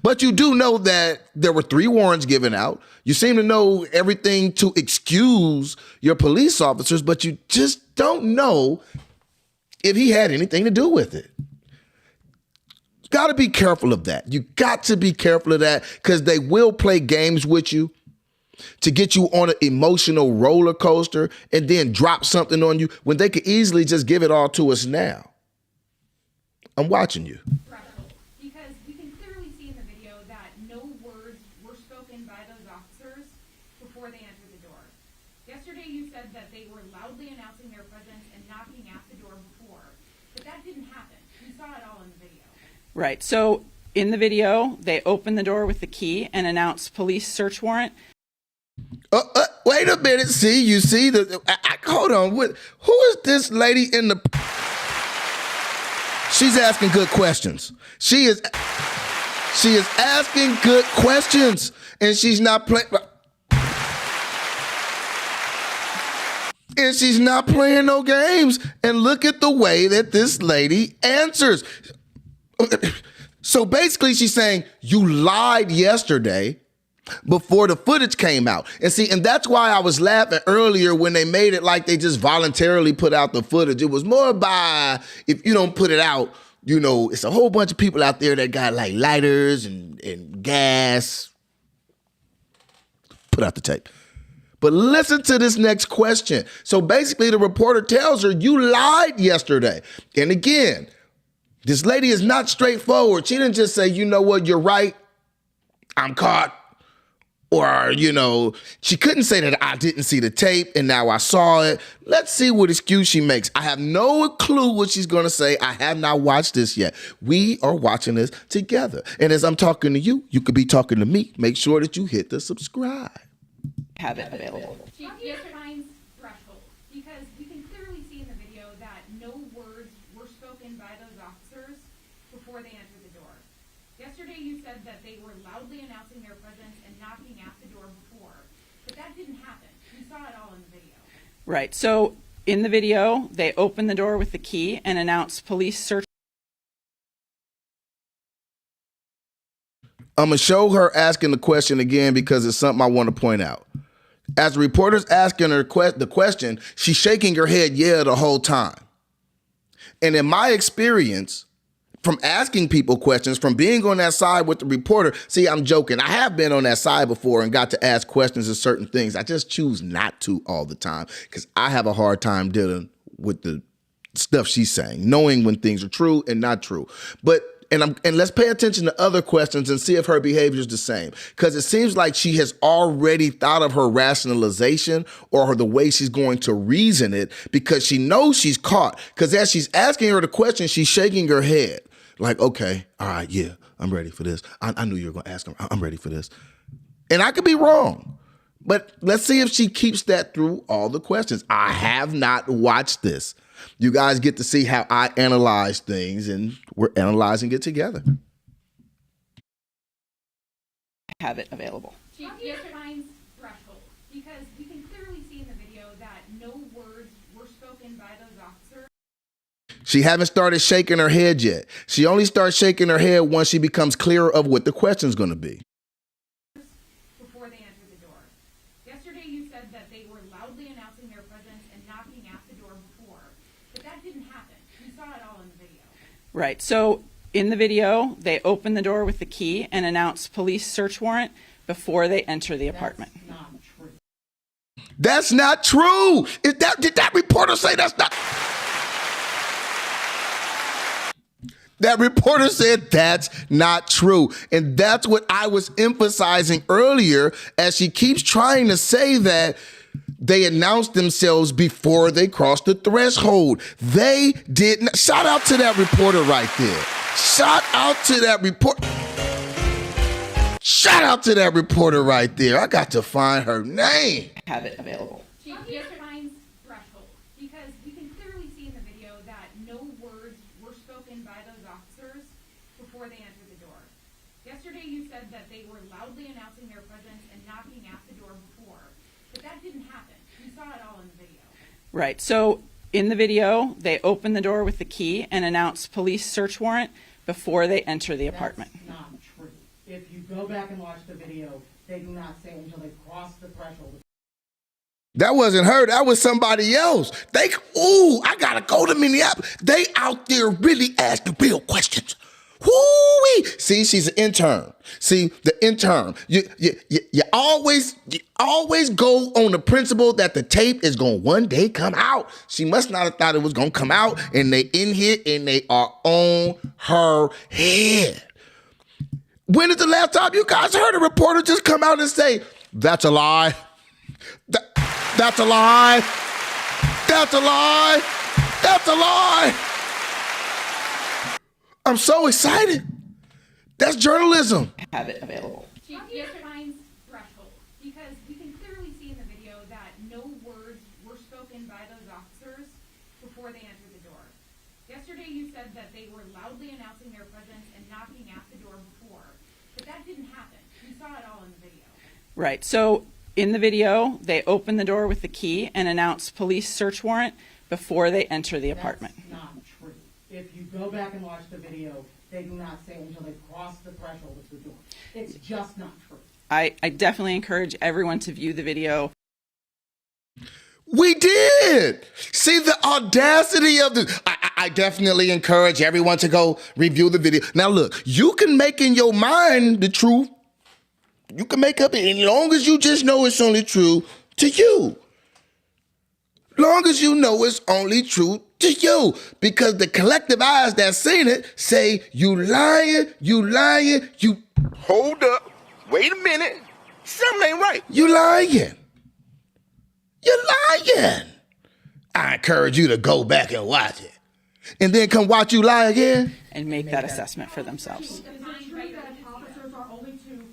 But you do know that there were 3 warrants given out. You seem to know everything to excuse your police officers, but you just don't know if he had anything to do with it. Got to be careful of that. You got to be careful of that because they will play games with you to get you on an emotional roller coaster and then drop something on you when they could easily just give it all to us now. I'm watching you. Because we can clearly see in the video that no words were spoken by those officers before they entered the door. Yesterday you said that they were loudly announcing their presence and knocking at the door before, but that didn't happen. We saw it all in the video. Right. So in the video, they open the door with the key and announce police search warrant. Wait a minute. See, you see hold on. Who is this lady in the? She's asking good questions. She is asking good questions, and she's not playing. And she's not playing no games. And look at the way that this lady answers. So basically, she's saying, you lied yesterday before the footage came out. And see, and that's why I was laughing earlier when they made it like they just voluntarily put out the footage. It was more by, if you don't put it out, you know, it's a whole bunch of people out there that got like lighters and gas. Put out the tape. But listen to this next question. So basically the reporter tells her, you lied yesterday. And again, this lady is not straightforward. She didn't just say, you know what, you're right, I'm caught. Or, you know, she couldn't say that I didn't see the tape and now I saw it. Let's see what excuse she makes. I have no clue what she's going to say. I have not watched this yet. We are watching this together. And as I'm talking to you, you could be talking to me. Make sure that you hit the subscribe. Have it available. Chief, defines threshold, because you can clearly see in the video that no words were spoken by those officers before they entered the door. Yesterday you said that they were loudly announcing their presence and knocking at the door before, but that didn't happen. We saw it all in the video. Right. So in the video, they open the door with the key and announce police search. I'm going to show her asking the question again because it's something I want to point out. As the reporter's asking her the question, she's shaking her head, yeah, the whole time. And in my experience, from asking people questions, from being on that side with the reporter, see, I'm joking. I have been on that side before and got to ask questions of certain things. I just choose not to all the time because I have a hard time dealing with the stuff she's saying, knowing when things are true and not true. But And let's pay attention to other questions and see if her behavior is the same. Because it seems like she has already thought of her rationalization or the way she's going to reason it because she knows she's caught. Because as she's asking her the question, she's shaking her head. Like, okay, all right, yeah, I'm ready for this. I knew you were going to ask him. I'm ready for this. And I could be wrong. But let's see if she keeps that through all the questions. I have not watched this. You guys get to see how I analyze things, and we're analyzing it together. Have it available. Chief, defines threshold, because you can clearly see in the video that no words were spoken by those officers. She haven't started shaking her head yet. She only starts shaking her head once she becomes clearer of what the question's going to be. Before they entered the door. Yesterday you said that they were loudly announcing their presence and knocking at the door before, but that didn't happen. We saw it all in the video. Right. So in the video, they open the door with the key and announce police search warrant before they enter the apartment. That's not true. Did that reporter say that's not? That reporter said that's not true. And that's what I was emphasizing earlier as she keeps trying to say that they announced themselves before they crossed the threshold. They didn't. Shout out to that reporter right there. Shout out to that reporter. Shout out to that reporter right there. I got to find her name. Have it available. Chief, defines threshold, because you can clearly see in the video that no words were spoken by those officers before they entered the door. Yesterday you said that they were loudly announcing their presence and knocking at the door before, but that didn't happen. We saw it all in the video. Right. So in the video, they open the door with the key and announce police search warrant before they enter the apartment. That's not true. If you go back and watch the video, they do not say until they cross the threshold. That wasn't her. That was somebody else. I got to go to Minneapolis. They out there really asking real questions. Whoo-wee. See, she's an intern. See, the intern. You always go on the principle that the tape is going to one day come out. She must not have thought it was going to come out, and they in here, and they are on her head. When is the last time you guys heard a reporter just come out and say, that's a lie? That's a lie. That's a lie. That's a lie. I'm so excited. That's journalism. Have it available. Chief, defines threshold, because you can clearly see in the video that no words were spoken by those officers before they entered the door. Yesterday you said that they were loudly announcing their presence and knocking at the door before, but that didn't happen. We saw it all in the video. Right. So in the video, they open the door with the key and announce police search warrant before they enter the apartment. That's not true. If you go back and watch the video, they do not say until they cross the threshold of the door. It's just not true. I definitely encourage everyone to view the video. We did. See the audacity of the. I definitely encourage everyone to go review the video. Now, look, you can make in your mind the truth. You can make up, as long as you just know it's only true to you. Long as you know it's only true to you. Because the collective eyes that seen it say, you lying, you. Hold up. Wait a minute. Something ain't right. You lying. You're lying. I encourage you to go back and watch it. And then come watch you lie again. And make that assessment for themselves. Is it true that officers are only to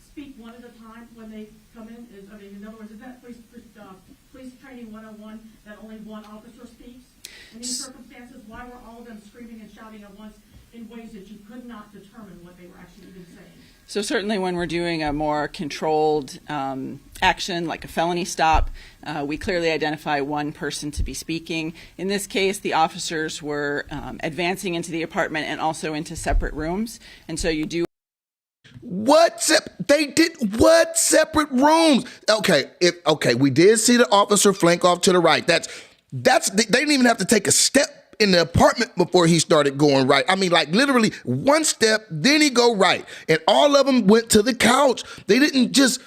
speak one at a time when they come in? In other words, is that police training 101 that only one officer speaks? In these circumstances, why were all of them screaming and shouting at once in ways that you could not determine what they were actually even saying? So certainly when we're doing a more controlled action, like a felony stop, we clearly identify one person to be speaking. In this case, the officers were advancing into the apartment and also into separate rooms. And so you do. They did what? Separate rooms. Okay, we did see the officer flank off to the right. They didn't even have to take a step in the apartment before he started going right. I mean, like literally one step, then he go right. And all of them went to the couch. They didn't just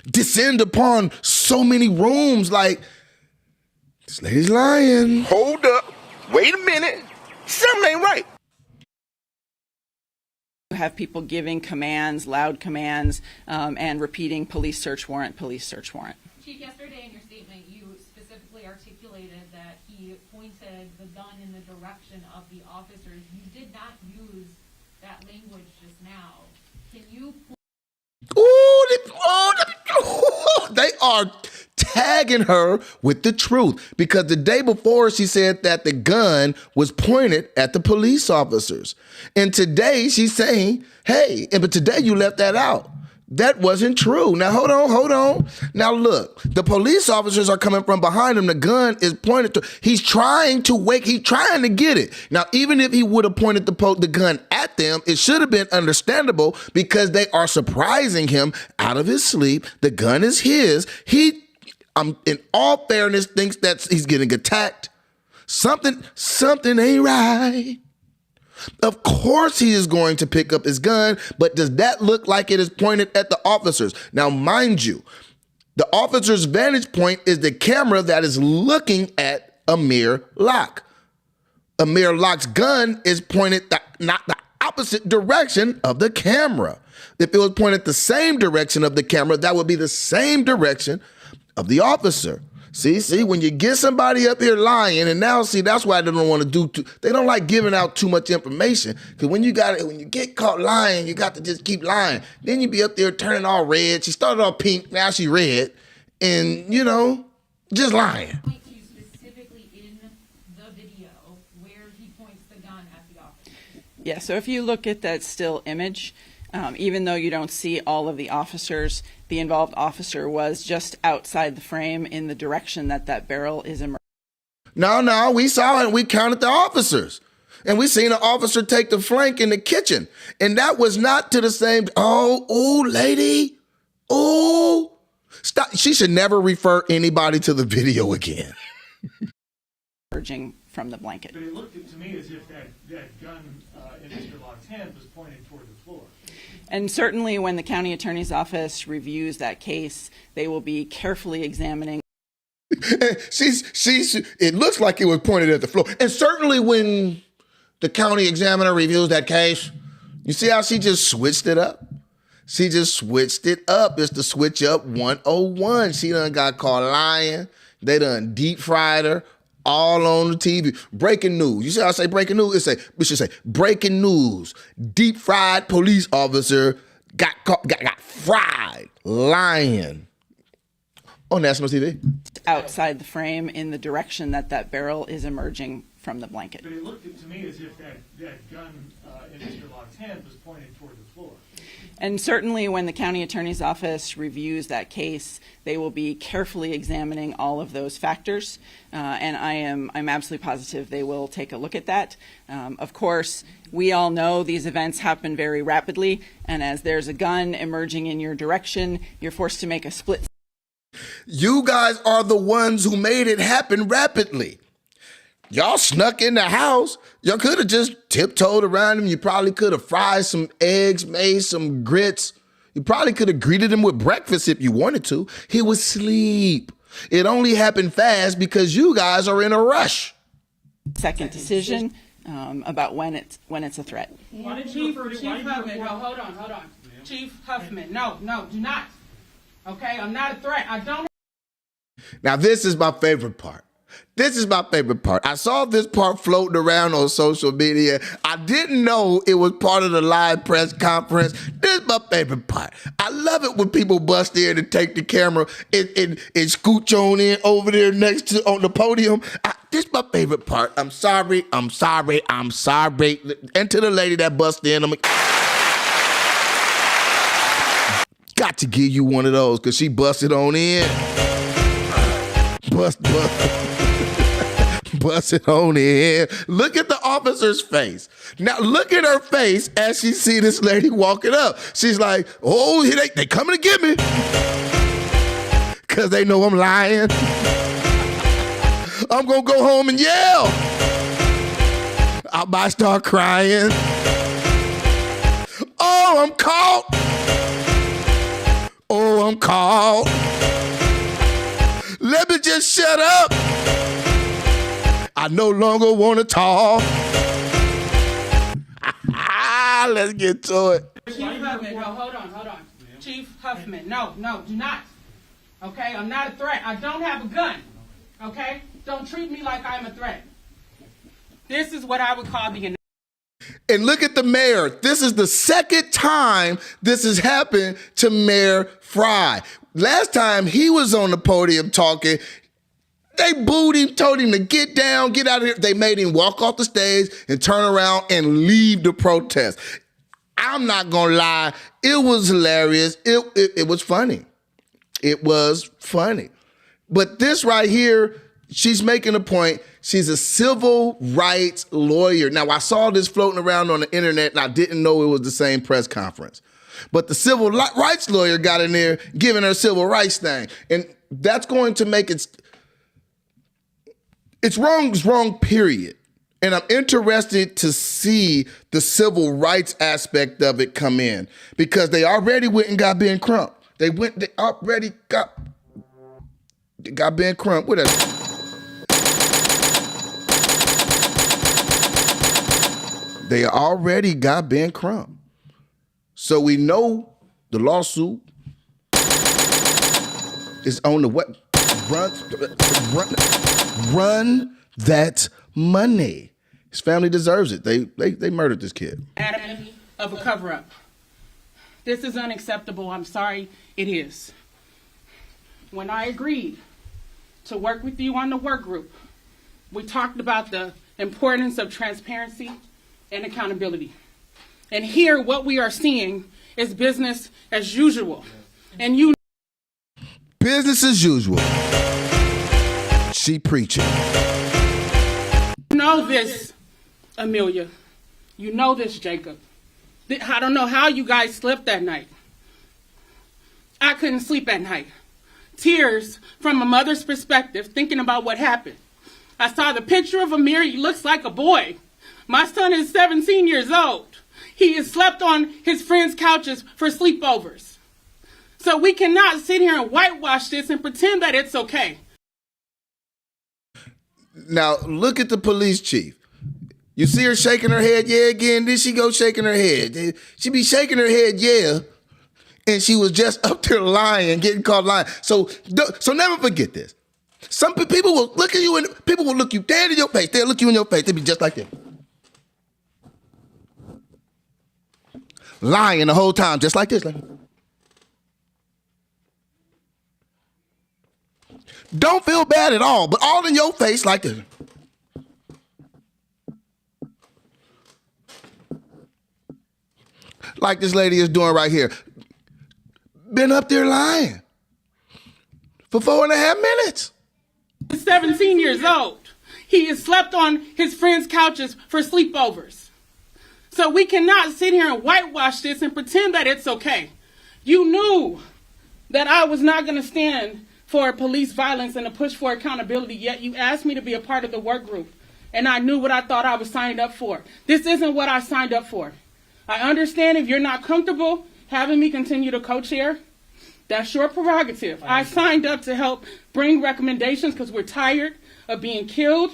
descend upon so many rooms. Like, this lady's lying. Hold up. Wait a minute. Something ain't right. You have people giving commands, loud commands, and repeating police search warrant, police search warrant. Chief, yesterday in your statement, you specifically articulated that he pointed the gun in the direction of the officers. You did not use that language just now. Can you? They are tagging her with the truth, because the day before she said that the gun was pointed at the police officers. And today she's saying, hey, but today you left that out. That wasn't true. Now, hold on. Now, look, the police officers are coming from behind him. The gun is pointed to, he's trying to get it. Now, even if he would have pointed the gun at them, it should have been understandable, because they are surprising him out of his sleep. The gun is his. He, in all fairness, thinks that he's getting attacked. Something ain't right. Of course he is going to pick up his gun, but does that look like it is pointed at the officers? Now, mind you, the officer's vantage point is the camera that is looking at Amire Locke. Amire Locke's gun is pointed not the opposite direction of the camera. If it was pointed the same direction of the camera, that would be the same direction of the officer. See, when you get somebody up here lying, and now that's why they don't want to do. They don't like giving out too much information, because when you get caught lying, you got to just keep lying. Then you be up there turning all red. She started off pink, now she red, and just lying. Point to specifically in the video where he points the gun at the officer. Yeah. So if you look at that still image, even though you don't see all of the officers, the involved officer was just outside the frame in the direction that barrel is emerging. No, we saw it and we counted the officers. And we seen an officer take the flank in the kitchen. And that was not to the same, lady. Oh, stop. She should never refer anybody to the video again. Emerging from the blanket. But it looked to me as if that gun in Mr. Locke's hand was pointed toward the floor. And certainly when the county attorney's office reviews that case, they will be carefully examining. It looks like it was pointed at the floor. And certainly when the county examiner reviews that case, you see how she just switched it up? She just switched it up. It's the switch up 101. She done got caught lying. They done deep fried her. All on the TV. Breaking news. You see how I say breaking news? We should say breaking news. Deep fried police officer got fried lying on national TV. Outside the frame in the direction that barrel is emerging from the blanket. But it looked to me as if that gun in Mr. Locke's hand was pointed toward the floor. And certainly when the county attorney's office reviews that case, they will be carefully examining all of those factors. And I'm absolutely positive they will take a look at that. Of course, we all know these events happen very rapidly. And as there's a gun emerging in your direction, you're forced to make a split. You guys are the ones who made it happen rapidly. Y'all snuck in the house. Y'all could have just tiptoed around him. You probably could have fried some eggs, made some grits. You probably could have greeted him with breakfast if you wanted to. He was asleep. It only happened fast because you guys are in a rush. Second decision about when it's a threat. Chief Huffman, hold on. Chief Huffman, no, do not. Okay, I'm not a threat. I don't. Now, this is my favorite part. I saw this part floating around on social media. I didn't know it was part of the live press conference. This is my favorite part. I love it when people bust in and take the camera and scooch on in over there next to on the podium. This is my favorite part. I'm sorry. And to the lady that busted in, got to give you one of those because she busted on in. Busted on in. Look at the officer's face. Now look at her face as she see this lady walking up. She's like, oh, they coming to get me. Because they know I'm lying. I'm going to go home and yell. I might start crying. Oh, I'm caught. Let me just shut up. I no longer want to talk. Let's get to it. Chief Huffman, no, hold on. Chief Huffman, no, do not. Okay, I'm not a threat. I don't have a gun. Okay? Don't treat me like I'm a threat. This is what I would call the... And look at the mayor. This is the second time this has happened to Mayor Fry. Last time he was on the podium talking, they booed him, told him to get down, get out of here. They made him walk off the stage and turn around and leave the protest. I'm not gonna lie, it was hilarious. It was funny. It was funny. But this right here, she's making a point. She's a civil rights lawyer. Now, I saw this floating around on the internet, and I didn't know it was the same press conference. But the civil rights lawyer got in there giving her civil rights thing. And that's going to make it's wrong, period. And I'm interested to see the civil rights aspect of it come in because they already went and got Ben Crump. They already got Ben Crump. What else? They already got Ben Crump. So we know the lawsuit is on the what? Run that money. His family deserves it. They murdered this kid. Adamant of a cover-up. This is unacceptable. I'm sorry, it is. When I agreed to work with you on the work group, we talked about the importance of transparency and accountability. And here, what we are seeing is business as usual. And you... Business as usual. She preaching. You know this, Amelia. You know this, Jacob. I don't know how you guys slept that night. I couldn't sleep at night. Tears from a mother's perspective, thinking about what happened. I saw the picture of Amire. He looks like a boy. My son is 17 years old. He has slept on his friends' couches for sleepovers. So we cannot sit here and whitewash this and pretend that it's okay. Now, look at the police chief. You see her shaking her head, yeah, again. Then she go shaking her head. She be shaking her head, yeah. And she was just up there lying, getting caught lying. So never forget this. Some people will look at you and people will look you dead in your face. They'll look you in your face. They'll be just like that. Lying the whole time, just like this. Don't feel bad at all, but all in your face like this. like this lady is doing right here, been up there lying for 4.5 minutes. He's 17 years old. He has slept on his friends' couches for sleepovers. So we cannot sit here and whitewash this and pretend that it's okay. You knew that I was not going to stand for police violence and a push for accountability, yet you asked me to be a part of the work group. And I knew what I thought I was signed up for. This isn't what I signed up for. I understand if you're not comfortable having me continue to co-chair, that's your prerogative. I signed up to help bring recommendations because we're tired of being killed.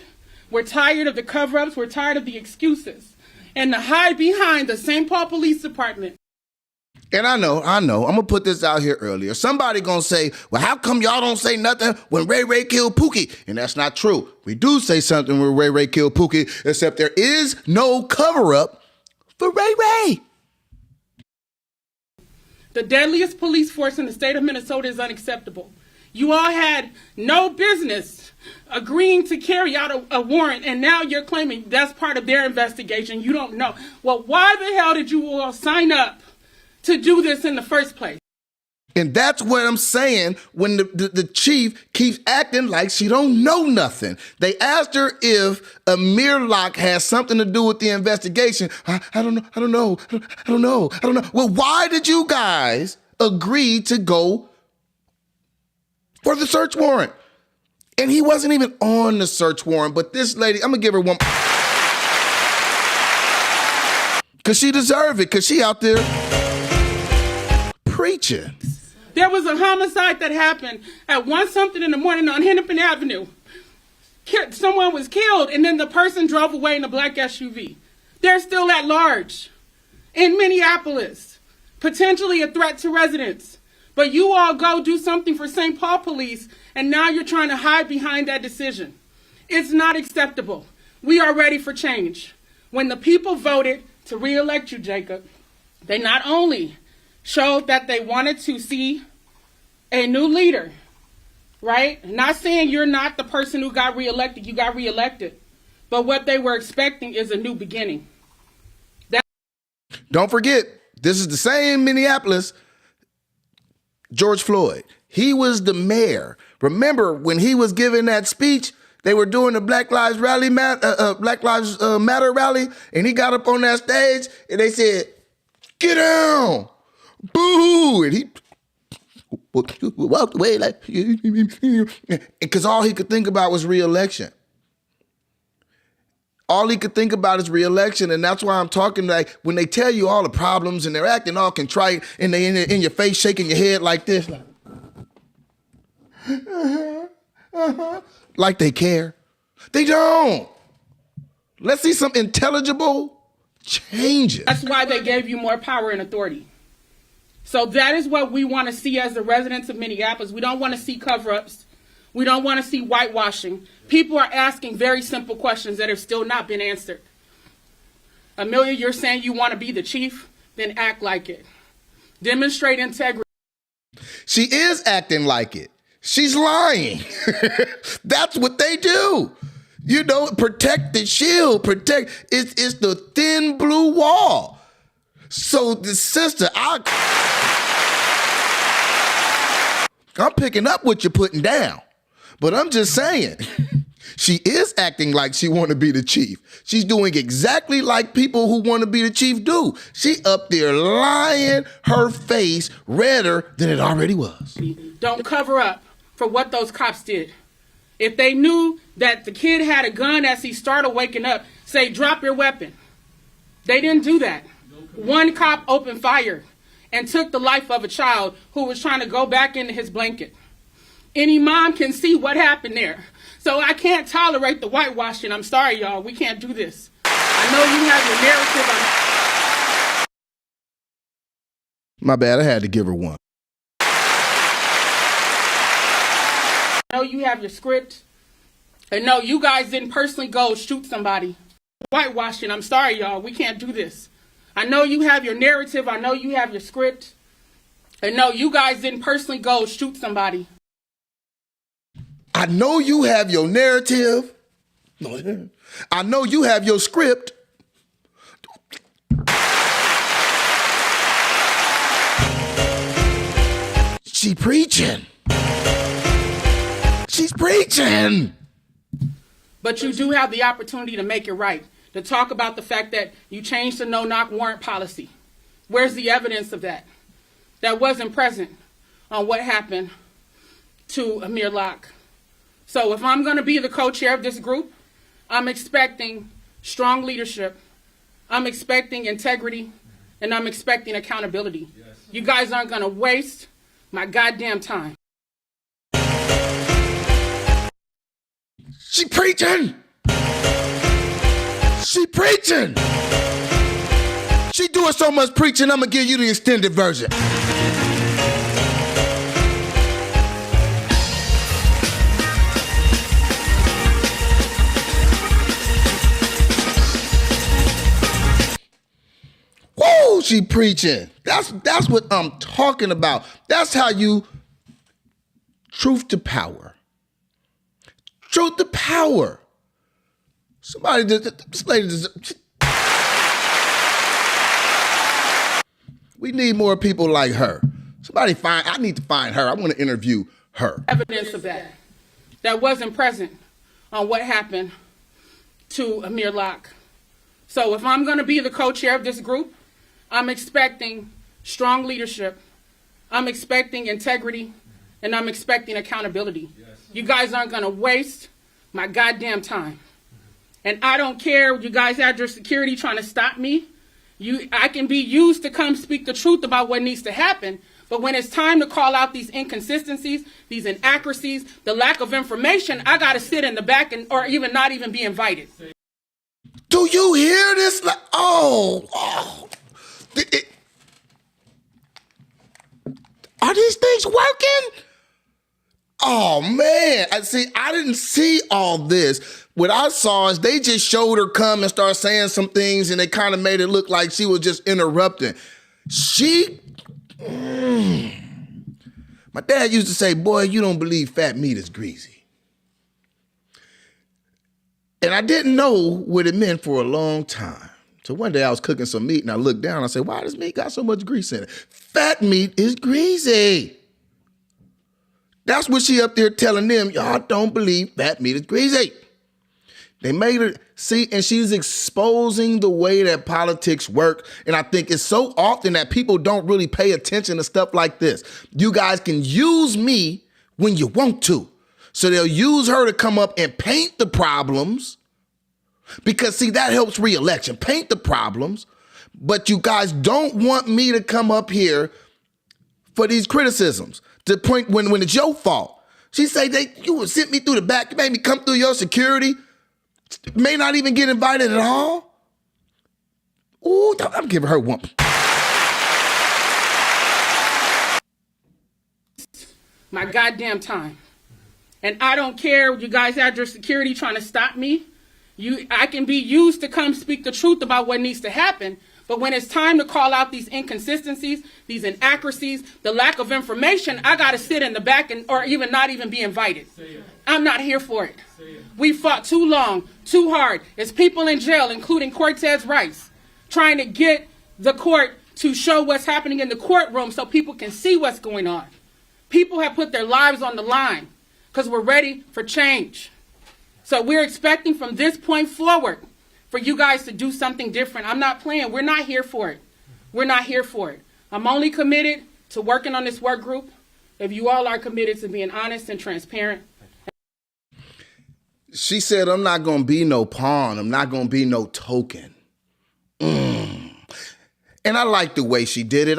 We're tired of the cover-ups. We're tired of the excuses. And to hide behind the St. Paul Police Department. And I know, I'm going to put this out here earlier. Somebody going to say, well, how come y'all don't say nothing when Ray killed Pookie? And that's not true. We do say something when Ray killed Pookie, except there is no cover-up for Ray. The deadliest police force in the state of Minnesota is unacceptable. You all had no business agreeing to carry out a warrant, and now you're claiming that's part of their investigation. You don't know. Well, why the hell did you all sign up to do this in the first place? And that's what I'm saying when the chief keeps acting like she don't know nothing. They asked her if Amire Locke has something to do with the investigation. I don't know. Well, why did you guys agree to go for the search warrant? And he wasn't even on the search warrant, but this lady, I'm gonna give her one, because she deserved it, because she out there preaching. There was a homicide that happened at 1-something in the morning on Hennepin Avenue. Someone was killed, and then the person drove away in a black SUV. They're still at large in Minneapolis, potentially a threat to residents. But you all go do something for St. Paul Police, and now you're trying to hide behind that decision. It's not acceptable. We are ready for change. When the people voted to re-elect you, Jacob, they not only showed that they wanted to see a new leader, right? Not saying you're not the person who got reelected, you got reelected. But what they were expecting is a new beginning. Don't forget, this is the same Minneapolis, George Floyd. He was the mayor. Remember when he was giving that speech, they were doing the Black Lives Matter rally, and he got up on that stage and they said, "Get down. Boo!" And he walked away like, because all he could think about was re-election. All he could think about is re-election, and that's why I'm talking like when they tell you all the problems and they're acting all contrite and they in your face shaking your head like this, like they care. They don't. Let's see some intelligible changes. That's why they gave you more power and authority. So that is what we want to see as the residents of Minneapolis. We don't want to see cover-ups. We don't want to see whitewashing. People are asking very simple questions that have still not been answered. Amelia, you're saying you want to be the chief? Then act like it. Demonstrate integrity. She is acting like it. She's lying. That's what they do. You know, protect the shield. Protect. It's the thin blue wall. So the sister, I'm picking up what you're putting down. But I'm just saying, she is acting like she want to be the chief. She's doing exactly like people who want to be the chief do. She up there lying her face redder than it already was. Don't cover up for what those cops did. If they knew that the kid had a gun as he started waking up, say, drop your weapon. They didn't do that. One cop opened fire and took the life of a child who was trying to go back into his blanket. Any mom can see what happened there. So I can't tolerate the whitewashing. I'm sorry, y'all. We can't do this. I know you have your narrative. My bad. I had to give her one. I know you have your script. And no, you guys didn't personally go shoot somebody. Whitewashing. I'm sorry, y'all. We can't do this. I know you have your narrative. I know you have your script. And no, you guys didn't personally go shoot somebody. I know you have your narrative. I know you have your script. She preaching. She's preaching. But you do have the opportunity to make it right, to talk about the fact that you changed the no-knock warrant policy. Where's the evidence of that? That wasn't present on what happened to Amire Locke. So if I'm going to be the co-chair of this group, I'm expecting strong leadership, I'm expecting integrity, and I'm expecting accountability. Yes. You guys aren't going to waste my goddamn time. She preaching. She preaching. She doing so much preaching, I'm going to give you the extended version. Woo, she preaching. That's what I'm talking about. That's how you truth to power. Truth to power. Somebody, this lady, we need more people like her. I need to find her. I want to interview her. Evidence of that wasn't present on what happened to Amire Locke. So if I'm going to be the co-chair of this group, I'm expecting strong leadership, I'm expecting integrity, and I'm expecting accountability. Yes. You guys aren't going to waste my goddamn time. And I don't care, you guys had your security trying to stop me. I can be used to come speak the truth about what needs to happen, but when it's time to call out these inconsistencies, these inaccuracies, the lack of information, I got to sit in the back or even not even be invited. Do you hear this? Are these things working? Oh, man. I didn't see all this. What I saw is they just showed her come and start saying some things, and they kind of made it look like she was just interrupting. My dad used to say, boy, you don't believe fat meat is greasy. And I didn't know what it meant for a long time. So one day I was cooking some meat and I looked down and I said, why does meat got so much grease in it? Fat meat is greasy. That's what she up there telling them, y'all don't believe fat meat is greasy. They made her see, and she's exposing the way that politics work. And I think it's so often that people don't really pay attention to stuff like this. You guys can use me when you want to. So they'll use her to come up and paint the problems. Because, see, that helps re-election. Paint the problems. But you guys don't want me to come up here for these criticisms. To the point when it's your fault. She say, you would sent me through the back. You made me come through your security. May not even get invited at all. Ooh, I'm giving her one. My goddamn time. And I don't care, you guys had your security trying to stop me. I can be used to come speak the truth about what needs to happen. But when it's time to call out these inconsistencies, these inaccuracies, the lack of information, I got to sit in the back or even not even be invited. I'm not here for it. We fought too long, too hard. It's people in jail, including Cortez Rice, trying to get the court to show what's happening in the courtroom so people can see what's going on. People have put their lives on the line because we're ready for change. So we're expecting from this point forward for you guys to do something different. I'm not playing. We're not here for it. We're not here for it. I'm only committed to working on this work group if you all are committed to being honest and transparent. She said, I'm not going to be no pawn. I'm not going to be no token. And I like the way she did it.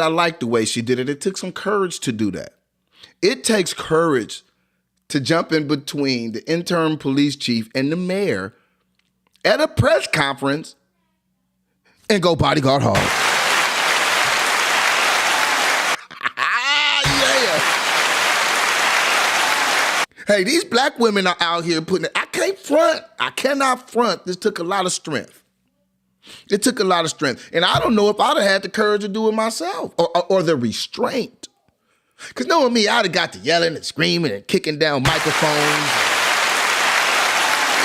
It took some courage to do that. It takes courage to jump in between the interim police chief and the mayor at a press conference and go bodyguard hard. Yeah. Hey, these black women are out here putting it. I cannot front. This took a lot of strength. It took a lot of strength. And I don't know if I'd have had the courage to do it myself or the restraint. Because knowing me, I'd have got to yelling and screaming and kicking down microphones.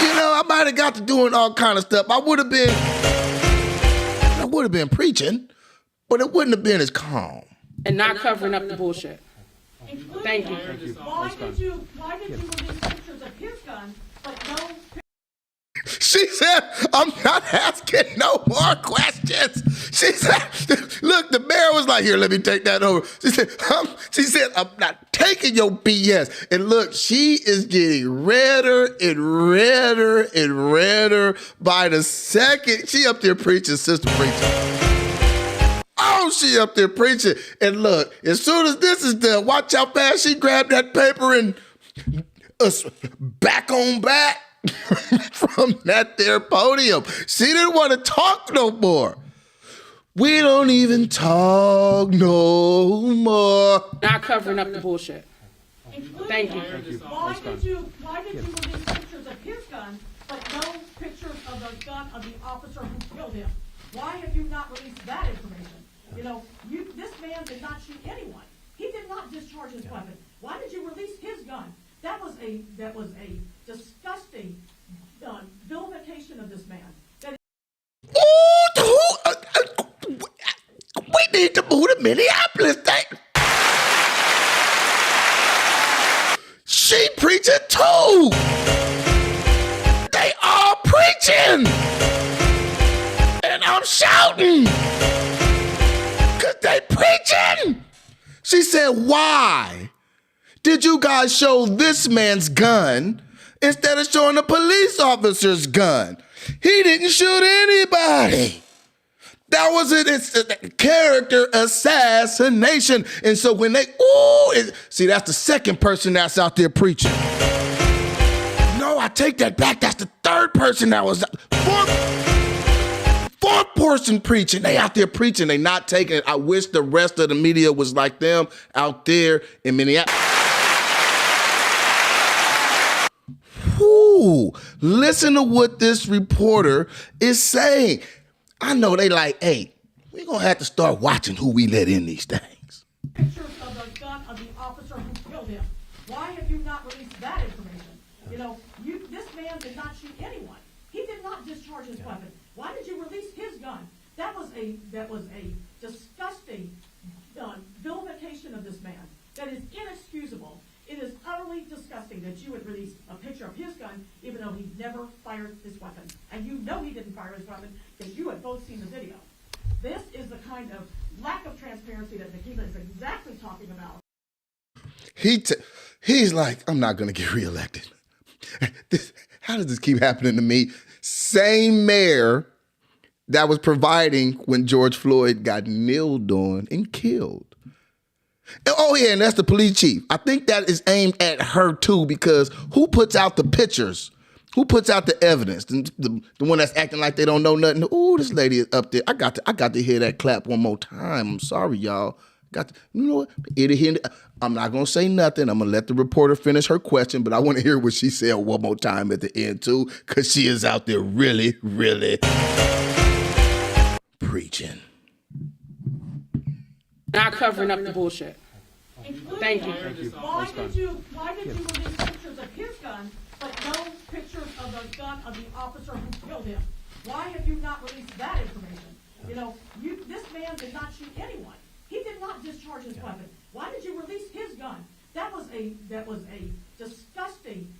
You know, I might have got to doing all kind of stuff. I would have been preaching, but it wouldn't have been as calm. And not covering up the bullshit. Thank you. Why did you release pictures of his gun, but no She said, I'm not asking no more questions. She said, look, the mayor was like, here, let me take that over. She said, I'm not taking your BS. And look, she is getting redder and redder and redder by the second. She up there preaching, sister preaching. Oh, she up there preaching. And look, as soon as this is done, watch how fast she grabbed that paper and back on back. From that there podium. She didn't want to talk no more. We don't even talk no more. Not covering up the bullshit. Thank you. Why did you release pictures of his gun, but no pictures of the gun of the officer who killed him? Why have you not released that information? You know, this man did not shoot anyone. He did not discharge his weapon. Why did you release his gun? That was a disgusting vilification of this man. We need to move to Minneapolis. She preaching too. They all preaching. And I'm shouting. Because they preaching. She said, why did you guys show this man's gun instead of showing the police officer's gun? He didn't shoot anybody. That was a character assassination. And so when they, see, that's the second person that's out there preaching. No, I take that back. That's the third person that was, fourth person preaching. They out there preaching. They not taking it. I wish the rest of the media was like them out there in Minneapolis. Whoo, listen to what this reporter is saying. I know they like, hey, we're going to have to start watching who we let in these things. Pictures of the gun of the officer who killed him. Why have you not released that information? You know, this man did not shoot anyone. He did not discharge his weapon. Why did you release his gun? That was a disgusting vilification of this man. That is inexcusable. It is utterly disgusting that you would release a picture of his gun even though he never fired his weapon. And you know he didn't fire his weapon because you have both seen the video. This is the kind of lack of transparency that Nikita is exactly talking about. He's like, I'm not going to get reelected. How does this keep happening to me? Same mayor that was providing when George Floyd got kneeled on and killed. Oh, yeah, and that's the police chief. I think that is aimed at her, too, because who puts out the pictures? Who puts out the evidence? The one that's acting like they don't know nothing. Ooh, this lady is up there. I got to hear that clap one more time. I'm sorry, y'all. You know what? I'm not going to say nothing. I'm going to let the reporter finish her question, but I want to hear what she said one more time at the end, too, because she is out there really, really preaching. Not covering up the bullshit. Thank you. Why did you release pictures of his gun, but no pictures of the gun of the officer who killed him? Why have you not released that information? You know, this man did not shoot anyone. He did not discharge his weapon. Why did you release his gun? That was a disgusting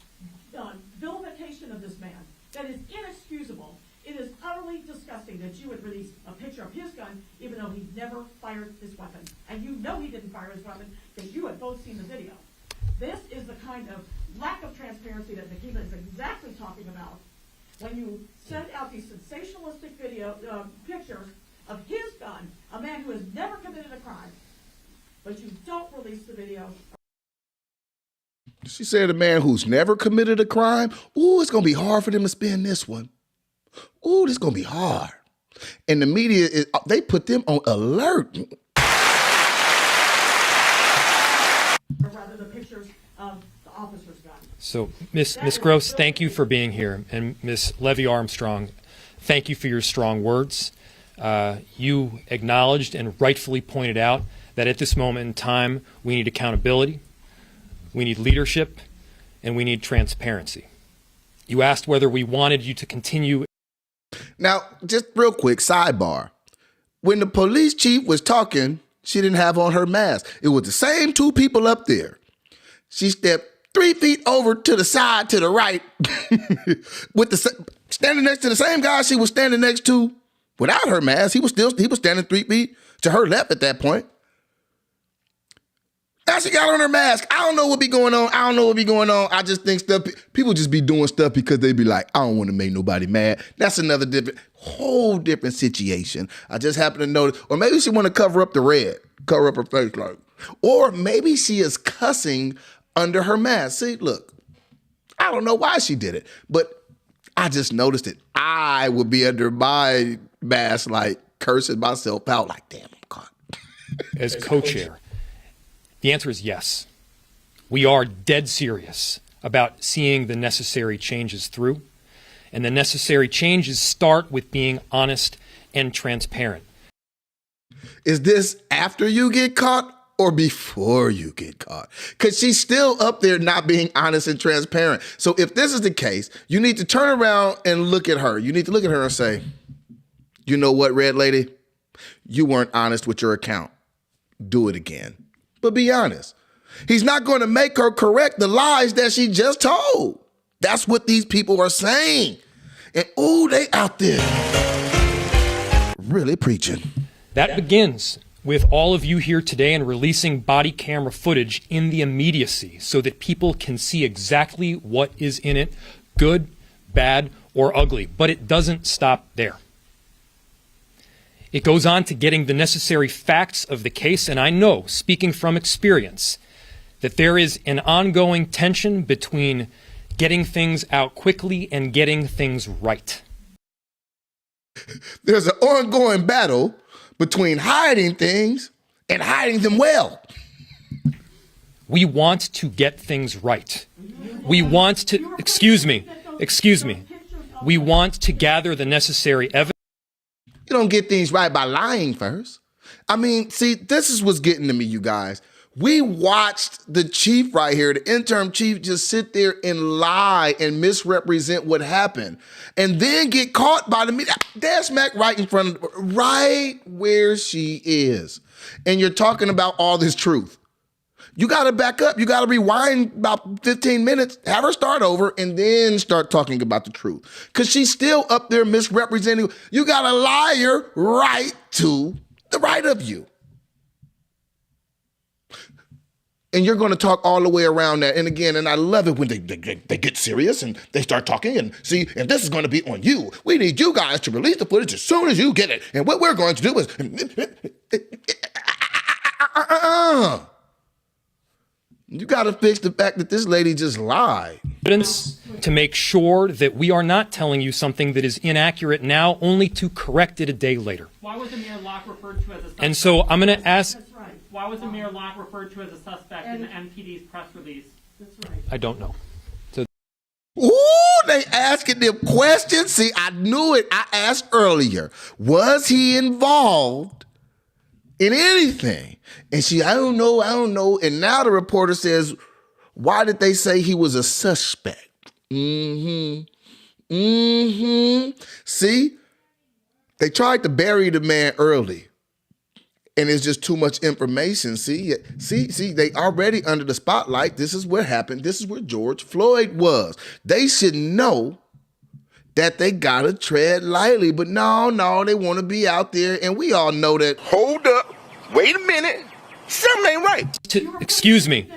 vilification of this man. That is inexcusable. It is utterly disgusting that you would release a picture of his gun even though he never fired his weapon. And you know he didn't fire his weapon because you have both seen the video. This is the kind of lack of transparency that Nikita is exactly talking about when you send out these sensationalistic pictures of his gun, a man who has never committed a crime, but you don't release the video. She said a man who's never committed a crime. Ooh, it's going to be hard for them to spin this one. Ooh, this is going to be hard. And the media, they put them on alert. Or rather, the pictures of the officer's gun. So, Miss Gross, thank you for being here. And Miss Levy-Armstrong, thank you for your strong words. You acknowledged and rightfully pointed out that at this moment in time, we need accountability, we need leadership, and we need transparency. You asked whether we wanted you to continue. Now, just real quick, sidebar. When the police chief was talking, she didn't have on her mask. It was the same two people up there. She stepped 3 feet over to the side to the right with standing next to the same guy she was standing next to without her mask. He was standing 3 feet to her left at that point. Now she got on her mask. I don't know what be going on. I just think people just be doing stuff because they be like, I don't want to make nobody mad. That's another whole different situation. I just happen to notice, or maybe she want to cover up the red, cover up her face like, or maybe she is cussing under her mask. See, look, I don't know why she did it, but I just noticed it. I would be under my mask, like cursing myself out like, damn, I'm caught. As co-chair, the answer is yes. We are dead serious about seeing the necessary changes through, and the necessary changes start with being honest and transparent. Is this after you get caught or before you get caught? Because she's still up there not being honest and transparent. So if this is the case, you need to turn around and look at her. You need to look at her and say, you know what, red lady? You weren't honest with your account. Do it again. But be honest. He's not going to make her correct the lies that she just told. That's what these people are saying. And they out there really preaching. That begins with all of you here today and releasing body camera footage in the immediacy so that people can see exactly what is in it, good, bad, or ugly. But it doesn't stop there. It goes on to getting the necessary facts of the case, and I know, speaking from experience, that there is an ongoing tension between getting things out quickly and getting things right. There's an ongoing battle between hiding things and hiding them well. We want to get things right. We want to, excuse me. We want to gather the necessary evidence. You don't get things right by lying first. I mean, see, this is what's getting to me, you guys. We watched the chief right here, the interim chief, just sit there and lie and misrepresent what happened and then get caught by the media. Dead smack right in front of her, right where she is. And you're talking about all this truth. You got to back up. You got to rewind about 15 minutes, have her start over, and then start talking about the truth. Because she's still up there misrepresenting. You got a liar right to the right of you. And you're going to talk all the way around that. And again, and I love it when they get serious and they start talking and see, and this is going to be on you. We need you guys to release the footage as soon as you get it. And what we're going to do is... You got to fix the fact that this lady just lied. Evidence to make sure that we are not telling you something that is inaccurate now, only to correct it a day later. Why was Amire Locke referred to as a suspect? And so I'm going to ask... That's right. Why was Amire Locke referred to as a suspect in the MPD's press release? That's right. I don't know. So... Ooh, they asking them questions. See, I knew it. I asked earlier, was he involved in anything? And I don't know. And now the reporter says, why did they say he was a suspect? See, they tried to bury the man early. And it's just too much information. See, they already under the spotlight. This is what happened. This is where George Floyd was. They should know that they gotta tread lightly. But no, they want to be out there. And we all know that. Hold up. Wait a minute. Something ain't right. Excuse me.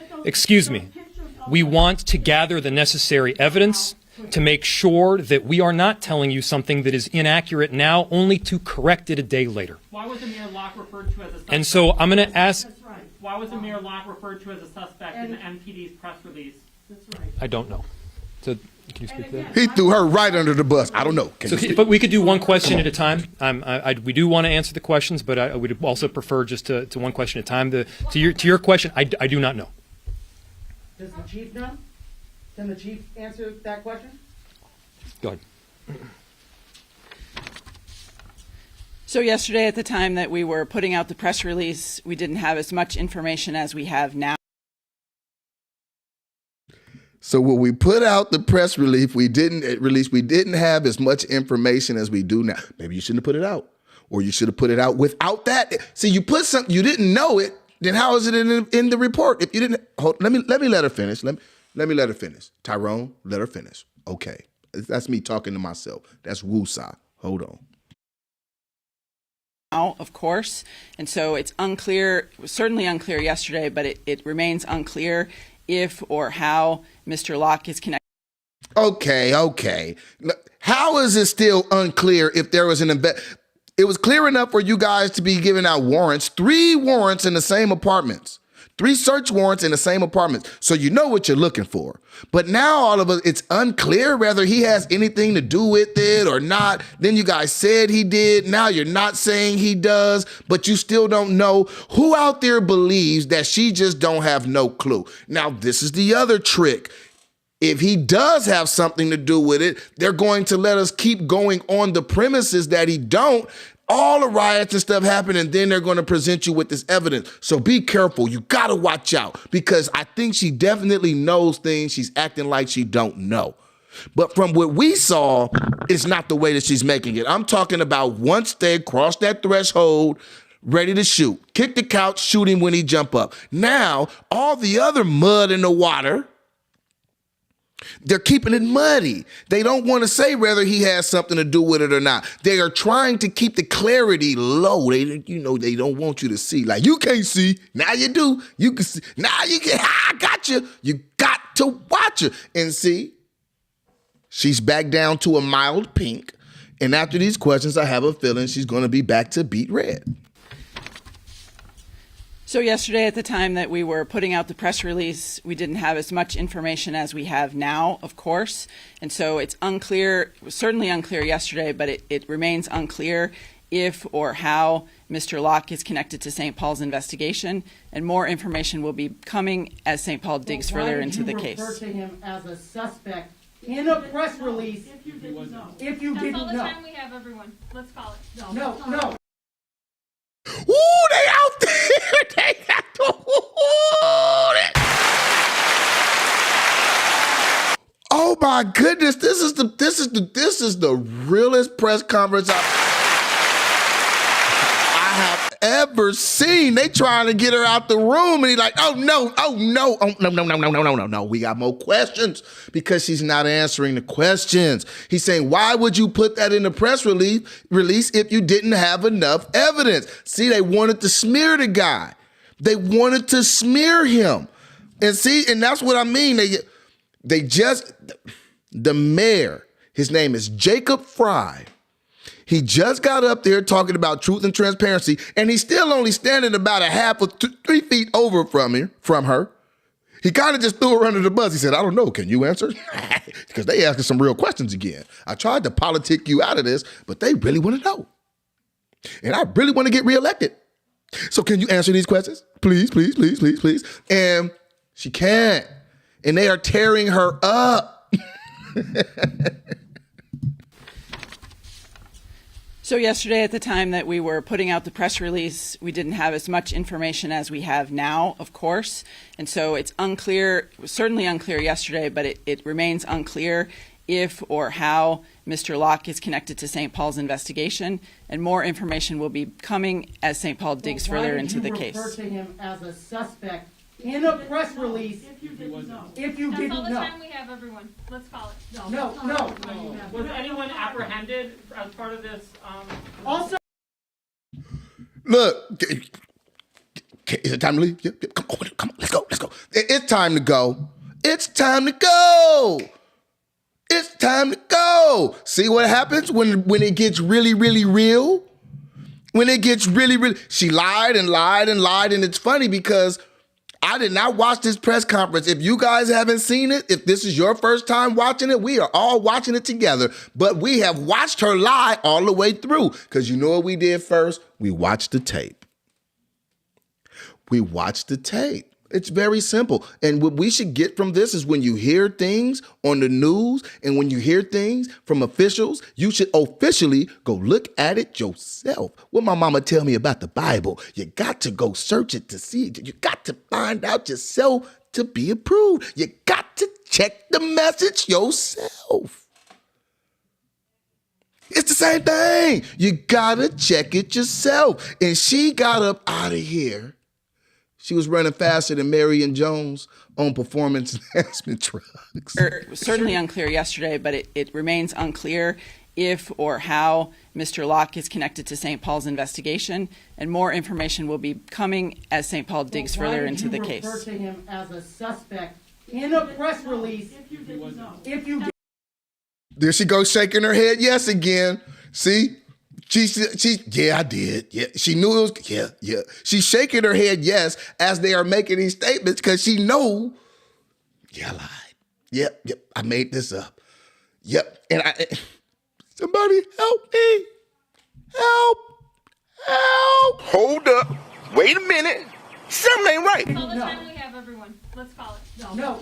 We want to gather the necessary evidence to make sure that we are not telling you something that is inaccurate now, only to correct it a day later. Why was Amire Locke referred to as a suspect? And so I'm going to ask... That's right. Why was Amire Locke referred to as a suspect in the MPD's press release? That's right. I don't know. So can you speak to that? He threw her right under the bus. I don't know. But we could do one question at a time. We do want to answer the questions, but I would also prefer just to one question at a time. To your question, I do not know. Does the chief know? Can the chief answer that question? Go ahead. So yesterday, at the time that we were putting out the press release, we didn't have as much information as we have now. So when we put out the press release, we didn't have as much information as we do now. Maybe you shouldn't have put it out. Or you should have put it out without that. See, you put something, you didn't know it, then how is it in the report? If you didn't, let me let her finish. Let me let her finish. Tyrone, let her finish. Okay. That's me talking to myself. That's woosah. Hold on. Now, of course, and so it's unclear, certainly unclear yesterday, but it remains unclear if or how Mr. Locke is connected. Okay. How is it still unclear if there was it was clear enough for you guys to be giving out warrants, 3 warrants in the same apartments, 3 search warrants in the same apartments. So you know what you're looking for. But now all of us, it's unclear whether he has anything to do with it or not. Then you guys said he did. Now you're not saying he does, but you still don't know. Who out there believes that she just don't have no clue? Now, this is the other trick. If he does have something to do with it, they're going to let us keep going on the premises that he don't. All the riots and stuff happen, and then they're going to present you with this evidence. So be careful. You got to watch out, because I think she definitely knows things. She's acting like she don't know. But from what we saw, it's not the way that she's making it. I'm talking about once they cross that threshold, ready to shoot, kick the couch, shoot him when he jump up. Now, all the other mud in the water, they're keeping it muddy. They don't want to say whether he has something to do with it or not. They are trying to keep the clarity low. They don't want you to see. Like, you can't see. Now you do. You can see. Now you can. I got you. You got to watch her. And see, she's back down to a mild pink. And after these questions, I have a feeling she's going to be back to beet red. So yesterday, at the time that we were putting out the press release, we didn't have as much information as we have now, of course. And so it's unclear, certainly unclear yesterday, but it remains unclear if or how Mr. Locke is connected to St. Paul's investigation. And more information will be coming as St. Paul digs further into the case. Why did you refer to him as a suspect in a press release if you didn't know? If you didn't know. That's all the time we have, everyone. Let's call it. No. Ooh, they out there. They got Oh my goodness, this is the realest press conference I have ever seen. They trying to get her out the room, and he's like, no. We got more questions, because she's not answering the questions. He's saying, why would you put that in the press release if you didn't have enough evidence? See, they wanted to smear the guy. They wanted to smear him. And see, and that's what I mean. The mayor, his name is Jacob Fry. He just got up there talking about truth and transparency, and he's still only standing about a half of 3 feet over from her. He kind of just threw her under the bus. He said, I don't know, can you answer? Because they asking some real questions again. I tried to politic you out of this, but they really want to know. And I really want to get reelected. So can you answer these questions? Please. And she can't. And they are tearing her up. So yesterday, at the time that we were putting out the press release, we didn't have as much information as we have now, of course. And so it's unclear, certainly unclear yesterday, but it remains unclear if or how Mr. Locke is connected to St. Paul's investigation. And more information will be coming as St. Paul digs further into the case. Why did you refer to him as a suspect in a press release if you didn't know? If you That's didn't all the know. time we have, everyone. Let's call it. No. Was anyone apprehended as part of this? Also, Look, is it time to leave? Yep. Come on, let's go. It's time to go. It's time to go. See what happens when it gets really, really real? When it gets really, really, she lied, and it's funny because I did not watch this press conference. If you guys haven't seen it, if this is your first time watching it, we are all watching it together. But we have watched her lie all the way through. Because you know what we did first? We watched the tape. It's very simple. And what we should get from this is when you hear things on the news and when you hear things from officials, you should officially go look at it yourself. What my mama tell me about the Bible, you got to go search it to see it. You got to find out yourself to be approved. You got to check the message yourself. It's the same thing. You gotta check it yourself. And she got up out of here. She was running faster than Marion Jones on performance enhancement drugs. It was certainly unclear yesterday, but it remains unclear if or how Mr. Locke is connected to St. Paul's investigation, and more information will be coming as St. Paul digs further into the case. Why did you refer to him as a suspect in a press release if you There she goes shaking her head yes again. See? She, yeah, I did. Yeah, she knew it was, yeah. She's shaking her head yes as they are making these statements because she know, yeah, I lied. Yep, I made this up. Yep, and somebody help me. Help. Hold up. Wait a minute. Something ain't right. All the time we have, everyone. Let's call it. No.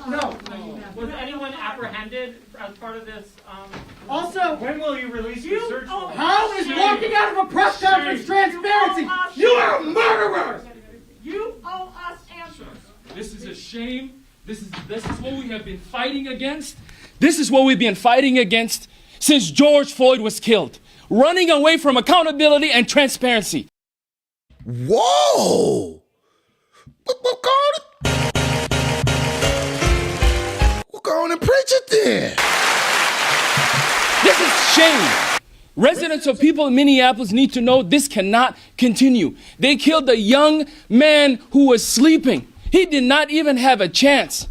Was anyone apprehended as part of this? Also, when will you release your search warrant? How is walking out of a press conference transparency? You are a murderer! You owe us answers. This is a shame. This is what we have been fighting against. This is what we've been fighting against since George Floyd was killed. Running away from accountability and transparency. Whoa! We'll go on and preach it then. This is shame. Residents of people in Minneapolis need to know this cannot continue. They killed a young man who was sleeping. He did not even have a chance.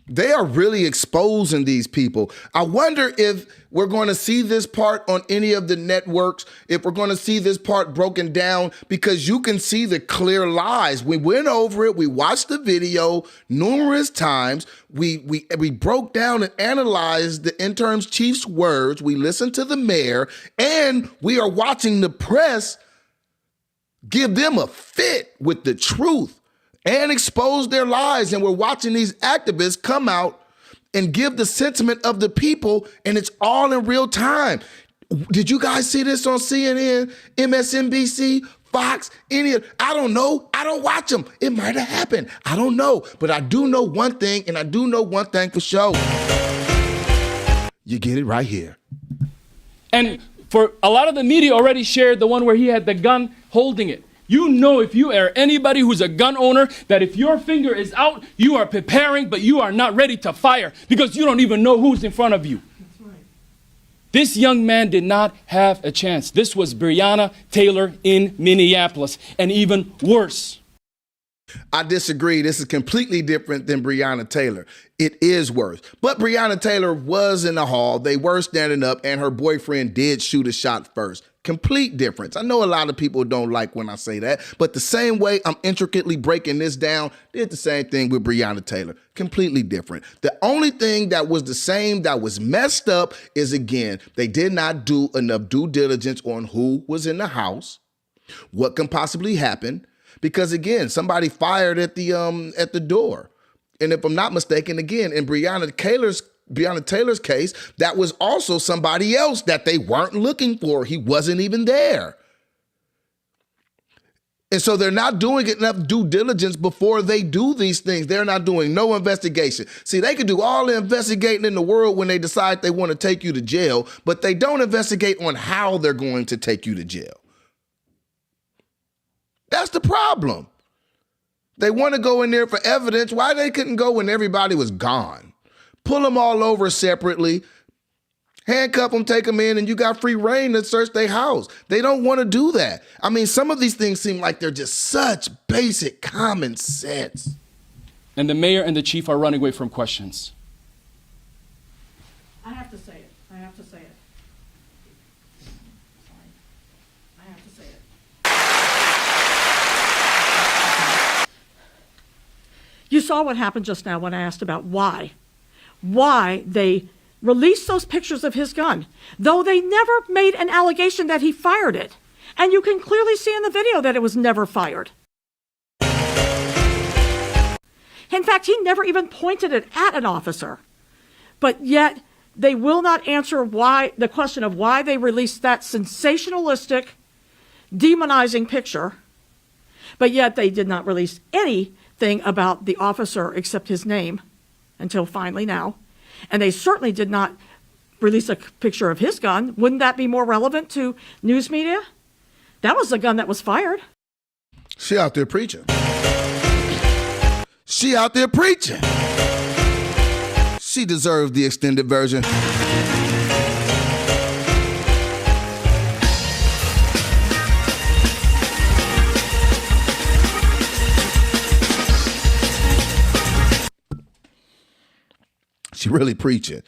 They are really exposing these people. I wonder if we're going to see this part on any of the networks, if we're going to see this part broken down, because you can see the clear lies. We went over it. We watched the video numerous times. We broke down and analyzed the interim chief's words. We listened to the mayor, and we are watching the press give them a fit with the truth and expose their lies. And we're watching these activists come out and give the sentiment of the people, and it's all in real time. Did you guys see this on CNN, MSNBC, Fox, I don't know. I don't watch them. It might have happened. I don't know. But I do know one thing, and I do know one thing for sure. You get it right here. And for a lot of the media already shared the one where he had the gun holding it. You know, if you are anybody who's a gun owner, that if your finger is out, you are preparing, but you are not ready to fire because you don't even know who's in front of you. That's right. This young man did not have a chance. This was Breonna Taylor in Minneapolis, and even worse. I disagree. This is completely different than Breonna Taylor. It is worse. But Breonna Taylor was in the hall. They were standing up, and her boyfriend did shoot a shot first. Complete difference. I know a lot of people don't like when I say that, but the same way I'm intricately breaking this down, did the same thing with Breonna Taylor. Completely different. The only thing that was the same that was messed up is, again, they did not do enough due diligence on who was in the house, what can possibly happen, because, again, somebody fired at the door. And if I'm not mistaken, again, in Breonna Taylor's case, that was also somebody else that they weren't looking for. He wasn't even there. And so they're not doing enough due diligence before they do these things. They're not doing no investigation. See, they can do all the investigating in the world when they decide they want to take you to jail, but they don't investigate on how they're going to take you to jail. That's the problem. They want to go in there for evidence. Why they couldn't go when everybody was gone? Pull them all over separately, handcuff them, take them in, and you got free reign to search their house. They don't want to do that. I mean, some of these things seem like they're just such basic common sense. And the mayor and the chief are running away from questions. I have to say it. I have to say it. Sorry. I have to say it. You saw what happened just now when I asked about why they released those pictures of his gun, though they never made an allegation that he fired it. And you can clearly see in the video that it was never fired. In fact, he never even pointed it at an officer. But yet, they will not answer the question of why they released that sensationalistic, demonizing picture, but yet they did not release anything about the officer except his name until finally now. And they certainly did not release a picture of his gun, wouldn't that be more relevant to news media? That was the gun that was fired. She out there preaching. She out there preaching. She deserves the extended version. She really preaching.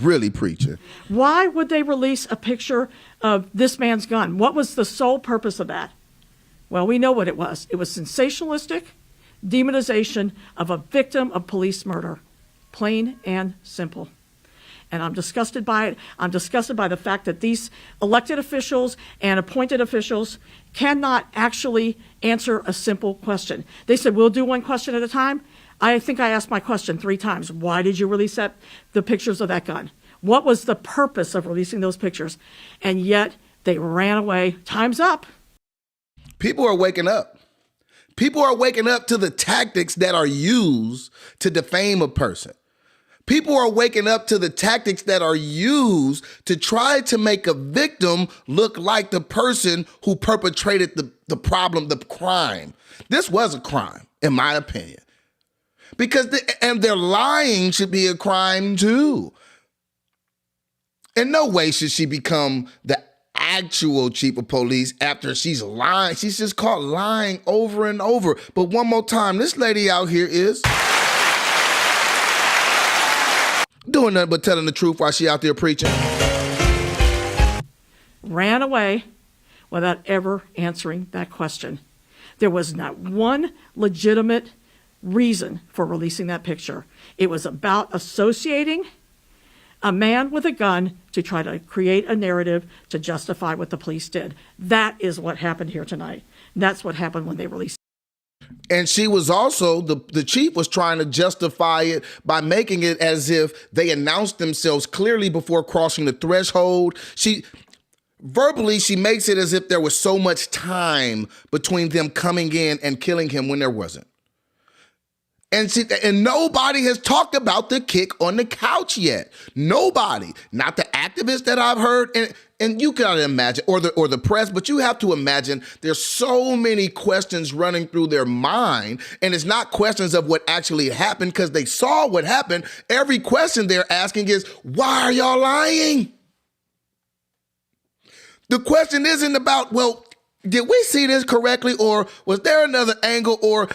Really preaching. Why would they release a picture of this man's gun? What was the sole purpose of that? Well, we know what it was. It was sensationalistic demonization of a victim of police murder. Plain and simple. And I'm disgusted by it. I'm disgusted by the fact that these elected officials and appointed officials cannot actually answer a simple question. They said, we'll do one question at a time. I think I asked my question 3 times. Why did you release the pictures of that gun? What was the purpose of releasing those pictures? And yet they ran away. Time's up. People are waking up. People are waking up to the tactics that are used to defame a person. People are waking up to the tactics that are used to try to make a victim look like the person who perpetrated the problem, the crime. This was a crime, in my opinion. Because their lying should be a crime too. In no way should she become the actual chief of police after she's lying. She's just caught lying over and over. But one more time, this lady out here is doing nothing but telling the truth while she out there preaching. Ran away without ever answering that question. There was not one legitimate reason for releasing that picture. It was about associating a man with a gun to try to create a narrative to justify what the police did. That is what happened here tonight. That's what happened when they released it. And she was also, the chief was trying to justify it by making it as if they announced themselves clearly before crossing the threshold. Verbally, she makes it as if there was so much time between them coming in and killing him when there wasn't. And nobody has talked about the kick on the couch yet. Nobody, not the activists that I've heard, and you cannot imagine, or the press, but you have to imagine there's so many questions running through their mind, and it's not questions of what actually happened because they saw what happened. Every question they're asking is, why are y'all lying? The question isn't about, well, did we see this correctly, or was there another angle, or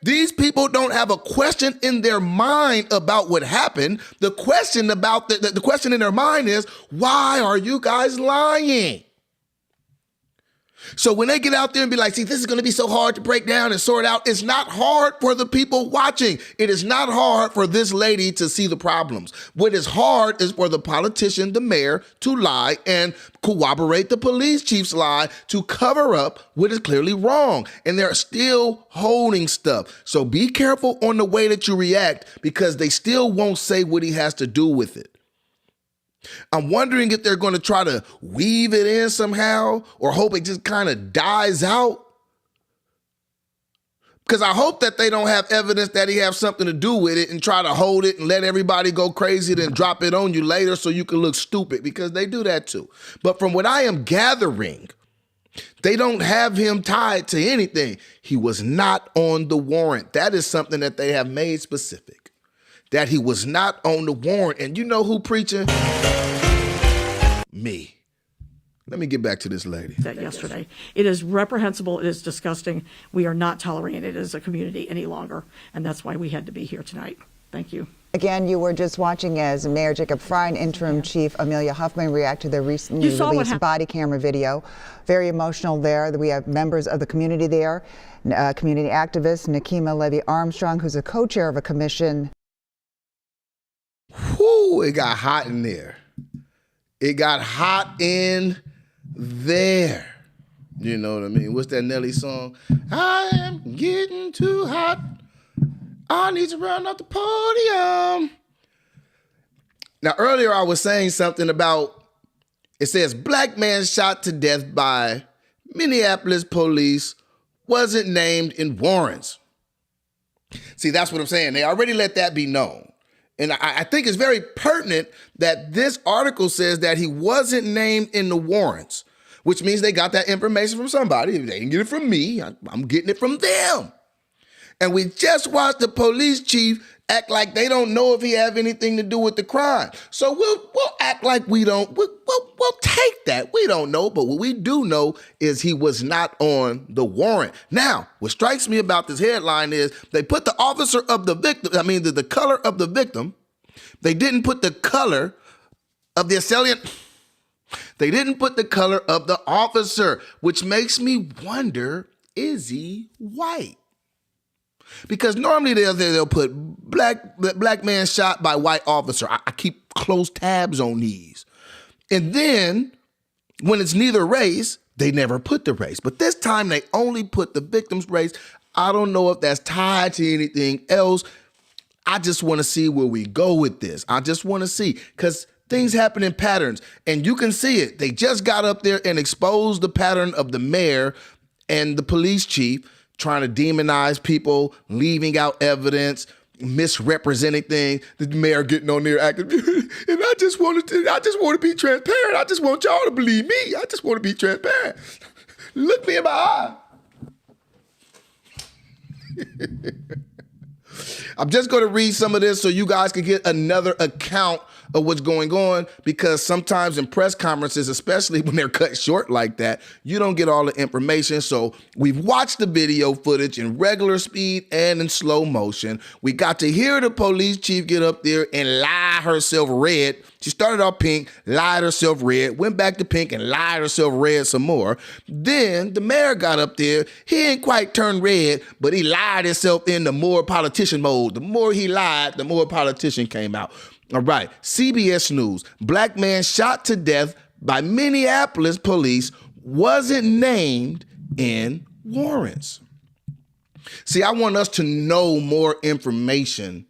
these people don't have a question in their mind about what happened. The question about the question in their mind is, why are you guys lying? So when they get out there and be like, see, this is going to be so hard to break down and sort out, it's not hard for the people watching. It is not hard for this lady to see the problems. What is hard is for the politician, the mayor, to lie and corroborate the police chief's lie to cover up what is clearly wrong. And they're still holding stuff. So be careful on the way that you react because they still won't say what he has to do with it. I'm wondering if they're going to try to weave it in somehow or hope it just kind of dies out. Because I hope that they don't have evidence that he has something to do with it and try to hold it and let everybody go crazy, then drop it on you later so you can look stupid, because they do that too. But from what I am gathering, they don't have him tied to anything. He was not on the warrant. That is something that they have made specific. That he was not on the warrant. And you know who preaching? Me. Let me get back to this lady. That yesterday. It is reprehensible. It is disgusting. We are not tolerating it as a community any longer. And that's why we had to be here tonight. Thank you. Again, you were just watching as Mayor Jacob Fry and Interim Chief Amelia Huffman react to the recently released body camera video. Very emotional there. We have members of the community there. Community activist Nakima Levy-Armstrong, who's a co-chair of a commission. Whoo, it got hot in there. It got hot in there. You know what I mean? What's that Nelly song? I am getting too hot. I need to run off the podium. Now, earlier I was saying something about, it says, black man shot to death by Minneapolis police, wasn't named in warrants. See, that's what I'm saying. They already let that be known. And I think it's very pertinent that this article says that he wasn't named in the warrants, which means they got that information from somebody. If they didn't get it from me, I'm getting it from them. And we just watched the police chief act like they don't know if he have anything to do with the crime. So we'll act like we don't. We'll take that. We don't know, but what we do know is he was not on the warrant. Now, what strikes me about this headline is they put the officer of the victim, the color of the victim. They didn't put the color of the assailant. They didn't put the color of the officer, which makes me wonder, is he white? Because normally they'll put black man shot by white officer. I keep close tabs on these. And then when it's neither race, they never put the race. But this time they only put the victim's race. I don't know if that's tied to anything else. I just want to see where we go with this. I just want to see, because things happen in patterns, and you can see it. They just got up there and exposed the pattern of the mayor and the police chief trying to demonize people, leaving out evidence, misrepresenting things. The mayor getting on there acting, and I just want to be transparent. I just want y'all to believe me. I just want to be transparent. Look me in my eye. I'm just going to read some of this so you guys can get another account of what's going on, because sometimes in press conferences, especially when they're cut short like that, you don't get all the information. So we've watched the video footage in regular speed and in slow motion. We got to hear the police chief get up there and lie herself red. She started off pink, lied herself red, went back to pink and lied herself red some more. Then the mayor got up there. He ain't quite turned red, but he lied himself into more politician mode. The more he lied, the more politician came out. All right, CBS News. Black man shot to death by Minneapolis police wasn't named in warrants. See, I want us to know more information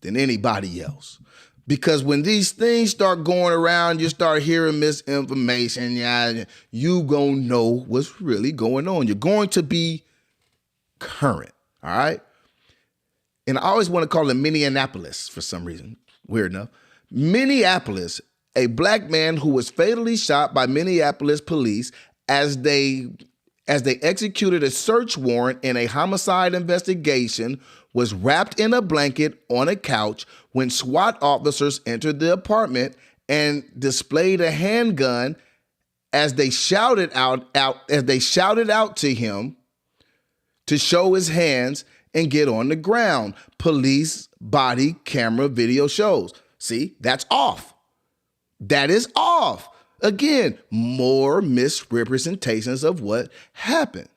than anybody else. Because when these things start going around, you start hearing misinformation, you gonna know what's really going on. You're going to be current, all right? And I always want to call it Minneapolis for some reason. Weird enough. Minneapolis, a black man who was fatally shot by Minneapolis police as they executed a search warrant in a homicide investigation, was wrapped in a blanket on a couch when SWAT officers entered the apartment and displayed a handgun as they shouted out to him to show his hands and get on the ground. Police body camera video shows. See, that's off. That is off. Again, more misrepresentations of what happened.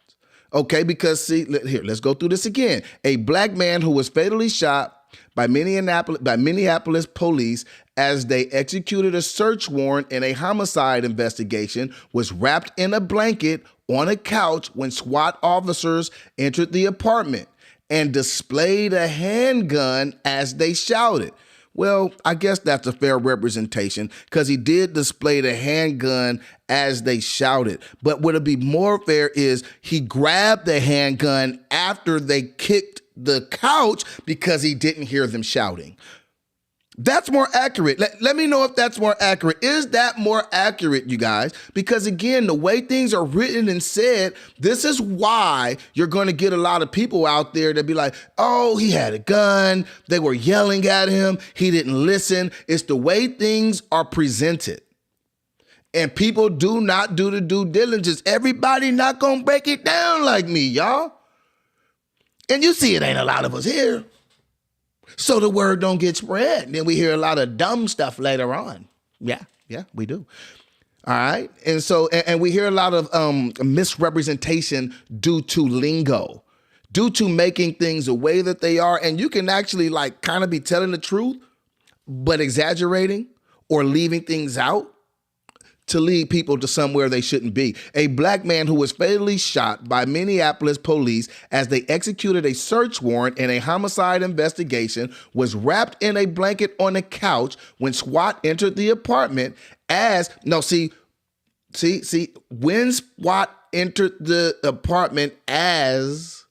Okay, because see, here, let's go through this again. A black man who was fatally shot by Minneapolis police as they executed a search warrant in a homicide investigation was wrapped in a blanket on a couch when SWAT officers entered the apartment and displayed a handgun as they shouted. Well, I guess that's a fair representation because he did display the handgun as they shouted. But what would be more fair is he grabbed the handgun after they kicked the couch because he didn't hear them shouting. That's more accurate. Let me know if that's more accurate. Is that more accurate, you guys? Because again, the way things are written and said, this is why you're going to get a lot of people out there that be like, oh, he had a gun. They were yelling at him. He didn't listen. It's the way things are presented. And people do not do the due diligence. Everybody not going to break it down like me, y'all. And you see it ain't a lot of us here. So the word don't get spread. And then we hear a lot of dumb stuff later on. Yeah, we do. All right. And so, and we hear a lot of misrepresentation due to lingo, due to making things the way that they are. And you can actually like kind of be telling the truth, but exaggerating or leaving things out to lead people to somewhere they shouldn't be. A black man who was fatally shot by Minneapolis police as they executed a search warrant in a homicide investigation was wrapped in a blanket on a couch when SWAT entered the apartment when SWAT entered the apartment as,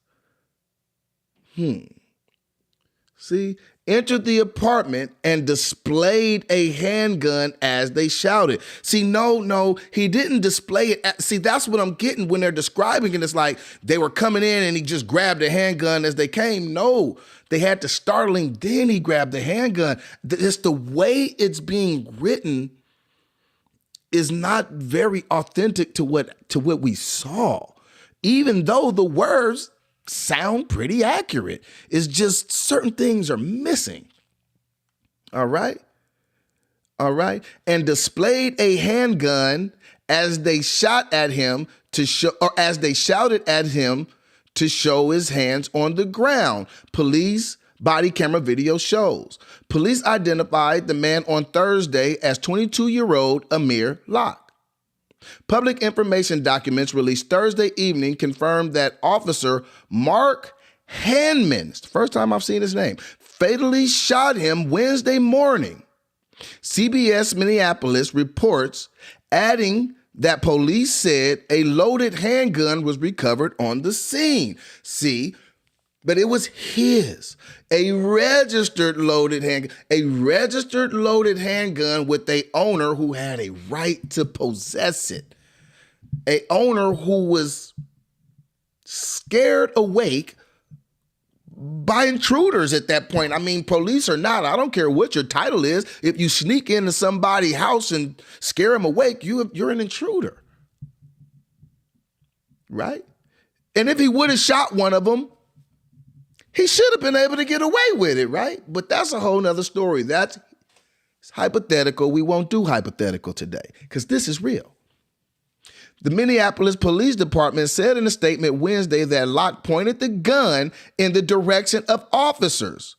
entered the apartment and displayed a handgun as they shouted. See, no, he didn't display it. See, that's what I'm getting when they're describing it. It's like they were coming in and he just grabbed a handgun as they came. No, they had to startle him, then he grabbed the handgun. It's the way it's being written is not very authentic to what we saw, even though the words sound pretty accurate. It's just certain things are missing. All right. And displayed a handgun as they shot at him to show, or as they shouted at him to show his hands on the ground. Police body camera video shows. Police identified the man on Thursday as 22-year-old Amire Locke. Public information documents released Thursday evening confirmed that Officer Mark Hanman, it's the first time I've seen his name, fatally shot him Wednesday morning. CBS Minneapolis reports, adding that police said a loaded handgun was recovered on the scene. See, but it was his, a registered loaded handgun with a owner who had a right to possess it. A owner who was scared awake by intruders at that point. I mean, police or not, I don't care what your title is. If you sneak into somebody's house and scare them awake, you're an intruder, right? And if he would have shot one of them, he should have been able to get away with it, right? But that's a whole nother story. That's hypothetical. We won't do hypothetical today because this is real. The Minneapolis Police Department said in a statement Wednesday that Locke pointed the gun in the direction of officers.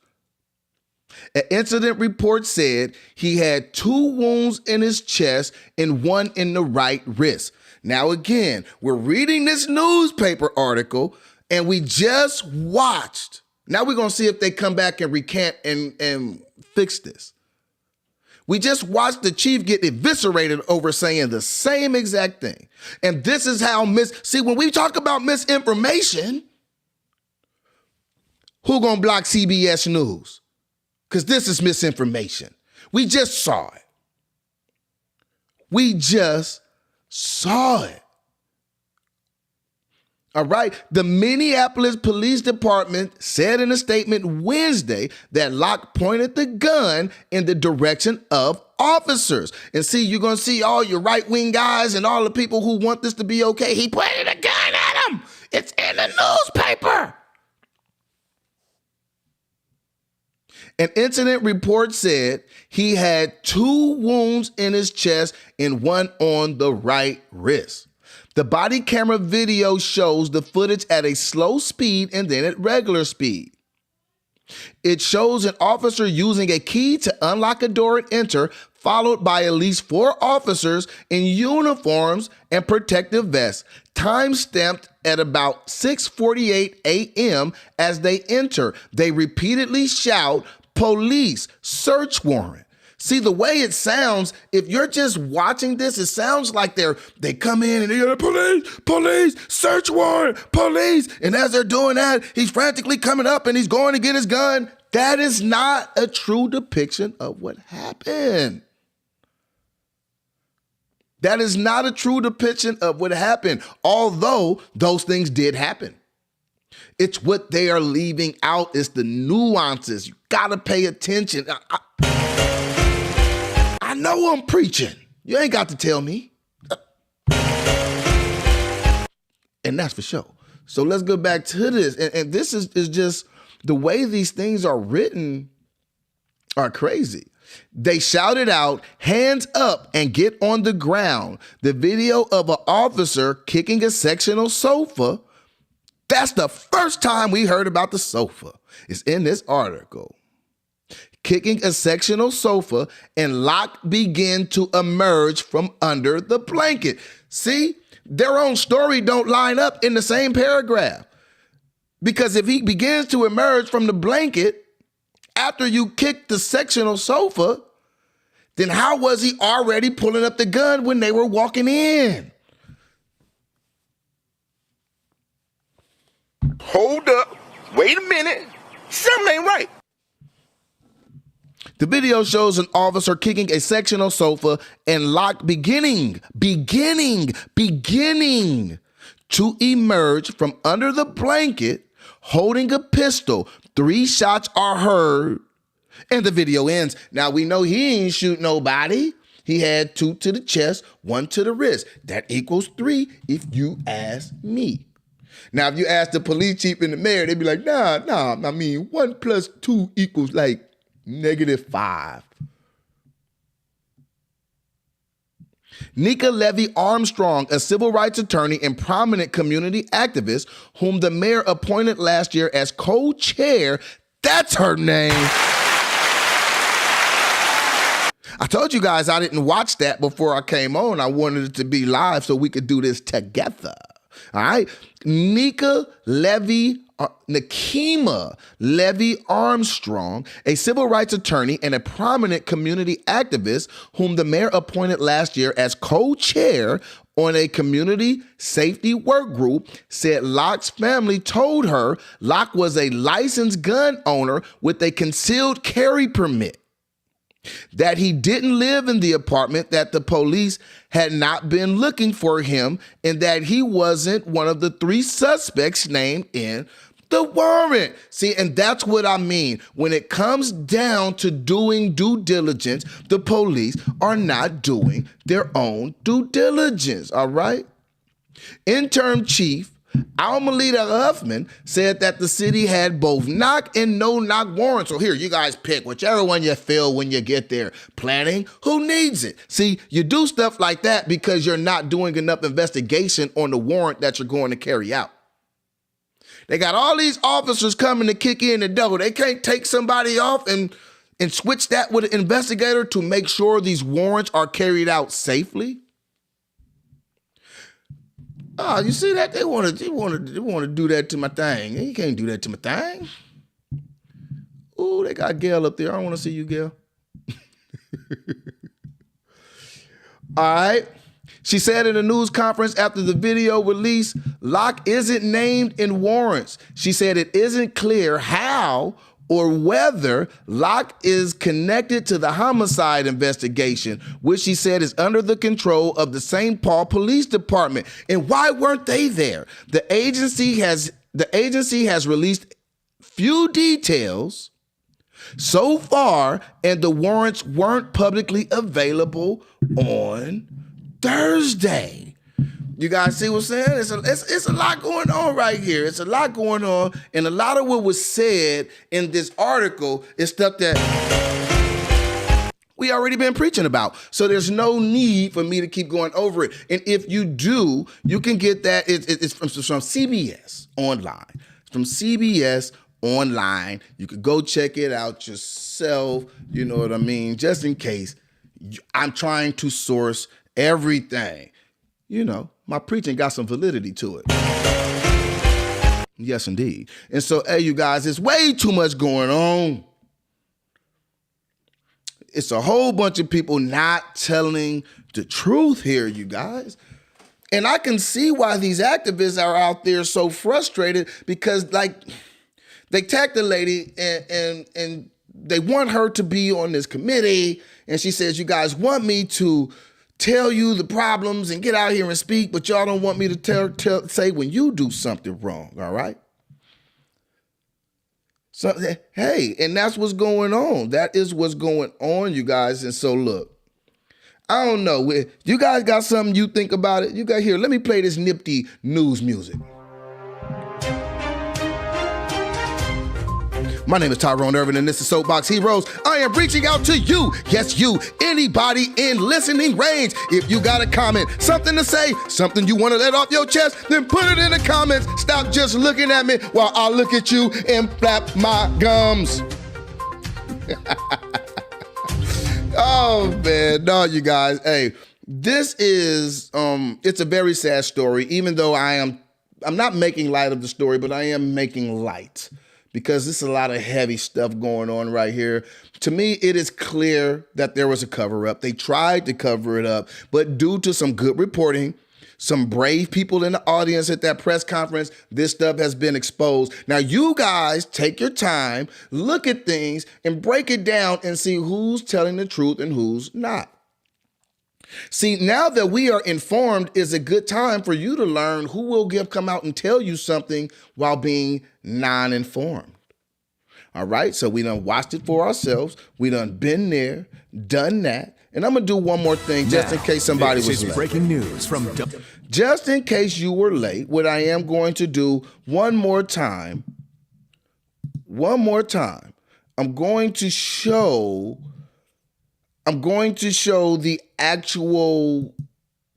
An incident report said he had 2 wounds in his chest and 1 in the right wrist. Now, again, we're reading this newspaper article and we just watched. Now we're going to see if they come back and recant and fix this. We just watched the chief get eviscerated over saying the same exact thing. And this is how see, when we talk about misinformation, who gonna block CBS News? Because this is misinformation. We just saw it. All right. The Minneapolis Police Department said in a statement Wednesday that Locke pointed the gun in the direction of officers. And see, you're going to see all your right-wing guys and all the people who want this to be okay. He pointed a gun at him. It's in the newspaper. An incident report said he had 2 wounds in his chest and 1 on the right wrist. The body camera video shows the footage at a slow speed and then at regular speed. It shows an officer using a key to unlock a door and enter, followed by at least 4 officers in uniforms and protective vests, time-stamped at about 6:48 a.m. as they enter. They repeatedly shout, "Police, search warrant." See, the way it sounds, if you're just watching this, it sounds like they come in and they're police, search warrant, police. And as they're doing that, he's frantically coming up and he's going to get his gun. That is not a true depiction of what happened. That is not a true depiction of what happened, although those things did happen. It's what they are leaving out. It's the nuances. You got to pay attention. I know I'm preaching. You ain't got to tell me. And that's for sure. So let's go back to this. And this is just the way these things are written are crazy. They shouted out, "Hands up and get on the ground." The video of an officer kicking a sectional sofa. That's the first time we heard about the sofa. It's in this article. Kicking a sectional sofa, and Locke began to emerge from under the blanket. See, their own story don't line up in the same paragraph. Because if he begins to emerge from the blanket after you kick the sectional sofa, then how was he already pulling up the gun when they were walking in? Hold up. Wait a minute. Something ain't right. The video shows an officer kicking a sectional sofa and Locke beginning to emerge from under the blanket holding a pistol. 3 shots are heard and the video ends. Now we know he ain't shoot nobody. He had 2 to the chest, 1 to the wrist. That equals 3 if you ask me. Now, if you ask the police chief and the mayor, they'd be like, nah, I mean, 1 plus 2 equals like -5. Nika Levy Armstrong, a civil rights attorney and prominent community activist, whom the mayor appointed last year as co-chair, that's her name. I told you guys I didn't watch that before I came on. I wanted it to be live so we could do this together. All right. Nikema Levy Armstrong, a civil rights attorney and a prominent community activist whom the mayor appointed last year as co-chair on a community safety work group, said Locke's family told her Locke was a licensed gun owner with a concealed carry permit, that he didn't live in the apartment, that the police had not been looking for him, and that he wasn't one of the 3 suspects named in the warrant. See, and that's what I mean. When it comes down to doing due diligence, the police are not doing their own due diligence, all right? Interim Chief Almalita Huffman said that the city had both knock and no knock warrants. So here, you guys pick whichever one you feel when you get there. Planning, who needs it? See, you do stuff like that because you're not doing enough investigation on the warrant that you're going to carry out. They got all these officers coming to kick in the door. They can't take somebody off and switch that with an investigator to make sure these warrants are carried out safely. Oh, you see that? They want to do that to my thing. You can't do that to my thing. Ooh, they got Gail up there. I don't want to see you, Gail. All right. She said in a news conference after the video release, Locke isn't named in warrants. She said it isn't clear how or whether Locke is connected to the homicide investigation, which she said is under the control of the St. Paul Police Department. And why weren't they there? The agency has released few details so far, and the warrants weren't publicly available on Thursday. You guys see what I'm saying? It's a lot going on right here. It's a lot going on. And a lot of what was said in this article is stuff that we already been preaching about. So there's no need for me to keep going over it. And if you do, you can get that. It's from CBS online. It's from CBS online. You could go check it out yourself. You know what I mean? Just in case. I'm trying to source everything. You know, my preaching got some validity to it. Yes, indeed. And so, hey, you guys, there's way too much going on. It's a whole bunch of people not telling the truth here, you guys. And I can see why these activists are out there so frustrated because, like, they tagged the lady and they want her to be on this committee. And she says, you guys want me to tell you the problems and get out here and speak, but y'all don't want me to say when you do something wrong, all right? So, hey, and that's what's going on. That is what's going on, you guys. And so, look, I don't know. You guys got something you think about it? You got here, let me play this nifty news music. My name is Tyrone Irvin, and this is Soapbox Heroes. I am reaching out to you. Yes, you, anybody in listening range. If you got a comment, something to say, something you want to let off your chest, then put it in the comments. Stop just looking at me while I look at you and flap my gums. Oh, man. No, you guys. Hey, this is, it's a very sad story, even though I'm not making light of the story, but I am making light. Because there's a lot of heavy stuff going on right here. To me, it is clear that there was a cover-up. They tried to cover it up, but due to some good reporting, some brave people in the audience at that press conference. This stuff has been exposed. Now you guys take your time, look at things and break it down and see who's telling the truth and who's not. See, now that we are informed is a good time for you to learn who will come out and tell you something while being non-informed. All right, so we done watched it for ourselves. We done been there, done that. And I'm gonna do one more thing just in case somebody was late. Breaking news from just in case you were late, what I am going to do one more time, I'm going to show the actual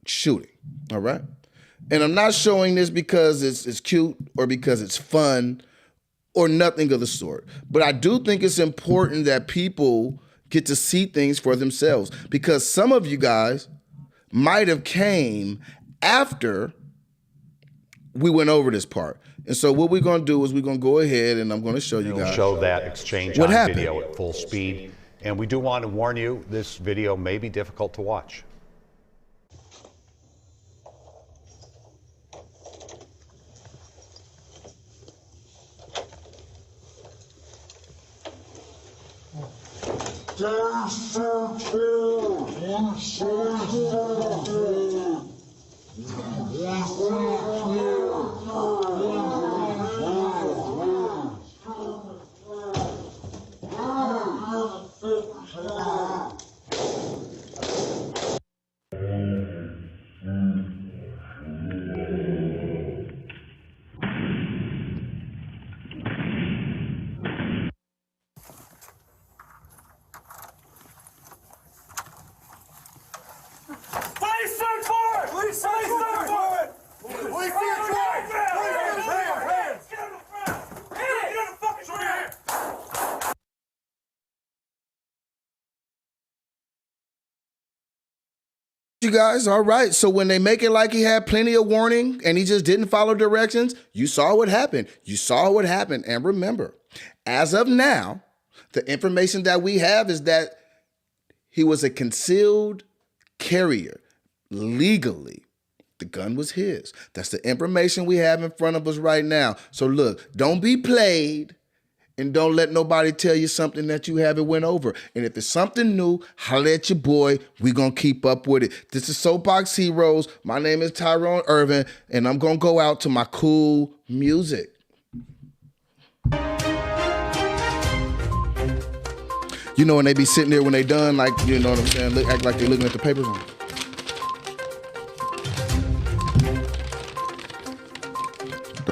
shooting, all right? And I'm not showing this because it's cute or because it's fun or nothing of the sort. But I do think it's important that people get to see things for themselves, because some of you guys might have came after we went over this part. And so what we're going to do is we're going to go ahead and I'm going to show you guys. Show that exchange what on happened. video at full speed. And we do want to warn you, this video may be difficult to watch. Police search for it! Police search for it! We see a truck! Hands! Get on the ground! Get on the fucking ground! You guys, all right. So when they make it like he had plenty of warning and he just didn't follow directions, you saw what happened. You saw what happened. And remember, as of now, the information that we have is that he was a concealed carrier legally. The gun was his. That's the information we have in front of us right now. So look, don't be played and don't let nobody tell you something that you haven't went over. And if it's something new, holla at your boy. We're going to keep up with it. This is Soapbox Heroes. My name is Tyrone Irvin, and I'm going to go out to my cool music. You know, when they be sitting there when they done, like, you know what I'm saying, act like they're looking at the papers on.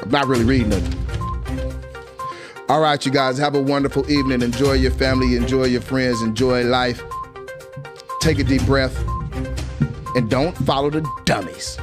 I'm not really reading it. All right, you guys, have a wonderful evening. Enjoy your family, enjoy your friends, enjoy life. Take a deep breath, and don't follow the dummies.